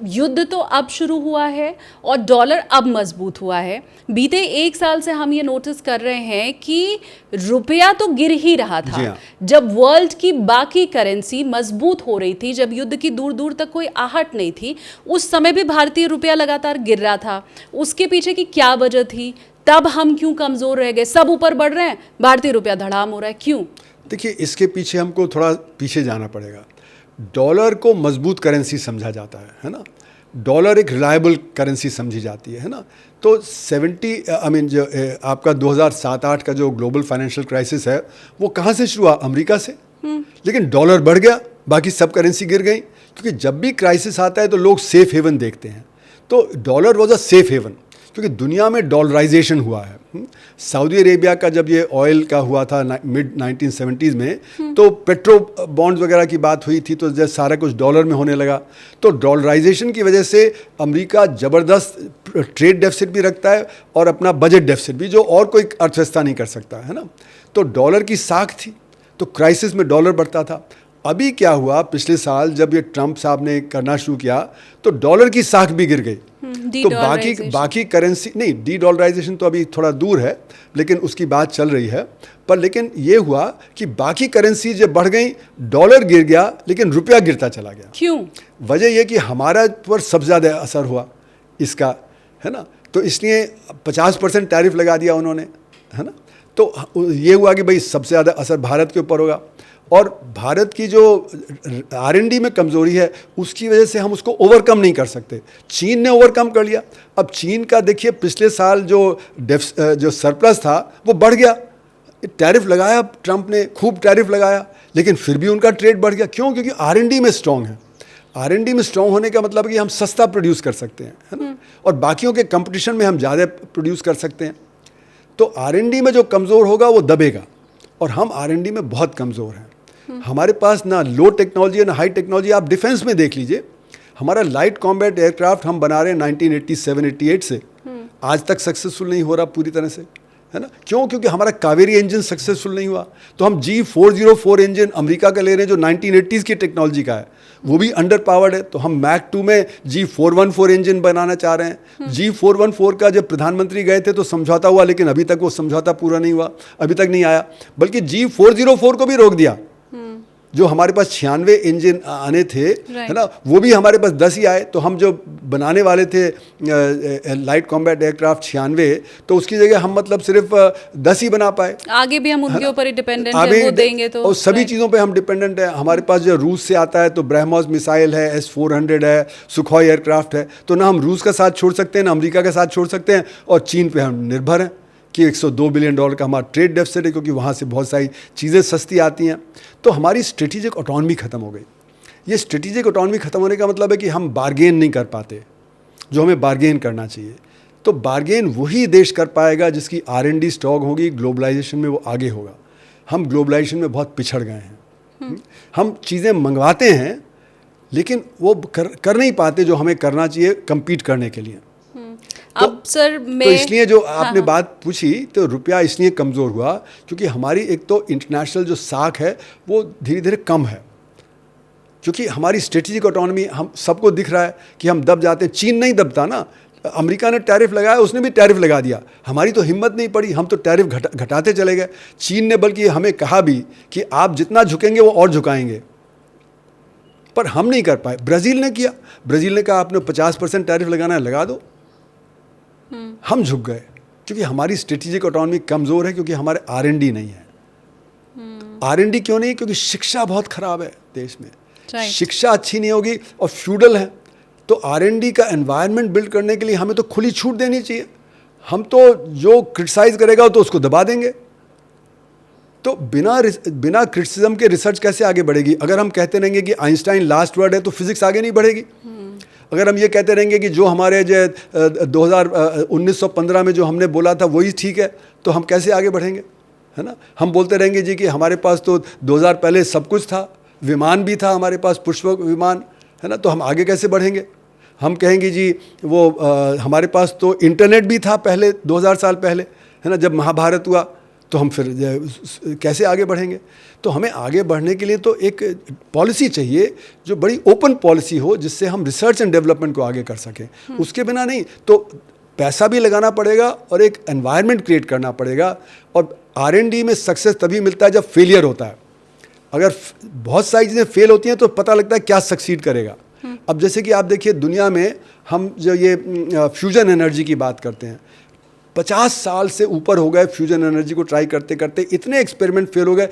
युद्ध तो अब शुरू हुआ है और डॉलर अब मजबूत हुआ है। बीते 1 साल से हम ये नोटिस कर रहे हैं कि रुपया तो गिर ही रहा था। हाँ। जब वर्ल्ड की बाकी करेंसी मजबूत हो रही थी, जब युद्ध की दूर दूर तक कोई आहट नहीं थी, उस समय भी भारतीय रुपया लगातार गिर रहा था। उसके पीछे की क्या वजह थी? तब हम क्यों कमजोर रह गए? सब ऊपर बढ़ रहे हैं, भारतीय रुपया धड़ाम हो रहा है, क्यों? देखिए, इसके पीछे हमको थोड़ा पीछे जाना पड़ेगा। डॉलर को मजबूत करेंसी समझा जाता है ना। डॉलर एक रिलायबल करेंसी समझी जाती है ना। तो 70 जो आपका 2007-8 का जो ग्लोबल फाइनेंशियल क्राइसिस है वो कहाँ से शुरू हुआ? अमेरिका से। लेकिन डॉलर बढ़ गया, बाकी सब करेंसी गिर गई, क्योंकि जब भी क्राइसिस आता है तो लोग सेफ हेवन देखते हैं। तो dollar was a safe haven, क्योंकि दुनिया में डॉलराइजेशन हुआ है। सऊदी अरेबिया का जब ये ऑयल का हुआ था मिड 1970s में, तो पेट्रो बॉन्ड्स वगैरह की बात हुई थी, तो जब सारा कुछ डॉलर में होने लगा, तो डॉलराइजेशन की वजह से अमेरिका ज़बरदस्त ट्रेड डेफिसिट भी रखता है और अपना बजट डेफिसिट भी, जो और कोई अर्थव्यवस्था नहीं कर सकता, है ना। तो डॉलर की साख थी, तो क्राइसिस में डॉलर बढ़ता था। अभी क्या हुआ, पिछले साल जब ये ट्रम्प साहब ने करना शुरू किया तो डॉलर की साख भी गिर गई। तो बाकी करेंसी नहीं, डी डॉलराइजेशन तो अभी थोड़ा दूर है, लेकिन उसकी बात चल रही है। पर लेकिन ये हुआ कि बाकी करेंसी जब बढ़ गई, डॉलर गिर गया लेकिन रुपया गिरता चला गया। क्यों? वजह यह कि हमारा पर सबसे ज़्यादा असर हुआ इसका, है ना। तो इसलिए 50% टैरिफ लगा दिया उन्होंने, है ना। तो ये हुआ कि भाई सबसे ज़्यादा असर भारत के ऊपर होगा, और भारत की जो R&D में कमज़ोरी है उसकी वजह से हम उसको ओवरकम नहीं कर सकते। चीन ने ओवरकम कर लिया। अब चीन का देखिए पिछले साल जो सरप्लस था वो बढ़ गया। टैरिफ लगाया ट्रंप ने, खूब टैरिफ लगाया, लेकिन फिर भी उनका ट्रेड बढ़ गया। क्यों? क्योंकि R&D में स्ट्रॉन्ग है। R&D में स्ट्रॉन्ग होने का मतलब है कि हम सस्ता प्रोड्यूस कर सकते हैं, है ना, और बाकियों के कंपटीशन में हम ज़्यादा प्रोड्यूस कर सकते हैं। तो R&D में जो कमज़ोर होगा वो दबेगा, और हम R&D में बहुत कमज़ोर हैं। हमारे पास ना लो टेक्नोलॉजी है ना हाई टेक्नोलॉजी। आप डिफेंस में देख लीजिए, हमारा लाइट कॉम्बैट एयरक्राफ्ट हम बना रहे हैं 1987-88 से, आज तक सक्सेसफुल नहीं हो रहा पूरी तरह से, है ना। क्यों? क्योंकि हमारा कावेरी इंजन सक्सेसफुल नहीं हुआ। तो हम G404 इंजन अमेरिका का ले रहे हैं जो 1980s की टेक्नोलॉजी का है, वो भी अंडर पावर्ड है। तो हम मैक 2 में G414 इंजन बनाना चाह रहे हैं। G414 का जब प्रधानमंत्री गए थे तो समझौता हुआ, लेकिन अभी तक वो समझौता पूरा नहीं हुआ, अभी तक नहीं आया। बल्कि G404 को भी रोक दिया। जो हमारे पास 96 इंजन आने थे, है ना, वो भी हमारे पास 10 ही आए। तो हम जो बनाने वाले थे लाइट कॉम्बैट एयरक्राफ्ट 96, तो उसकी जगह हम मतलब सिर्फ 10 ही बना पाए। आगे भी हम उनके ऊपर ही डिपेंडेंट हैं, वो देंगे तो, और सभी चीज़ों पे हम डिपेंडेंट है। हमारे पास जो रूस से आता है तो ब्रह्मोस मिसाइल है, S-400 है, सुखोई एयरक्राफ्ट है। तो ना हम रूस का साथ छोड़ सकते हैं ना अमेरिका का साथ छोड़ सकते हैं, और चीन पे हम निर्भर हैं कि $102 बिलियन का हमारा ट्रेड डेफिसिट है, क्योंकि वहाँ से बहुत सारी चीज़ें सस्ती आती हैं। तो हमारी स्ट्रेटेजिक ऑटोनॉमी ख़त्म हो गई। ये स्ट्रेटेजिक ऑटोनॉमी ख़त्म होने का मतलब है कि हम बार्गेन नहीं कर पाते जो हमें बार्गेन करना चाहिए। तो बार्गेन वही देश कर पाएगा जिसकी R&D स्ट्रॉन्ग होगी, ग्लोबलाइजेशन में वो आगे होगा। हम ग्लोबलाइजेशन में बहुत पिछड़ गए हैं। हम चीज़ें मंगवाते हैं लेकिन वो कर नहीं पाते जो हमें करना चाहिए कम्पीट करने के लिए। अब सर मैं तो इसलिए जो आपने बात पूछी, तो रुपया इसलिए कमज़ोर हुआ क्योंकि हमारी एक तो इंटरनेशनल जो साख है वो धीरे धीरे कम है, क्योंकि हमारी स्ट्रेटेजिक ऑटोनॉमी हम सबको दिख रहा है कि हम दब जाते हैं। चीन नहीं दबता ना, अमेरिका ने टैरिफ लगाया, उसने भी टैरिफ लगा दिया। हमारी तो हिम्मत नहीं पड़ी, हम तो टैरिफ घटाते चले गए। चीन ने बल्कि हमें कहा भी कि आप जितना झुकेंगे वो और झुकाएंगे, पर हम नहीं कर पाए। ब्राज़ील ने किया, ब्राज़ील ने कहा आपने 50% टैरिफ लगाना है लगा दो। हम झुक गए क्योंकि हमारी स्ट्रेटेजिक ऑटोनॉमी कमज़ोर है, क्योंकि हमारे R&D नहीं है। R&D क्यों नहीं? क्योंकि शिक्षा बहुत ख़राब है देश में। शिक्षा अच्छी नहीं होगी और फ्यूडल है, तो R&D का एनवायरनमेंट बिल्ड करने के लिए हमें तो खुली छूट देनी चाहिए। हम तो जो क्रिटिसाइज़ करेगा तो उसको दबा देंगे। तो बिना क्रिटिसिज्म के रिसर्च कैसे आगे बढ़ेगी? अगर हम कहते रहेंगे कि आइंस्टाइन लास्ट वर्ड है तो फिजिक्स आगे नहीं बढ़ेगी। अगर हम ये कहते रहेंगे कि जो हमारे जो 1915 में जो हमने बोला था वही ठीक है, तो हम कैसे आगे बढ़ेंगे, है ना। हम बोलते रहेंगे जी कि हमारे पास तो 2000 पहले सब कुछ था, विमान भी था हमारे पास, पुष्पक विमान, है ना, तो हम आगे कैसे बढ़ेंगे। हम कहेंगे जी वो हमारे पास तो इंटरनेट भी था पहले 2000 साल पहले, है ना, जब महाभारत हुआ, तो हम फिर कैसे आगे बढ़ेंगे। तो हमें आगे बढ़ने के लिए तो एक पॉलिसी चाहिए जो बड़ी ओपन पॉलिसी हो, जिससे हम रिसर्च एंड डेवलपमेंट को आगे कर सकें। उसके बिना नहीं, तो पैसा भी लगाना पड़ेगा और एक एनवायरनमेंट क्रिएट करना पड़ेगा। और R&D में सक्सेस तभी मिलता है जब फेलियर होता है। अगर बहुत सारी चीज़ें फेल होती हैं तो पता लगता है क्या सक्सीड करेगा। अब जैसे कि आप देखिए दुनिया में हम जो ये फ्यूजन एनर्जी की बात करते हैं, 50 साल से ऊपर हो गए फ्यूजन एनर्जी को ट्राई करते करते, इतने एक्सपेरिमेंट फेल हो गए,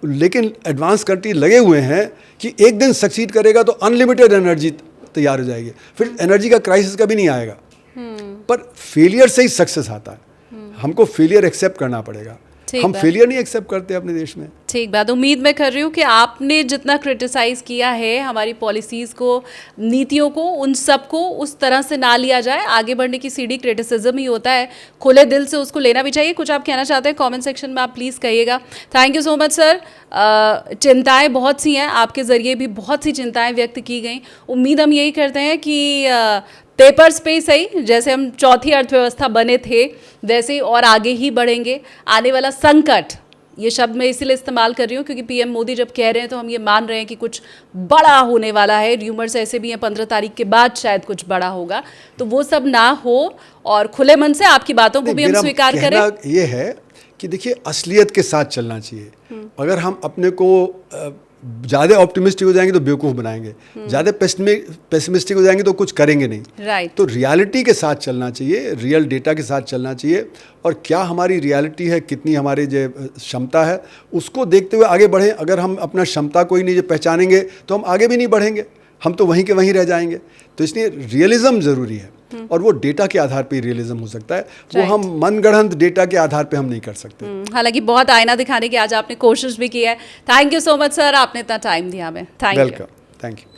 लेकिन एडवांस कंट्री लगे हुए हैं कि एक दिन सक्सीड करेगा तो अनलिमिटेड एनर्जी तैयार हो जाएगी, फिर एनर्जी का क्राइसिस कभी नहीं आएगा। पर फेलियर से ही सक्सेस आता है। हमको फेलियर एक्सेप्ट करना पड़ेगा। हम फेलियर नहीं एक्सेप्ट करते अपने देश में। ठीक बात। उम्मीद मैं कर रही हूँ कि आपने जितना क्रिटिसाइज किया है हमारी पॉलिसीज़ को, नीतियों को, उन सब को उस तरह से ना लिया जाए। आगे बढ़ने की सीढ़ी क्रिटिसिज्म ही होता है, खुले दिल से उसको लेना भी चाहिए। कुछ आप कहना चाहते हैं कमेंट सेक्शन में आप प्लीज़ कहिएगा। Thank you so much sir. चिंताएँ बहुत सी हैं, आपके ज़रिए भी बहुत सी चिंताएँ व्यक्त की गई। उम्मीद हम यही करते हैं कि पेपर्स पे ही सही, जैसे हम चौथी अर्थव्यवस्था बने थे वैसे ही और आगे ही बढ़ेंगे। आने वाला संकट ये शब्द मैं इसीलिए इस्तेमाल कर रही हूँ क्योंकि पीएम मोदी जब कह रहे हैं तो हम ये मान रहे हैं कि कुछ बड़ा होने वाला है। र्यूमर्स ऐसे भी हैं 15 तारीख के बाद शायद कुछ बड़ा होगा, तो वो सब ना हो और खुले मन से आपकी बातों को भी हम स्वीकार करें। ये है कि देखिए, असलियत के साथ चलना चाहिए। अगर हम अपने को ज़्यादा ऑप्टिमिस्टिक हो जाएंगे तो बेवकूफ़ बनाएंगे, ज़्यादा पेसिमिस्टिक हो जाएंगे तो कुछ करेंगे नहीं। राइट। तो रियलिटी के साथ चलना चाहिए, रियल डेटा के साथ चलना चाहिए, और क्या हमारी रियलिटी है, कितनी हमारी जो क्षमता है, उसको देखते हुए आगे बढ़ें। अगर हम अपना क्षमता को ही नहीं पहचानेंगे तो हम आगे भी नहीं बढ़ेंगे, हम तो वहीं के वहीं रह जाएंगे। तो इसलिए रियलिज्म ज़रूरी है, और वो डेटा के आधार पे रियलिज्म हो सकता है, वो हम मनगढ़ंत डेटा के आधार पे हम नहीं कर सकते। हालांकि बहुत आईना दिखाने की आज आपने कोशिश भी की है। Thank you so much sir, आपने इतना टाइम दिया हमें। Thank you. Welcome, thank you.